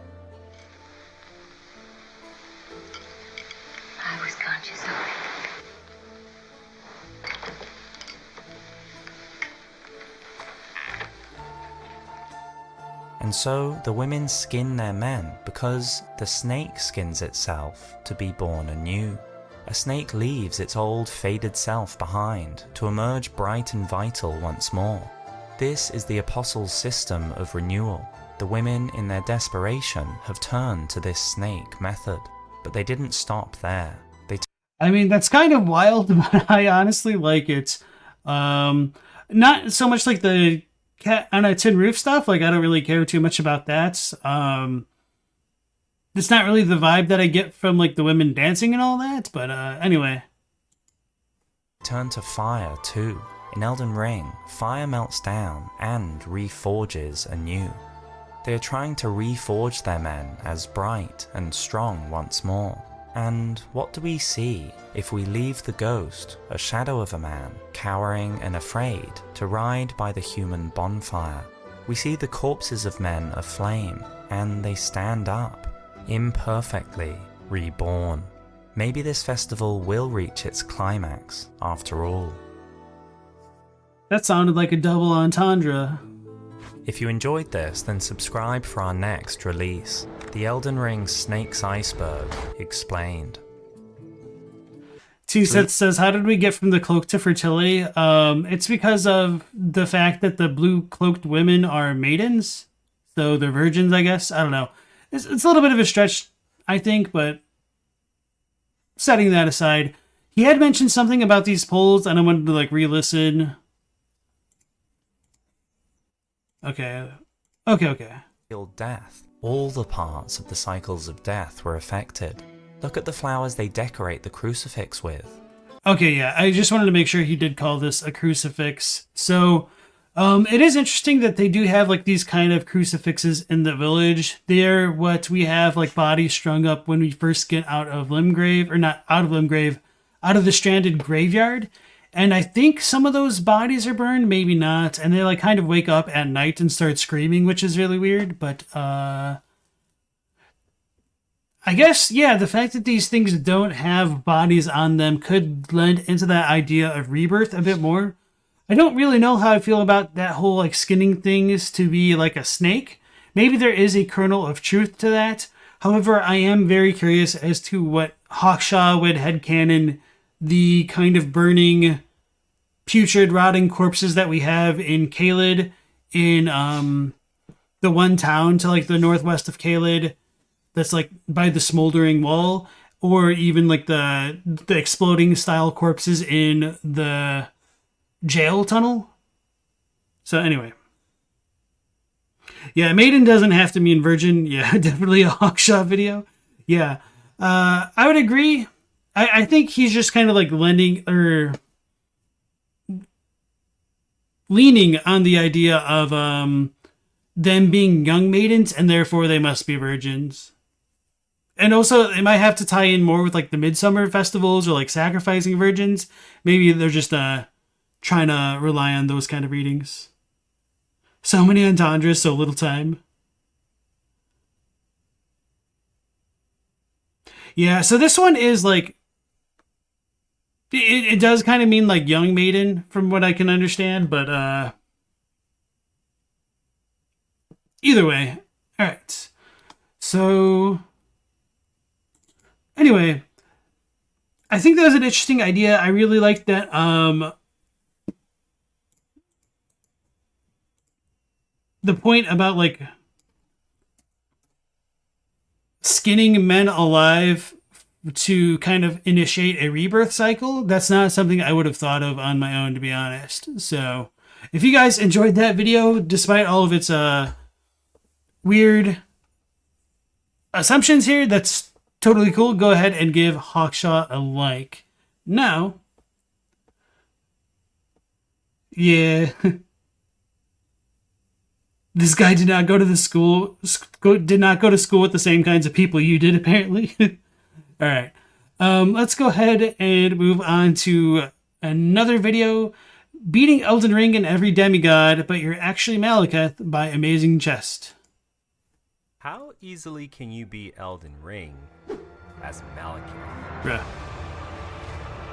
I was conscious of it. And so the women skin their men because the snake skins itself to be born anew. A snake leaves its old faded self behind to emerge bright and vital once more. This is the Apostles' system of renewal. The women in their desperation have turned to this snake method, but they didn't stop there. I mean, that's kind of wild, but I honestly like it. Not so much like the cat on a tin roof stuff. Like, I don't really care too much about that. It's not really the vibe that I get from like the women dancing and all that. But anyway. Turn to fire too. In Elden Ring, fire melts down and reforges anew. They are trying to reforge their men as bright and strong once more. And what do we see if we leave the ghost, a shadow of a man, cowering and afraid to ride by the human bonfire? We see the corpses of men aflame, and they stand up, imperfectly reborn. Maybe this festival will reach its climax after all. That sounded like a double entendre. If you enjoyed this, then subscribe for our next release, The Elden Ring Snake's Iceberg Explained. T-Set says, how did we get from the cloak to fertility? It's because of the fact that the blue cloaked women are maidens. So they're virgins, I guess. I don't know. It's a little bit of a stretch, I think, but setting that aside, he had mentioned something about these polls, and I wanted to like re-listen. Okay. Death. All the parts of the cycles of death were affected. Look at the flowers they decorate the crucifix with. Okay, yeah, I just wanted to make sure he did call this a crucifix. So, it is interesting that they do have like these kind of crucifixes in the village. They're what we have like bodies strung up when we first get out of Limgrave, or not out of Limgrave, out of the stranded graveyard. And I think some of those bodies are burned, maybe not. And they like kind of wake up at night and start screaming, which is really weird. But I guess, yeah, the fact that these things don't have bodies on them could lend into that idea of rebirth a bit more. I don't really know how I feel about that whole like skinning things to be like a snake. Maybe there is a kernel of truth to that. However, I am very curious as to what Hawkshaw would headcanon the kind of burning, putrid, rotting corpses that we have in Caelid, in the one town to like the northwest of Caelid that's like by the smoldering wall, or even like the exploding style corpses in the jail tunnel. So anyway. Yeah, maiden doesn't have to mean virgin. Yeah, definitely a Hawkshaw video. Yeah. I would agree. I think he's just kind of like leaning on the idea of them being young maidens, and therefore they must be virgins. And also, it might have to tie in more with like the midsummer festivals or like sacrificing virgins. Maybe they're just trying to rely on those kind of readings. So many entendres, so little time. Yeah, so this one is like, it does kind of mean like young maiden from what I can understand, but either way. All right. So anyway, I think that was an interesting idea. I really like that the point about like skinning men alive to kind of initiate a rebirth cycle. That's not something I would have thought of on my own, to be honest. So if you guys enjoyed that video, despite all of its weird assumptions here, that's totally cool. Go ahead and give Hawkshaw a like. Now, yeah, this guy did not go to the school. Did not go to school with the same kinds of people you did, apparently. All right, let's go ahead and move on to another video. Beating Elden Ring in every demigod, but you're actually Maliketh by Amazing Chest. How easily can you beat Elden Ring as Maliketh? Bruh.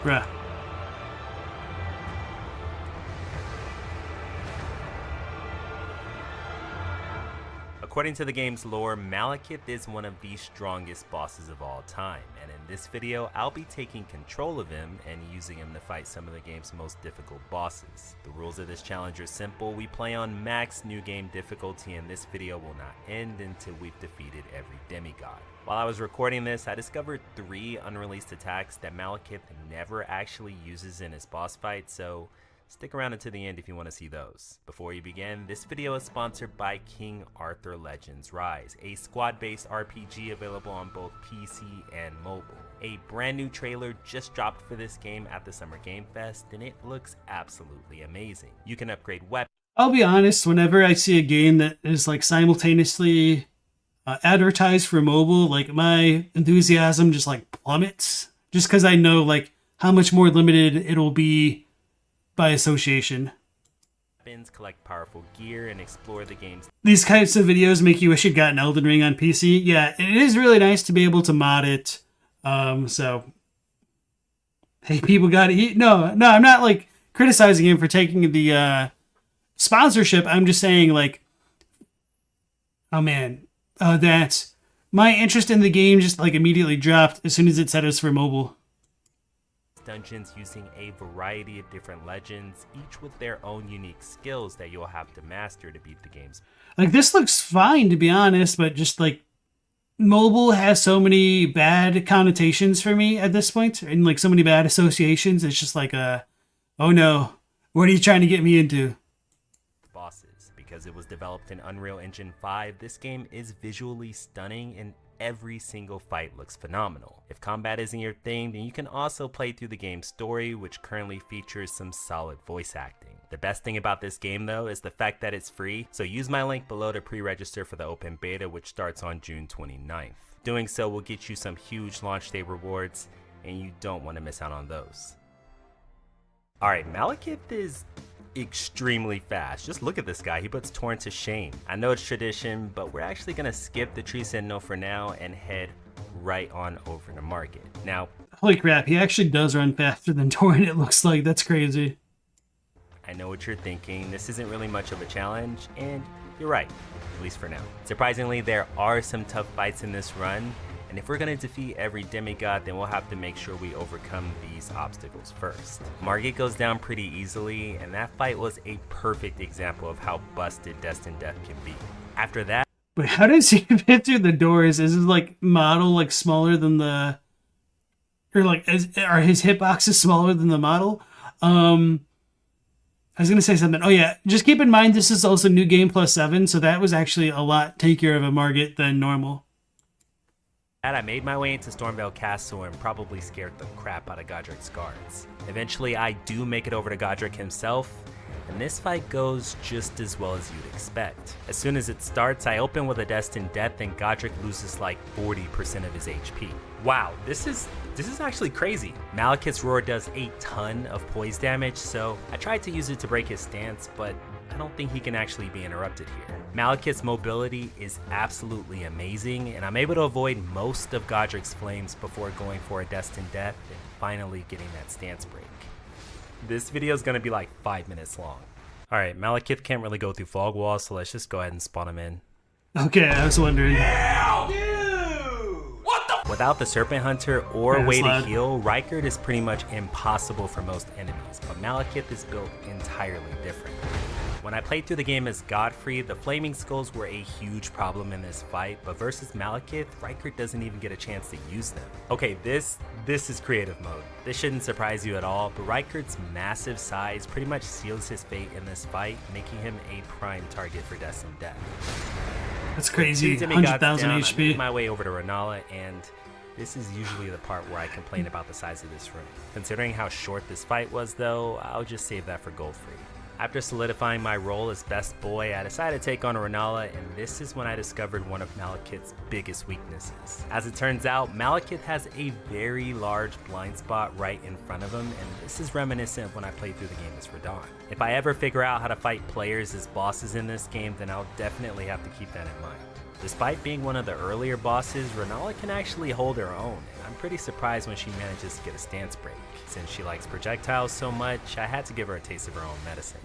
Bruh. According to the game's lore, Maliketh is one of the strongest bosses of all time, and in this video I'll be taking control of him and using him to fight some of the game's most difficult bosses. The rules of this challenge are simple. We play on max new game difficulty, and this video will not end until we've defeated every demigod. While I was recording this, I discovered 3 unreleased attacks that Maliketh never actually uses in his boss fight, so stick around until the end if you want to see those. Before we begin, this video is sponsored by King Arthur Legends Rise, a squad-based RPG available on both PC and mobile. A brand new trailer just dropped for this game at the Summer Game Fest, and it looks absolutely amazing. You can upgrade weapons. I'll be honest, whenever I see a game that is like simultaneously advertised for mobile, like my enthusiasm just like plummets, just because I know like how much more limited it'll be by association. Collect powerful gear, and explore the game's... These types of videos make you wish you'd gotten Elden Ring on PC. Yeah, it is really nice to be able to mod it. So, hey, people got to eat. No, I'm not like criticizing him for taking the sponsorship. I'm just saying, like, oh man, that my interest in the game just like immediately dropped as soon as it said it was for mobile. Dungeons using a variety of different legends, each with their own unique skills that you'll have to master to beat the games. Like, this looks fine, to be honest, but just like mobile has so many bad connotations for me at this point, and like so many bad associations. It's just like oh no, what are you trying to get me into? Bosses. Because it was developed in Unreal Engine 5, this game is visually stunning and every single fight looks phenomenal. If combat isn't your thing, then you can also play through the game's story, which currently features some solid voice acting. The best thing about this game though is the fact that it's free, so use my link below to pre-register for the open beta, which starts on June 29th. Doing so will get you some huge launch day rewards, and you don't want to miss out on those. Alright, Maliketh is extremely fast. Just look at this guy, he puts Torrent to shame. I know it's tradition, but we're actually gonna skip the Tree Sentinel for now and head right on over to Market. Now, holy crap, he actually does run faster than Torrent, it looks like. That's crazy. I know what you're thinking, this isn't really much of a challenge, and you're right, at least for now. Surprisingly, there are some tough fights in this run, and if we're gonna defeat every demigod, then we'll have to make sure we overcome these obstacles first. Margit goes down pretty easily, and that fight was a perfect example of how busted Destined Death can be. After that... Wait, how does he fit through the doors? Is his like model like smaller than the... Or like, are his hitboxes smaller than the model? I was gonna say something. Oh yeah, just keep in mind this is also New Game Plus 7, so that was actually a lot tankier of a Margit than normal. I made my way into Stormveil Castle and probably scared the crap out of Godric's guards. Eventually, I do make it over to Godric himself, and this fight goes just as well as you'd expect. As soon as it starts, I open with a Destined Death, and Godric loses like 40% of his HP. Wow, this is actually crazy. Maliketh's Roar does a ton of poise damage, so I tried to use it to break his stance, but I don't think he can actually be interrupted here. Maliketh's mobility is absolutely amazing, and I'm able to avoid most of Godric's flames before going for a Destined Death and finally getting that stance break. This video is going to be like 5 minutes long. Alright, Maliketh can't really go through fog walls, so let's just go ahead and spawn him in. Okay, I was wondering. Without the Serpent Hunter or a way to heal, Rykard is pretty much impossible for most enemies, but Maliketh is built entirely different. When I played through the game as Godfrey, the Flaming Skulls were a huge problem in this fight, but versus Maliketh, Rykard doesn't even get a chance to use them. Okay, this is creative mode. This shouldn't surprise you at all, but Rykard's massive size pretty much seals his fate in this fight, making him a prime target for Destined Death. That's crazy. Two demigods 100,000 down, I HP. made my way over to Renala, and this is usually the part where I complain about the size of this room. Considering how short this fight was though, I'll just save that for Goldfree. After solidifying my role as best boy, I decided to take on Renala, and this is when I discovered one of Maliketh's biggest weaknesses. As it turns out, Maliketh has a very large blind spot right in front of him, and this is reminiscent of when I played through the game as Radahn. If I ever figure out how to fight players as bosses in this game, then I'll definitely have to keep that in mind. Despite being one of the earlier bosses, Renala can actually hold her own, and I'm pretty surprised when she manages to get a stance break. Since she likes projectiles so much, I had to give her a taste of her own medicine.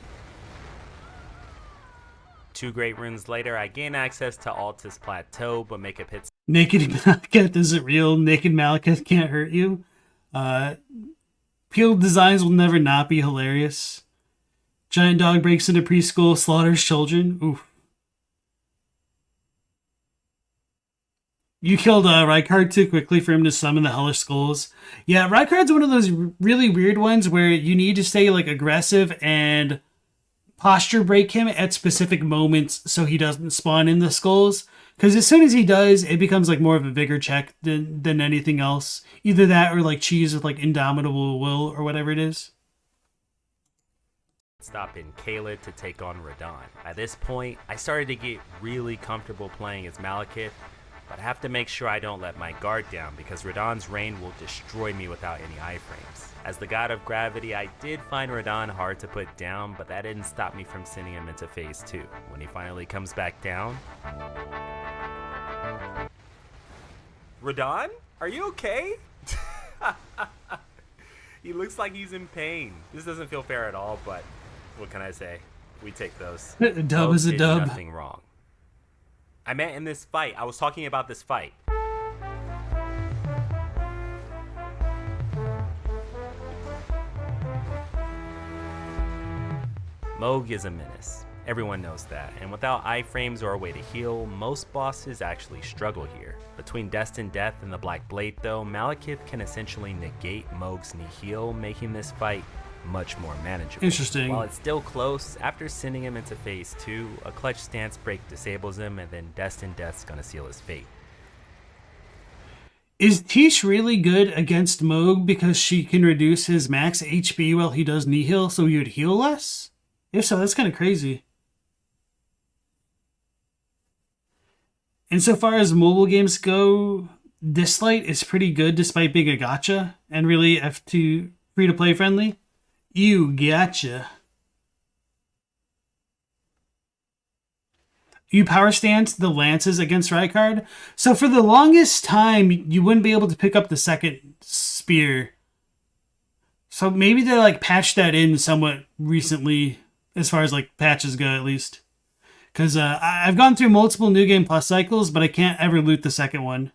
2 great runes later, I gain access to Altus Plateau, but Makeup hits. Naked Maliketh isn't real. Naked Maliketh can't hurt you. Peeled designs will never not be hilarious. Giant dog breaks into preschool, slaughters children. Oof. You killed Rykard too quickly for him to summon the Hellish Skulls. Yeah, Rykard's one of those really weird ones where you need to stay like aggressive and posture break him at specific moments so he doesn't spawn in the skulls. Because as soon as he does, it becomes like more of a vigor check than anything else. Either that or like cheese with like Indomitable Will or whatever it is. Stop in Caelid to take on Radahn. At this point, I started to get really comfortable playing as Maliketh, but I have to make sure I don't let my guard down because Radahn's rain will destroy me without any iframes. As the god of gravity, I did find Radahn hard to put down, but that didn't stop me from sending him into phase 2. When he finally comes back down... Radahn? Are you okay? He looks like he's in pain. This doesn't feel fair at all, but what can I say? We take those. A dub is a dub. Nothing wrong. I meant in this fight. I was talking about this fight. Mohg is a menace. Everyone knows that, and without iframes or a way to heal, most bosses actually struggle here. Between Destined Death and the Black Blade though, Maliketh can essentially negate Mohg's nihil, making this fight much more manageable. Interesting. While it's still close, after sending him into phase 2, a clutch stance break disables him, and then Destined Death's gonna seal his fate. Is Tish really good against Mohg because she can reduce his max HP while he does nihil so he would heal less? If so, that's kind of crazy. Insofar as mobile games go, Dislight is pretty good despite being a gacha and really F2 free-to-play friendly. You gotcha. You power stance the lances against Rykard. So for the longest time, you wouldn't be able to pick up the second spear. So maybe they like patched that in somewhat recently, as far as like patches go at least. Because I've gone through multiple New Game Plus cycles, but I can't ever loot the second one.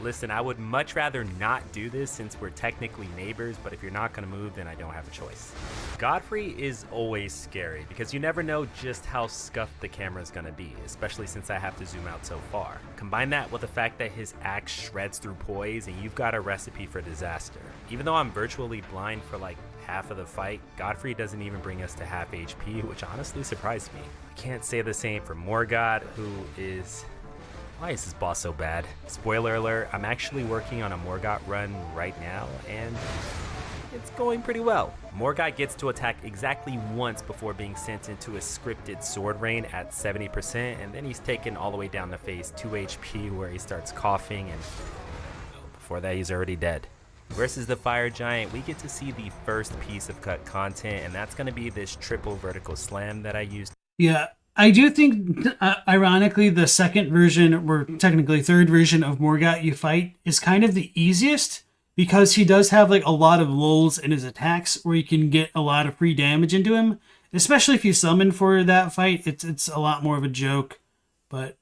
Listen, I would much rather not do this since we're technically neighbors, but if you're not going to move, then I don't have a choice. Godfrey is always scary because you never know just how scuffed the camera is going to be, especially since I have to zoom out so far. Combine that with the fact that his axe shreds through poise and you've got a recipe for disaster. Even though I'm virtually blind for like half of the fight, Godfrey doesn't even bring us to half HP, which honestly surprised me. I can't say the same for Morgott, who is... Why is this boss so bad? Spoiler alert, I'm actually working on a Morgott run right now, and it's going pretty well. Morgott gets to attack exactly once before being sent into a scripted sword rain at 70%, and then he's taken all the way down to phase 2 HP where he starts coughing, and before that he's already dead. Versus the Fire Giant, we get to see the first piece of cut content, and that's going to be this triple vertical slam that I used. Yeah. I do think, ironically, the second version, or technically third version of Morgott you fight is kind of the easiest because he does have like a lot of lulls in his attacks where you can get a lot of free damage into him. Especially if you summon for that fight, it's a lot more of a joke. But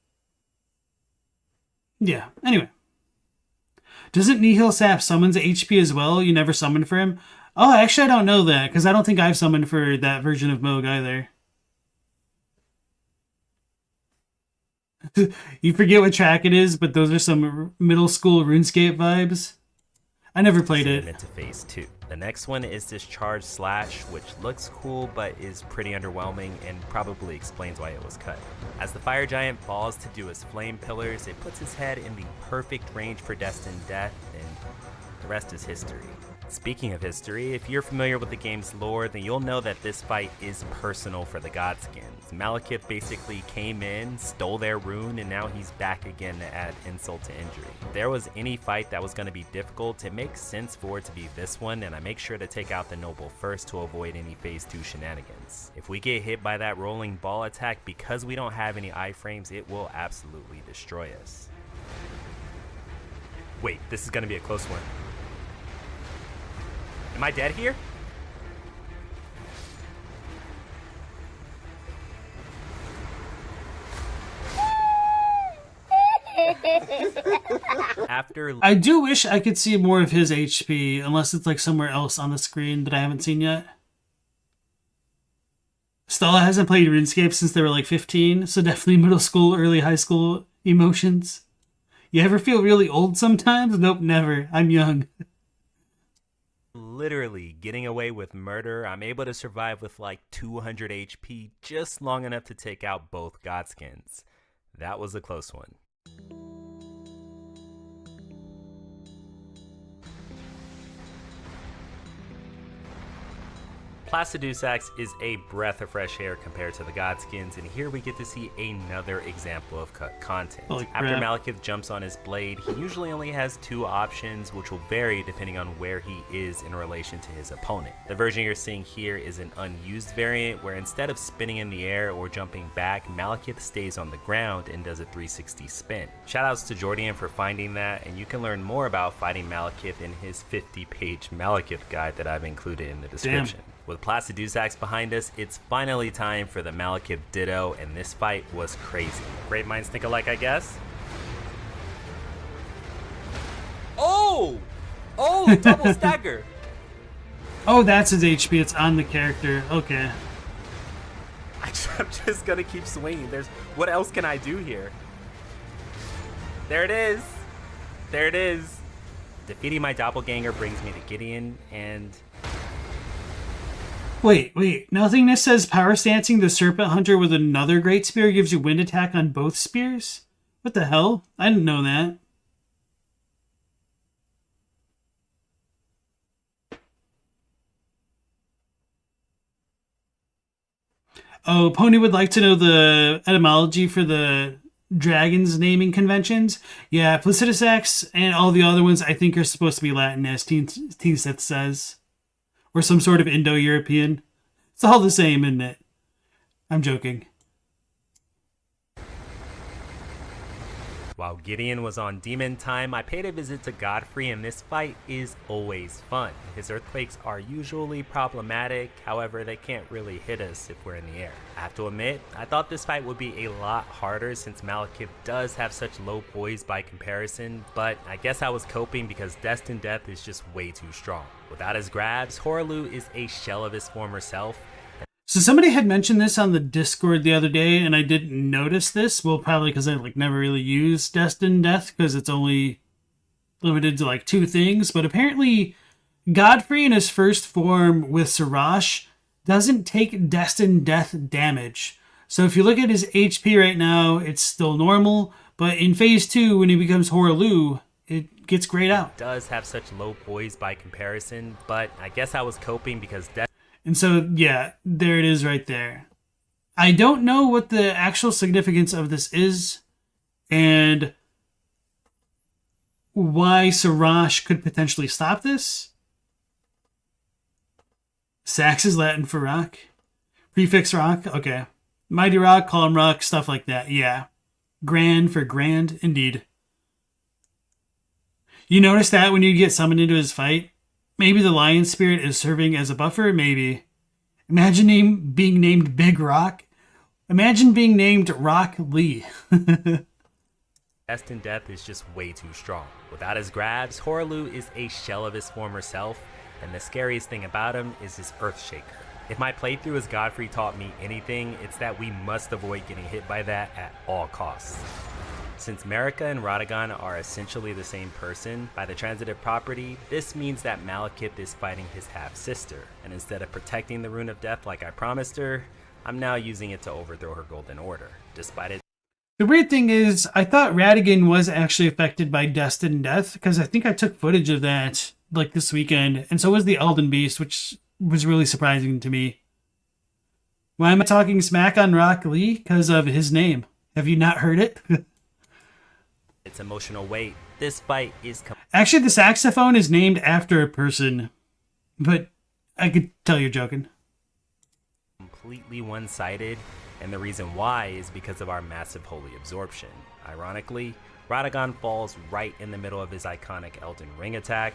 yeah, anyway. Doesn't Nihil Sap summons HP as well? You never summon for him? Oh, actually I don't know that because I don't think I've summoned for that version of Mohg either. You forget what track it is, but those are some middle school RuneScape vibes. I never played it. Into phase 2. The next one is this charge slash, which looks cool but is pretty underwhelming and probably explains why it was cut. As the fire giant falls to do his flame pillars, it puts his head in the perfect range for Destined death, and the rest is history. Speaking of history, if you're familiar with the game's lore, then you'll know that this fight is personal for the Godskins. Maliketh basically came in, stole their rune, and now he's back again to add insult to injury. If there was any fight that was going to be difficult, it makes sense for it to be this one, and I make sure to take out the noble first to avoid any phase 2 shenanigans. If we get hit by that rolling ball attack, because we don't have any iframes, it will absolutely destroy us. Wait, this is going to be a close one. Am I dead here? I do wish I could see more of his HP, unless it's like somewhere else on the screen that I haven't seen yet. Stella hasn't played RuneScape since they were like 15, so definitely middle school, early high school emotions. You ever feel really old sometimes? Nope, never. I'm young. Literally getting away with murder. I'm able to survive with like 200 HP, just long enough to take out both Godskins. That was a close one. Placidusax is a breath of fresh air compared to the Godskins, and here we get to see another example of cut content. After Maliketh jumps on his blade, he usually only has 2 options, which will vary depending on where he is in relation to his opponent. The version you're seeing here is an unused variant, where instead of spinning in the air or jumping back, Maliketh stays on the ground and does a 360 spin. Shoutouts to Jordan for finding that, and you can learn more about fighting Maliketh in his 50-page Maliketh guide that I've included in the description. Damn. With Placidusax behind us, it's finally time for the Maliketh Ditto, and this fight was crazy. Great minds think alike, I guess. Oh! Oh, double stagger! Oh, that's his HP. It's on the character. Okay. I'm just gonna keep swinging. What else can I do here? There it is. There it is. Defeating my doppelganger brings me to Gideon, and... Wait. Nothingness says power stancing the Serpent Hunter with another Great Spear gives you wind attack on both spears? What the hell? I didn't know that. Oh, Pony would like to know the etymology for the dragons naming conventions. Yeah, Placidusax and all the other ones I think are supposed to be Latin, as Teen Sith says. Or some sort of Indo-European. It's all the same, isn't it? I'm joking. While Gideon was on demon time, I paid a visit to Godfrey, and this fight is always fun. His earthquakes are usually problematic, however they can't really hit us if we're in the air. I have to admit, I thought this fight would be a lot harder since Maliketh does have such low poise by comparison, but I guess I was coping because Destined Death is just way too strong. Without his grabs, Horaloo is a shell of his former self. So somebody had mentioned this on the Discord the other day, and I didn't notice this. Well, probably because I never really used Destined Death, because it's only limited to 2 things. But apparently, Godfrey in his first form with Sirach doesn't take Destined Death damage. So if you look at his HP right now, it's still normal. But in Phase 2, when he becomes Horaloo, it gets grayed out. It does have such low poise by comparison, but I guess I was coping because... And so, yeah, there it is right there. I don't know what the actual significance of this is and why Sirach could potentially stop this. Sax is Latin for rock. Prefix rock, okay. Mighty rock, calm rock, stuff like that, yeah. Grand for grand, indeed. You notice that when you get summoned into his fight? Maybe the lion spirit is serving as a buffer, maybe. Imagine being named Big Rock. Imagine being named Rock Lee. Destined Death is just way too strong. Without his grabs, Horaloo is a shell of his former self, and the scariest thing about him is his Earthshaker. If my playthrough as Godfrey taught me anything, it's that we must avoid getting hit by that at all costs. Since Marika and Radagon are essentially the same person, by the transitive property, this means that Maliketh is fighting his half-sister, and instead of protecting the Rune of Death like I promised her, I'm now using it to overthrow her Golden Order, despite it. The weird thing is, I thought Radagon was actually affected by Destined Death, because I think I took footage of that like this weekend, and so was the Elden Beast, which was really surprising to me. Why am I talking smack on Rock Lee? Because of his name. Have you not heard it? Its emotional weight. This fight is actually, the saxophone is named after a person, but I could tell you're joking. Completely one-sided, and the reason why is because of our massive holy absorption. Ironically, Radagon falls right in the middle of his iconic Elden Ring attack,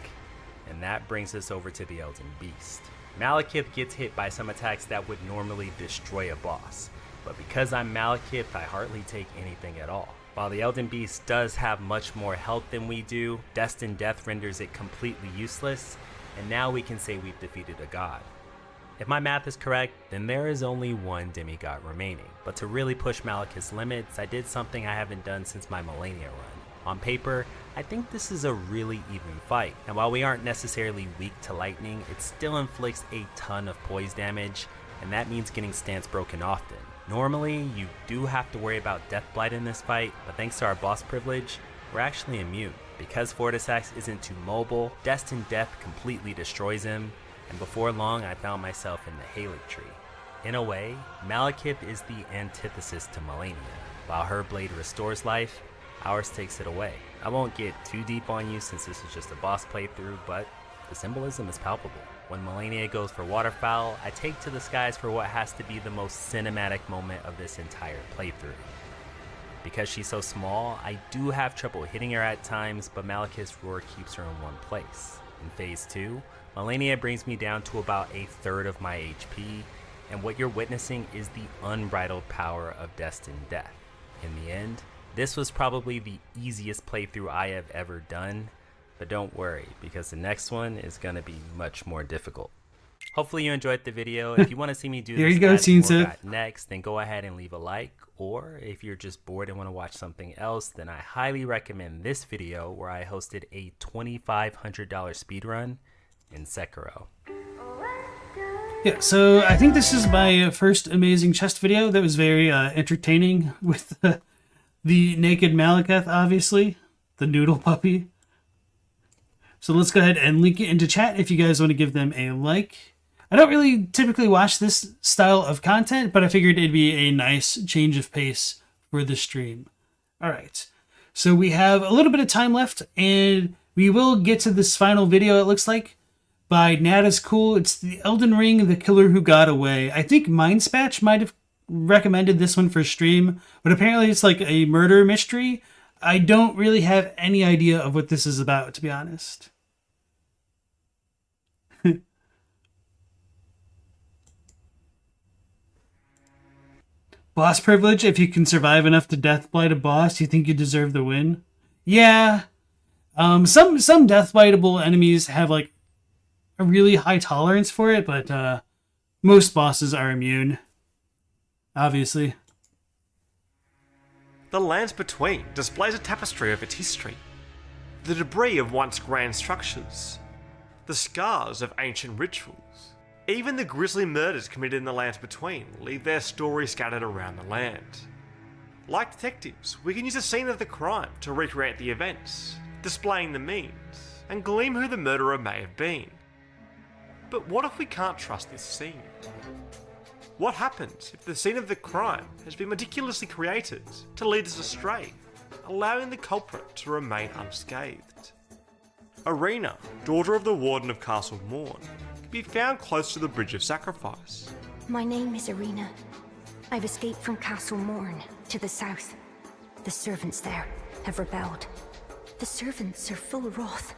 and that brings us over to the Elden Beast. Maliketh gets hit by some attacks that would normally destroy a boss, but because I'm Maliketh, I hardly take anything at all. While the Elden Beast does have much more health than we do, Destined Death renders it completely useless, and now we can say we've defeated a god. If my math is correct, then there is only one demigod remaining, but to really push Maliketh's limits, I did something I haven't done since my Melina run. On paper, I think this is a really even fight, and while we aren't necessarily weak to lightning, it still inflicts a ton of poise damage, and that means getting stance broken often. Normally, you do have to worry about Death Blight in this fight, but thanks to our boss privilege, we're actually immune. Because Fortisax isn't too mobile, Destined Death completely destroys him, and before long I found myself in the Haley tree. In a way, Maliketh is the antithesis to Melina. While her blade restores life, ours takes it away. I won't get too deep on you since this is just a boss playthrough, but the symbolism is palpable. When Melina goes for Waterfowl, I take to the skies for what has to be the most cinematic moment of this entire playthrough. Because she's so small, I do have trouble hitting her at times, but Maliketh's roar keeps her in one place. In phase 2, Melina brings me down to about a third of my HP, and what you're witnessing is the unbridled power of Destined Death. In the end, this was probably the easiest playthrough I have ever done, but don't worry, because the next one is going to be much more difficult. Hopefully you enjoyed the video. If you want to see me do There this you go, as more Got got next, then go ahead and leave a like, or if you're just bored and want to watch something else, then I highly recommend this video where I hosted a $2,500 speedrun in Sekiro. Yeah, so I think this is my first amazing chest video that was very entertaining with the naked Maliketh, obviously, the noodle puppy. So let's go ahead and link it into chat if you guys want to give them a like. I don't really typically watch this style of content, but I figured it'd be a nice change of pace for the stream. All right, so we have a little bit of time left, and we will get to this final video, it looks like, by natiscool. It's the Elden Ring, The Killer Who Got Away. I think Mindspatch might have recommended this one for stream, but apparently it's like a murder mystery. I don't really have any idea of what this is about, to be honest. Boss privilege, if you can survive enough to deathblight a boss, you think you deserve the win? Yeah. Some deathblightable enemies have like a really high tolerance for it, but most bosses are immune. Obviously. The Lands Between displays a tapestry of its history. The debris of once grand structures. The scars of ancient rituals. Even the grisly murders committed in the Lands Between leave their story scattered around the land. Like detectives, we can use a scene of the crime to recreate the events, displaying the means, and glean who the murderer may have been. But what if we can't trust this scene? What happens if the scene of the crime has been meticulously created to lead us astray, allowing the culprit to remain unscathed? Irina, daughter of the Warden of Castle Morn, can be found close to the Bridge of Sacrifice. My name is Irina. I've escaped from Castle Morn to the south. The servants there have rebelled. The servants are full of wrath,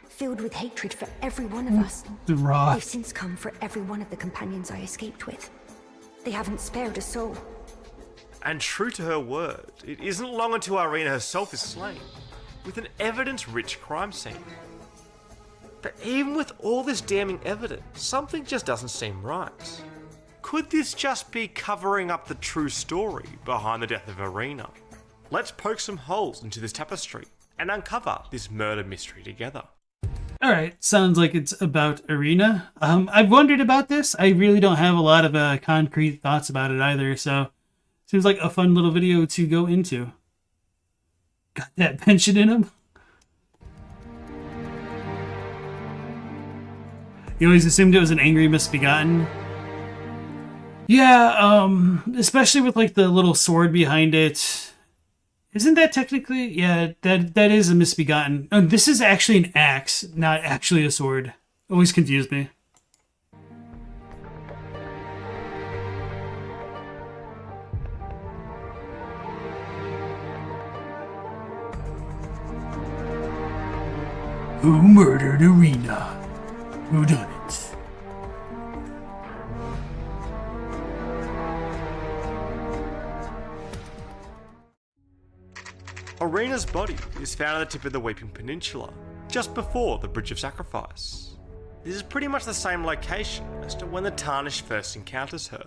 filled with hatred for every one of us. The wrath. They've since come for every one of the companions I escaped with. They haven't spared a soul. And true to her word, it isn't long until Irina herself is slain, with an evidence-rich crime scene. But even with all this damning evidence, something just doesn't seem right. Could this just be covering up the true story behind the death of Irina? Let's poke some holes into this tapestry and uncover this murder mystery together. Alright, sounds like it's about Irina. I've wondered about this. I really don't have a lot of concrete thoughts about it either, so seems like a fun little video to go into. Got that pension in him? You always assumed it was an angry misbegotten. Yeah, especially with like the little sword behind it. Isn't that technically? Yeah, that is a misbegotten. Oh, this is actually an axe, not actually a sword. Always confused me. Who murdered Irina? Who done it? Irina's body is found at the tip of the Weeping Peninsula, just before the Bridge of Sacrifice. This is pretty much the same location as to when the Tarnished first encounters her.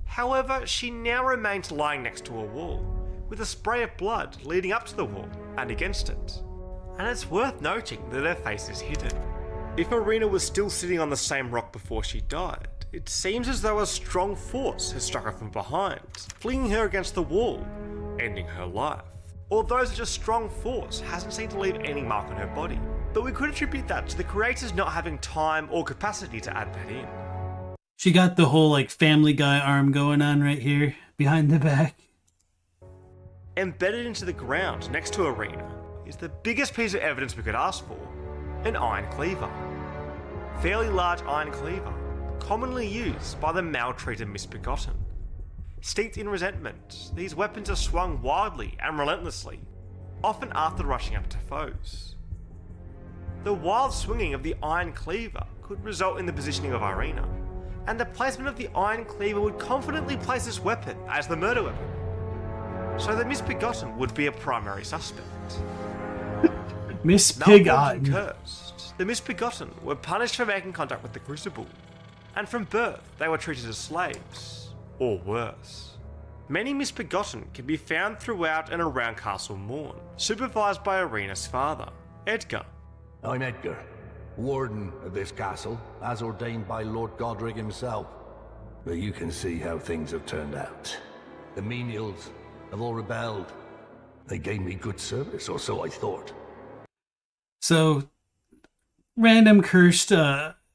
However, she now remains lying next to a wall, with a spray of blood leading up to the wall and against it. And it's worth noting that her face is hidden. If Irina was still sitting on the same rock before she died, it seems as though a strong force has struck her from behind, flinging her against the wall, ending her life. Although such a strong force hasn't seemed to leave any mark on her body, but we could attribute that to the creators not having time or capacity to add that in. She got the whole like Family Guy arm going on right here, behind the back. Embedded into the ground next to Irina is the biggest piece of evidence we could ask for, an iron cleaver. Fairly large iron cleaver, commonly used by the maltreated misbegotten. Steeped in resentment, these weapons are swung wildly and relentlessly, often after rushing up to foes. The wild swinging of the iron cleaver could result in the positioning of Irina, and the placement of the iron cleaver would confidently place this weapon as the murder weapon. So the misbegotten would be a primary suspect. Misbegotten. Cursed, the misbegotten were punished for making contact with the Crucible, and from birth they were treated as slaves. Or worse. Many misbegotten can be found throughout and around Castle Morn, supervised by Irina's father, Edgar. I'm Edgar, warden of this castle, as ordained by Lord Godric himself. But you can see how things have turned out. The menials have all rebelled. They gave me good service, or so I thought. So, random cursed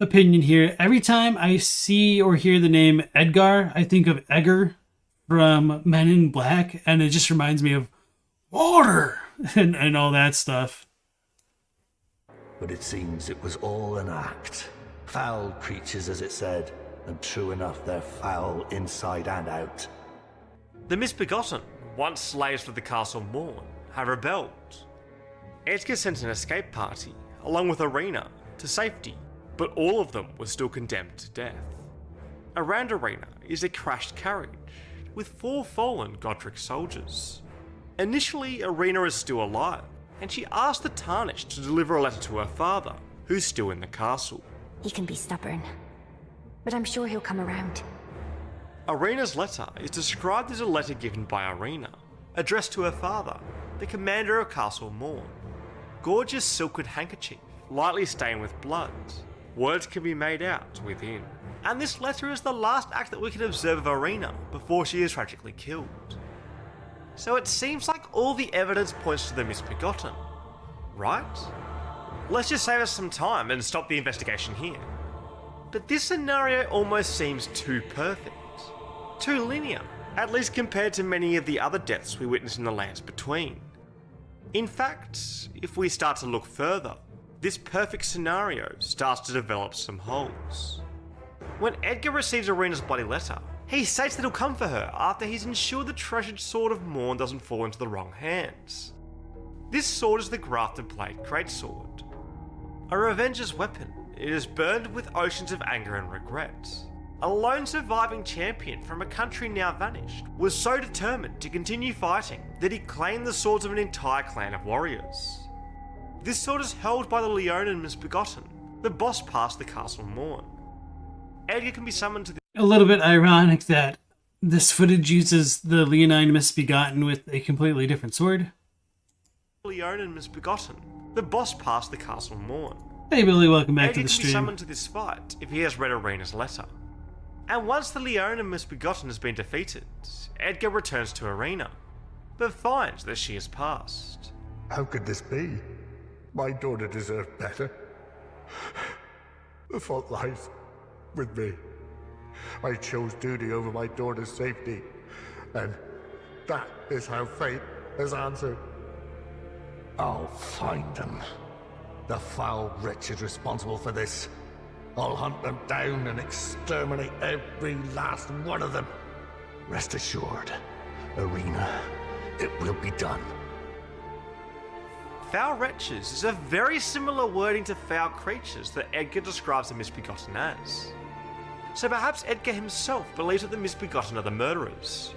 opinion here. Every time I see or hear the name Edgar, I think of Edgar from Men in Black, and it just reminds me of water and all that stuff. But it seems it was all an act. Foul creatures, as it said, and true enough, they're foul inside and out. The misbegotten, once slaves of the Castle Morn, have rebelled. Edgar sent an escape party, along with Irina, to safety, but all of them were still condemned to death. Around Irina is a crashed carriage, with 4 fallen Godric soldiers. Initially, Irina is still alive, and she asked the Tarnished to deliver a letter to her father, who's still in the castle. He can be stubborn, but I'm sure he'll come around. Irina's letter is described as a letter given by Irina, addressed to her father, the commander of Castle Morn. Gorgeous silken handkerchief, lightly stained with blood. Words can be made out within. And this letter is the last act that we can observe of Irina before she is tragically killed. So it seems like all the evidence points to the misbegotten, right? Let's just save us some time and stop the investigation here. But this scenario almost seems too perfect. Too linear, at least compared to many of the other deaths we witness in the lands between. In fact, if we start to look further, this perfect scenario starts to develop some holes. When Edgar receives Irina's bloody letter, he states that he'll come for her after he's ensured the treasured Sword of Morn doesn't fall into the wrong hands. This sword is the Grafted Blade Greatsword. A revenger's weapon, it is burned with oceans of anger and regret. A lone surviving champion from a country now vanished was so determined to continue fighting that he claimed the swords of an entire clan of warriors. This sword is held by the Leonin Misbegotten, the boss past the Castle Morn. Edgar can be summoned to the... A little bit ironic that This footage uses the Leonine Misbegotten with a completely different sword. Leonin Misbegotten, the boss past the Castle Morn. Hey Billy, welcome back to Edgar the can be stream. summoned to this fight if he has read Irina's letter. And once the Leonin Misbegotten has been defeated, Edgar returns to Irina, but finds that she has passed. How could this be? My daughter deserved better. The fault lies with me. I chose duty over my daughter's safety, and that is how fate has answered. I'll find them. The foul wretches responsible for this. I'll hunt them down and exterminate every last one of them. Rest assured, Irina, it will be done. Foul wretches is a very similar wording to foul creatures that Edgar describes the Misbegotten as. So perhaps Edgar himself believes that the Misbegotten are the murderers.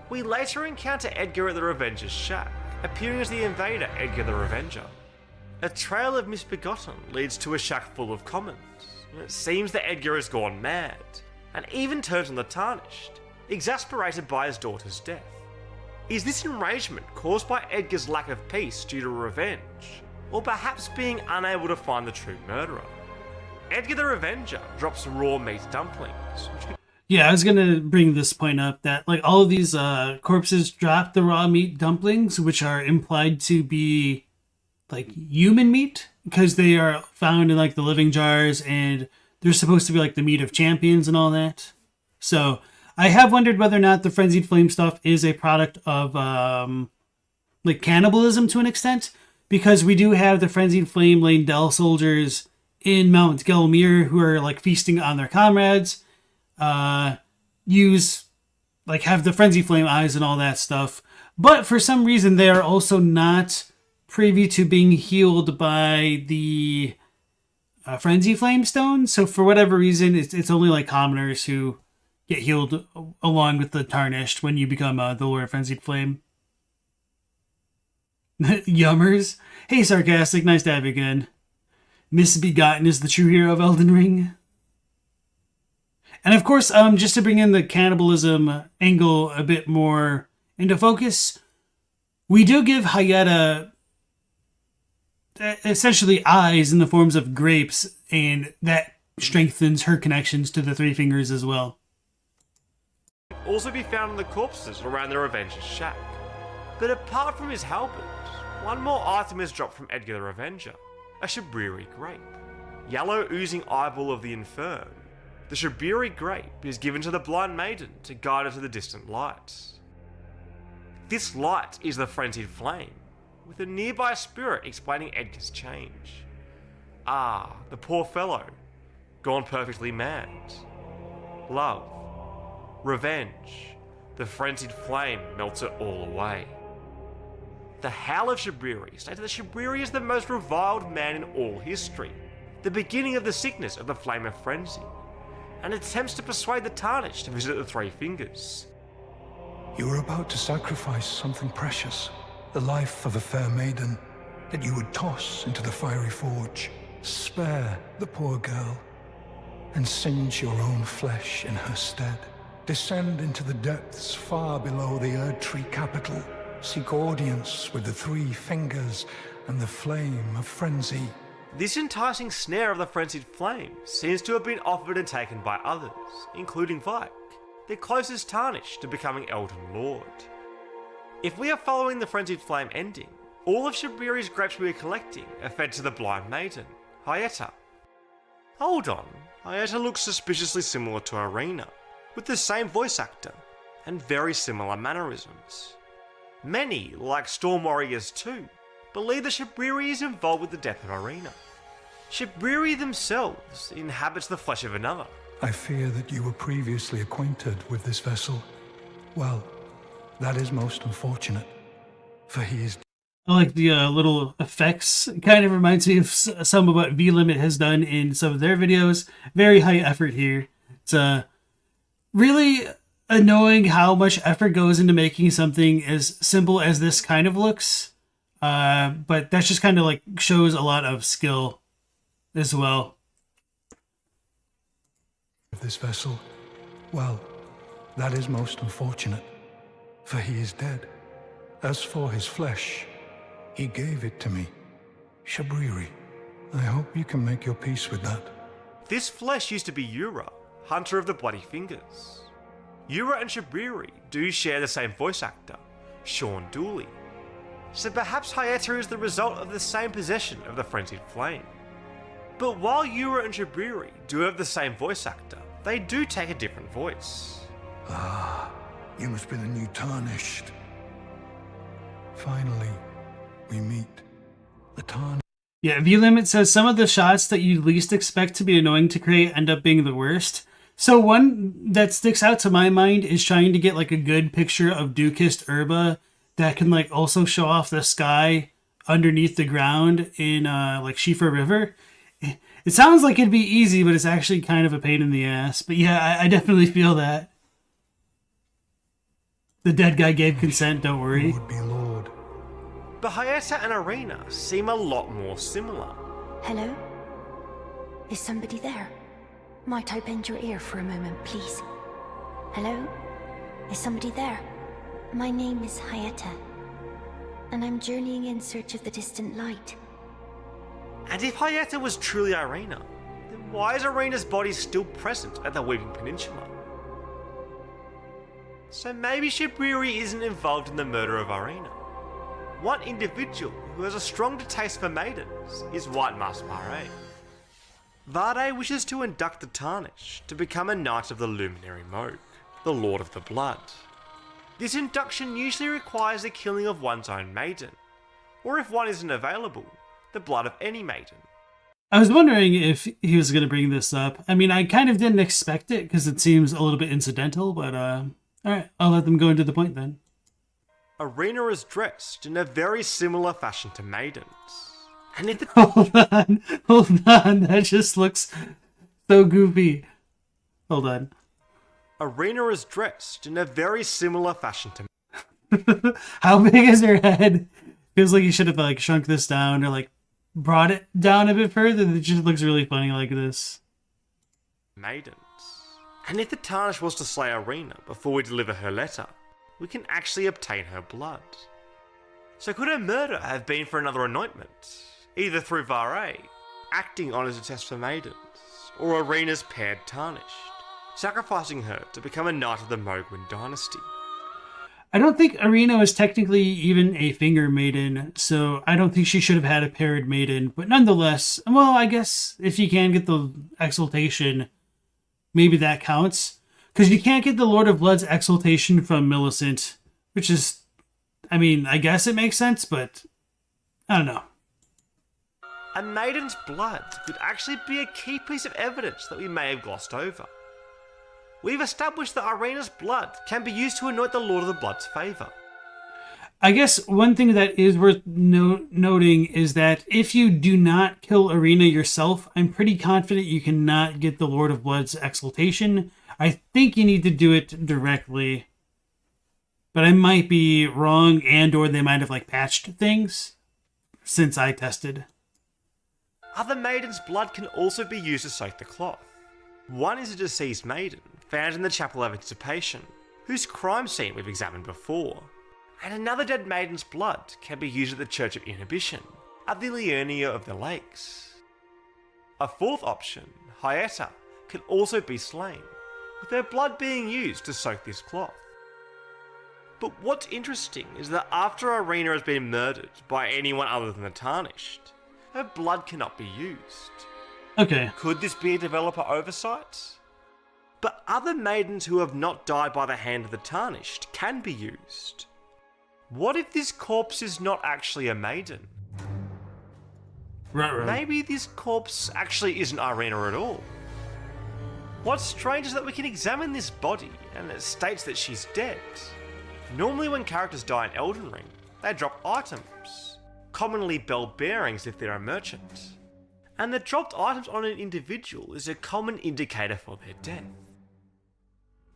We later encounter Edgar at the Revenger's shack, appearing as the invader Edgar the Revenger. A trail of Misbegotten leads to a shack full of commons, and it seems that Edgar has gone mad, and even turns on the Tarnished, exasperated by his daughter's death. Is this enragement caused by Edgar's lack of peace due to revenge, or perhaps being unable to find the true murderer? Edgar the Revenger drops raw meat dumplings. Yeah, I was gonna bring this point up that like all of these corpses drop the raw meat dumplings, which are implied to be like human meat because they are found in like the living jars and they're supposed to be like the meat of champions and all that. So I have wondered whether or not the Frenzied Flame stuff is a product of like cannibalism to an extent, because we do have the Frenzied Flame Leyndell soldiers in Mount Gelmir who are like feasting on their comrades, have the Frenzy Flame eyes and all that stuff. But for some reason they are also not privy to being healed by the Frenzy Flame Stone. So for whatever reason, it's only like commoners who get healed along with the Tarnished when you become the Lord of Frenzied Flame. Yummers. Hey Sarcastic, nice to have you again. Misbegotten is the true hero of Elden Ring. And of course, just to bring in the cannibalism angle a bit more into focus, we do give Hayata essentially eyes in the forms of grapes, and that strengthens her connections to the Three Fingers as well. Also be found in the corpses around the Revenger's shack. But apart from his halberd, one more item is dropped from Edgar the Revenger. A Shabriri grape. Yellow oozing eyeball of the infern. The Shabriri grape is given to the blind maiden to guide her to the distant lights. This light is the Frenzied Flame, with a nearby spirit explaining Edgar's change. Ah, the poor fellow, gone perfectly mad. Love, revenge, the Frenzied Flame melts it all away. The Howl of Shabriri states that Shabriri is the most reviled man in all history, the beginning of the sickness of the Flame of Frenzy, and attempts to persuade the Tarnished to visit the Three Fingers. You were about to sacrifice something precious, the life of a fair maiden, that you would toss into the fiery forge. Spare the poor girl, and singe your own flesh in her stead. Descend into the depths far below the Erdtree capital. Seek audience with the Three Fingers and the Flame of Frenzy. This enticing snare of the Frenzied Flame seems to have been offered and taken by others, including Vike, their closest Tarnished to becoming Elden Lord. If we are following the Frenzied Flame ending, all of Shabriri's grapes we are collecting are fed to the blind maiden, Hayata. Hold on, Hayata looks suspiciously similar to Irina, with the same voice actor, and very similar mannerisms. Many, like Storm Warriors too, believe that Shabriri is involved with the death of Irina. Shabriri themselves inhabits the flesh of another. I fear that you were previously acquainted with this vessel. Well, that is most unfortunate, for he is... I like the little effects. It kind of reminds me of some of what V-Limit has done in some of their videos. Very high effort here. It's really annoying how much effort goes into making something as simple as this kind of looks. But that just kind of like shows a lot of skill as well. This vessel, well, That is most unfortunate, for he is dead. As for his flesh, he gave it to me. Shabriri, I hope you can make your peace with that. This flesh used to be Yura, Hunter of the Bloody Fingers. Yura and Shabriri do share the same voice actor, Sean Dooley. So perhaps Hyeta is the result of the same possession of the Frenzied Flame. But while Yura and Shabriri do have the same voice actor, they do take a different voice. Ah, you must be the new Tarnished. Finally, we meet. The Tarnished. Yeah, VLimit says some of the shots that you'd least expect to be annoying to create end up being the worst. So one that sticks out to my mind is trying to get like a good picture of Dukist Urba that can like also show off the sky underneath the ground in like Shifa River. It sounds like it'd be easy, but it's actually kind of a pain in the ass. But yeah, I definitely feel that. The dead guy gave consent, don't worry. Lord be Lord. But Hyeta and Irina seem a lot more similar. Hello? Is somebody there? Might I bend your ear for a moment, please? Hello? Is somebody there? My name is Hyeta, and I'm journeying in search of the distant light. And if Hyeta was truly Irina, then why is Irina's body still present at the Weeping Peninsula? So maybe Shabriri isn't involved in the murder of Irina. One individual who has a stronger taste for maidens is White Mask Vare. Vare wishes to induct the Tarnished to become a Knight of the Luminary Moog, the Lord of the Blood. This induction usually requires the killing of one's own maiden, or if one isn't available, the blood of any maiden. I was wondering if he was going to bring this up. I mean, I kind of didn't expect it because it seems a little bit incidental, but alright, I'll let them go into the point then. Irina is dressed in a very similar fashion to maidens. And if the Hold on, that just looks so goofy. Hold on. Irina is dressed in a very similar fashion to How big is her head? Feels like you should have like shrunk this down or like brought it down a bit further. It just looks really funny like this. maidens. And if the Tarnish was to slay Irina before we deliver her letter, we can actually obtain her blood. So could her murder have been for another anointment, either through Vare, acting on as a test for maidens, or Irina's paired Tarnished, sacrificing her to become a knight of the Mogwin dynasty? I don't think Irina was technically even a finger maiden, so I don't think she should have had a paired maiden, but nonetheless, well, I guess if you can get the exaltation, maybe that counts. Because you can't get the Lord of Blood's exaltation from Millicent, which is, I mean, I guess it makes sense, but I don't know. A maiden's blood could actually be a key piece of evidence that we may have glossed over. We've established that Irina's blood can be used to anoint the Lord of the Blood's favour. I guess one thing that is worth noting is that if you do not kill Irina yourself, I'm pretty confident you cannot get the Lord of Blood's exaltation. I think you need to do it directly. But I might be wrong, and or they might have like patched things since I tested. Other maidens' blood can also be used to soak the cloth. One is a deceased maiden found in the Chapel of Anticipation, whose crime scene we've examined before. And another dead maiden's blood can be used at the Church of Inhibition, at the Liurnia of the Lakes. A fourth option, Hyeta, can also be slain, with her blood being used to soak this cloth. But what's interesting is that after Irina has been murdered by anyone other than the Tarnished, her blood cannot be used. Okay. Could this be a developer oversight? But other maidens who have not died by the hand of the Tarnished can be used. What if this corpse is not actually a maiden? Right. Maybe this corpse actually isn't Irina at all. What's strange is that we can examine this body and it states that she's dead. Normally when characters die in Elden Ring, they drop items, commonly bell bearings if they're a merchant. And the dropped items on an individual is a common indicator for their death.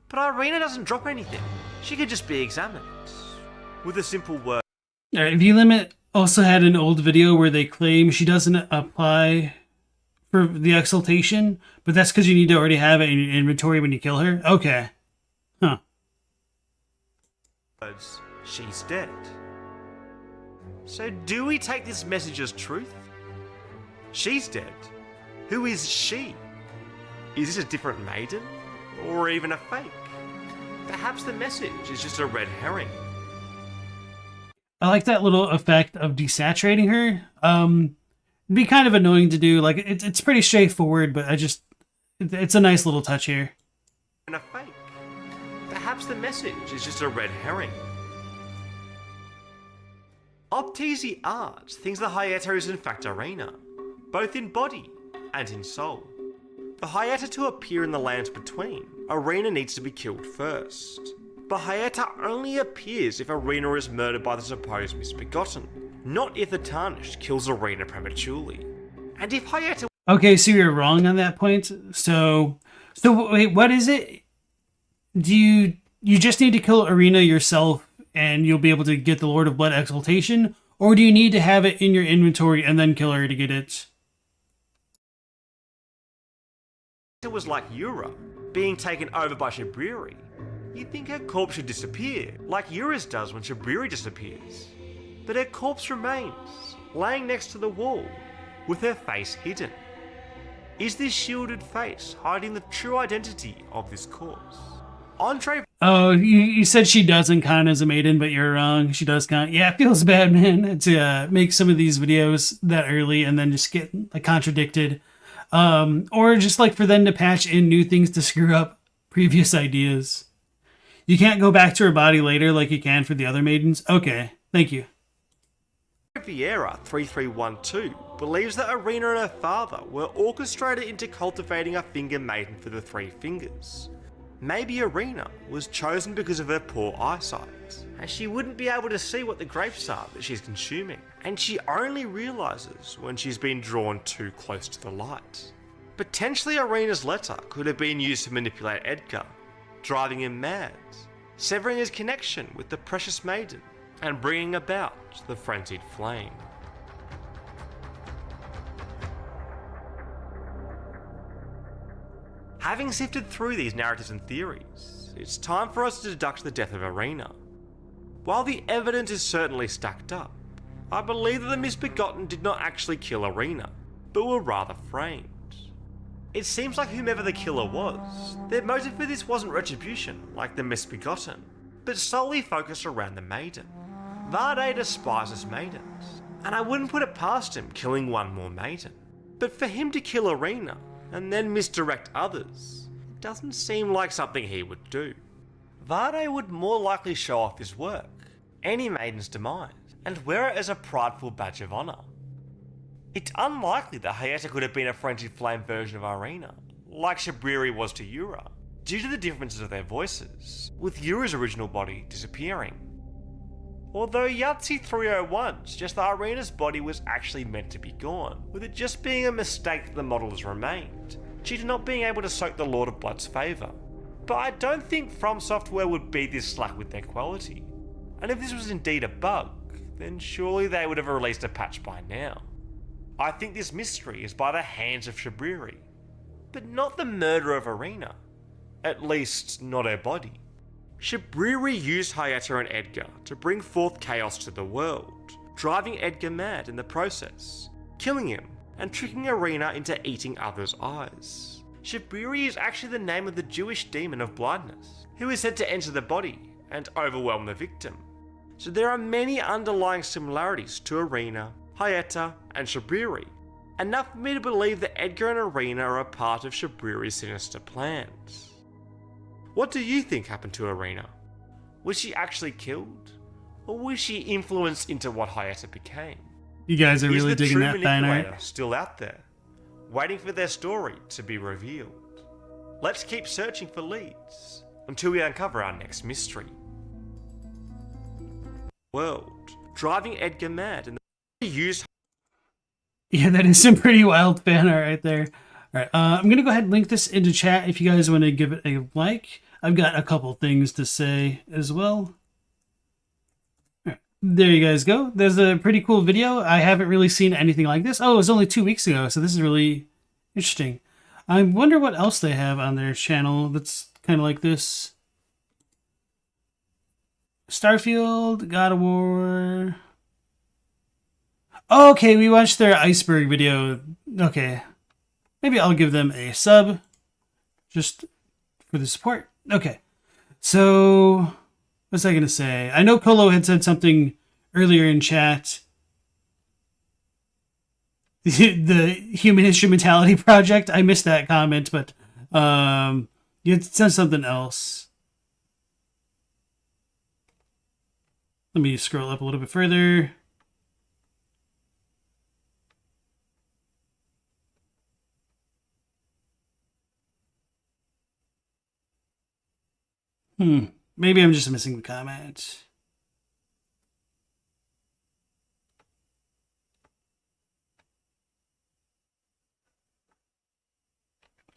But Irina doesn't drop anything, she could just be examined. With a simple word. Alright, VLimit also had an old video where they claim she doesn't apply for the exaltation, but that's because you need to already have it in your inventory when you kill her? Okay. Huh. She's dead. So do we take this message as truth? She's dead. Who is she? Is this a different maiden? Or even a fake? Perhaps the message is just a red herring. I like that little effect of desaturating her. It'd be kind of annoying to do. Like, it's pretty straightforward, but it's a nice little touch here. And a fake. Perhaps the message is just a red herring. Optisi Art thinks the Hyeta is in fact Irina, both in body and in soul. For Hyeta to appear in the lands between, Irina needs to be killed first. But Hyeta only appears if Irina is murdered by the supposed misbegotten, not if the Tarnished kills Irina prematurely. And if Hyeta... Okay, so you're wrong on that point. So wait, what is it? Do you just need to kill Irina yourself and you'll be able to get the Lord of Blood exaltation? Or do you need to have it in your inventory and then kill her to get it? It was like Yura, being taken over by Shabriri. You'd think her corpse should disappear, like Yura's does when Shabriri disappears. But her corpse remains, laying next to the wall, with her face hidden. Is this shielded face hiding the true identity of this corpse? Andre... Oh, you said she doesn't count as a maiden, but you're wrong. She does count. Yeah, it feels bad, man, to make some of these videos that early and then just get like contradicted. Or just like for them to patch in new things to screw up previous ideas. You can't go back to her body later like you can for the other maidens? Okay, thank you. Vieira 3312 believes that Irina and her father were orchestrated into cultivating a finger maiden for the three fingers. Maybe Irina was chosen because of her poor eyesight, and she wouldn't be able to see what the grapes are that she's consuming, and she only realises when she's been drawn too close to the light. Potentially Irina's letter could have been used to manipulate Edgar, driving him mad, severing his connection with the precious maiden, and bringing about the frenzied flame. Having sifted through these narratives and theories, it's time for us to deduct the death of Irina. While the evidence is certainly stacked up, I believe that the Misbegotten did not actually kill Irina, but were rather framed. It seems like whomever the killer was, their motive for this wasn't retribution, like the Misbegotten, but solely focused around the maiden. Vade despises maidens, and I wouldn't put it past him killing one more maiden. But for him to kill Irina, and then misdirect others, it doesn't seem like something he would do. Vade would more likely show off his work, any maiden's demise, and wear it as a prideful badge of honour. It's unlikely that Hyeta could have been a frenzied flame version of Irina, like Shabriri was to Yura, due to the differences of their voices, with Yura's original body disappearing. Although Yahtzee 301 suggests that Irina's body was actually meant to be gone, with it just being a mistake that the model has remained, due to not being able to soak the Lord of Blood's favour. But I don't think From Software would be this slack with their quality. And if this was indeed a bug, then surely they would have released a patch by now. I think this mystery is by the hands of Shabriri, but not the murder of Irina. At least, not her body. Shabriri used Hyeta and Edgar to bring forth chaos to the world, driving Edgar mad in the process, killing him and tricking Irina into eating others' eyes. Shabriri is actually the name of the Jewish demon of blindness, who is said to enter the body and overwhelm the victim. So there are many underlying similarities to Irina, Hyeta and Shabriri, enough for me to believe that Edgar and Irina are a part of Shabriri's sinister plans. What do you think happened to Irina? Was she actually killed? Or was she influenced into what Hyeta became? You guys are really digging that fan art. Still out there, waiting for their story to be revealed. Let's keep searching for leads until we uncover our next mystery. World, driving Edgar mad and the used... Yeah, that is some pretty wild fan art right there. Alright, I'm going to go ahead and link this into chat if you guys want to give it a like. I've got a couple things to say as well. Alright, there you guys go. There's a pretty cool video. I haven't really seen anything like this. Oh, it was only 2 weeks ago, so this is really interesting. I wonder what else they have on their channel that's kind of like this. Starfield, God of War. Oh, okay, we watched their iceberg video. Okay. Maybe I'll give them a sub just for the support. Okay. So, what's I going to say? I know Colo had said something earlier in chat. The Human Instrumentality Project. I missed that comment, but you said something else. Let me scroll up a little bit further. Maybe I'm just missing the comment.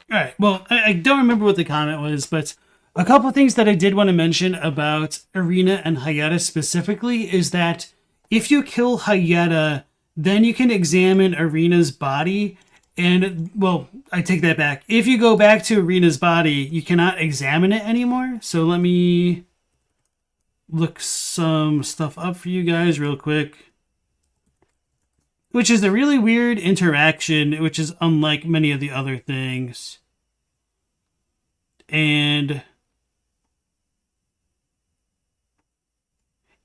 All right. Well, I don't remember what the comment was, but a couple of things that I did want to mention about Irina and Hayata specifically is that if you kill Hayata, then you can examine Irina's body. And, well, I take that back. If you go back to Irina's body, you cannot examine it anymore. So let me look some stuff up for you guys real quick. Which is a really weird interaction, which is unlike many of the other things. And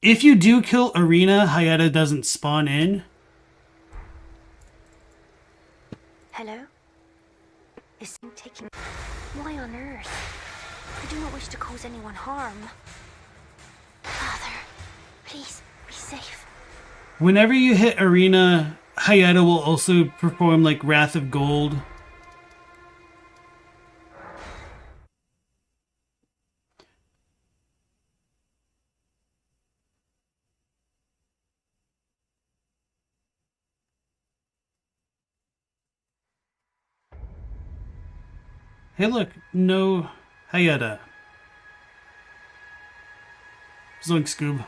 if you do kill Irina, Hayata doesn't spawn in. Hello? Is he taking... Why on earth? I do not wish to cause anyone harm. Father, please, be safe. Whenever you hit Irina, Hayata will also perform like Wrath of Gold. Hey look, no Hayata. Zoink Scoob.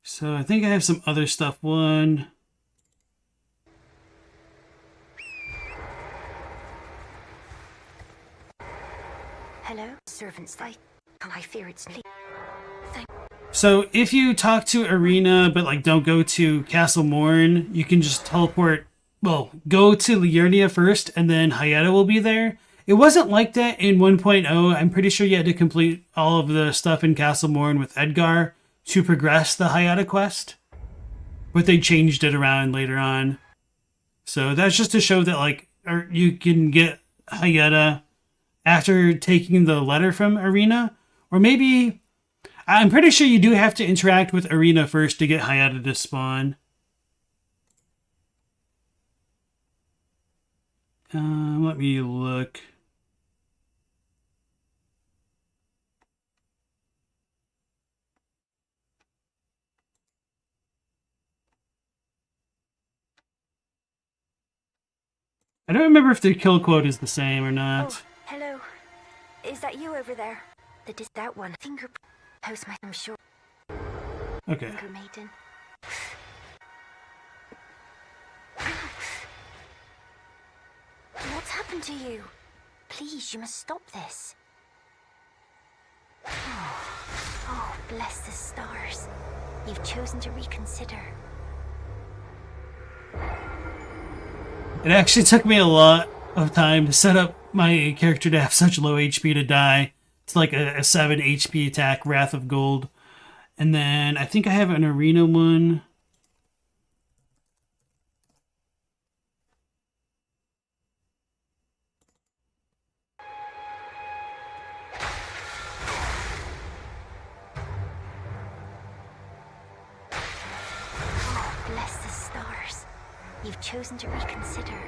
So I think I have some other stuff. One. Hello, servants. I fear it's late. So if you talk to Irina, but like don't go to Castle Morn, you can just teleport. Well, go to Liurnia first, and then Hayata will be there. It wasn't like that in 1.0. I'm pretty sure you had to complete all of the stuff in Castle Morn with Edgar to progress the Hayata quest. But they changed it around later on. So that's just to show that like you can get Hayata after taking the letter from Irina. Or maybe... I'm pretty sure you do have to interact with Irina first to get Hayata to spawn. Let me look. I don't remember if the kill quote is the same or not. Oh, hello. Is that you over there? That one. Finger... How's my... I'm sure. Okay. Finger maiden. What's happened to you? Please, you must stop this. Oh, bless the stars. You've chosen to reconsider. It actually took me a lot of time to set up my character to have such low HP to die. It's like a 7 HP attack, Wrath of Gold. And then I think I have an Arena one. You've chosen to reconsider.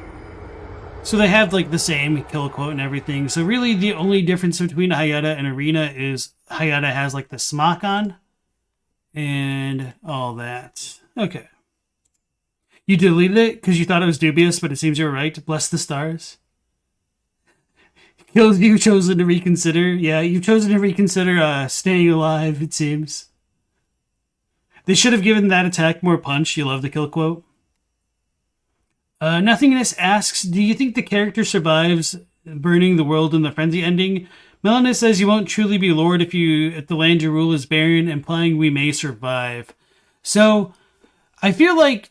So they have like the same kill quote and everything. So really the only difference between Hayata and Irina is Hayata has like the smock on and all that. Okay. You deleted it because you thought it was dubious, but it seems you're right. Bless the stars. You've chosen to reconsider. Yeah, you've chosen to reconsider staying alive, it seems. They should have given that attack more punch. You love the kill quote. Nothingness asks, do you think the character survives burning the world in the frenzy ending? Melina says you won't truly be Lord if the land you rule is barren, implying we may survive. So, I feel like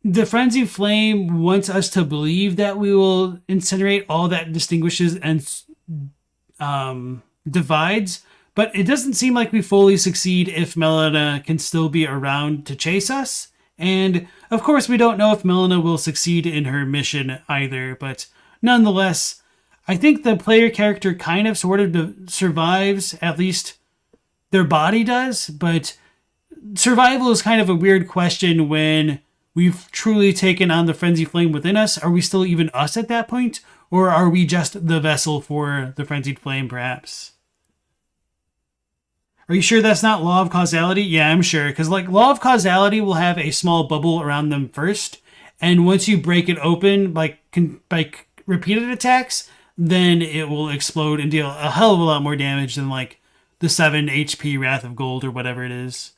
the Frenzied Flame wants us to believe that we will incinerate all that distinguishes and divides, but it doesn't seem like we fully succeed if Melina can still be around to chase us. And, of course, we don't know if Melina will succeed in her mission either, but nonetheless, I think the player character kind of sort of survives, at least their body does, but survival is kind of a weird question when we've truly taken on the Frenzy Flame within us. Are we still even us at that point? Or are we just the vessel for the Frenzied Flame, perhaps? Are you sure that's not Law of Causality? Yeah, I'm sure. Because, like, Law of Causality will have a small bubble around them first. And once you break it open by repeated attacks, then it will explode and deal a hell of a lot more damage than, like, the 7 HP Wrath of Gold or whatever it is.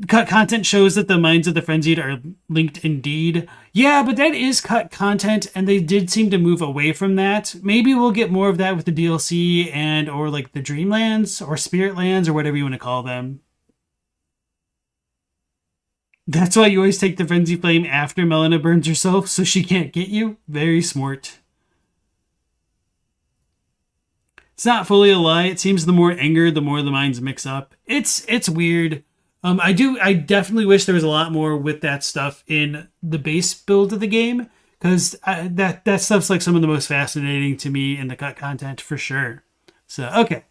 Cut content shows that the minds of the frenzied are linked indeed. Yeah, but that is cut content, and they did seem to move away from that. Maybe we'll get more of that with the DLC and or like the Dreamlands or Spirit Lands or whatever you want to call them. That's why you always take the Frenzy Flame after Melina burns herself, so she can't get you. Very smart. It's not fully a lie. It seems the more anger, the more the minds mix up. It's weird. I definitely wish there was a lot more with that stuff in the base build of the game, because that stuff's like some of the most fascinating to me in the cut content for sure. So, okay.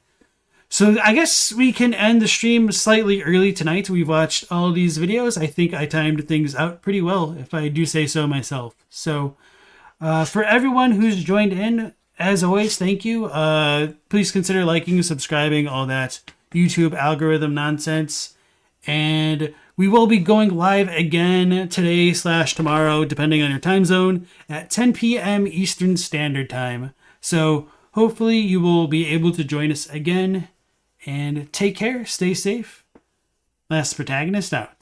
So I guess we can end the stream slightly early tonight. We've watched all these videos. I think I timed things out pretty well, if I do say so myself. So for everyone who's joined in, as always, thank you. Please consider liking, subscribing, all that YouTube algorithm nonsense. And we will be going live again today/tomorrow, depending on your time zone, at 10 p.m. Eastern Standard Time. So hopefully you will be able to join us again. And take care, stay safe. Last Protagonist out.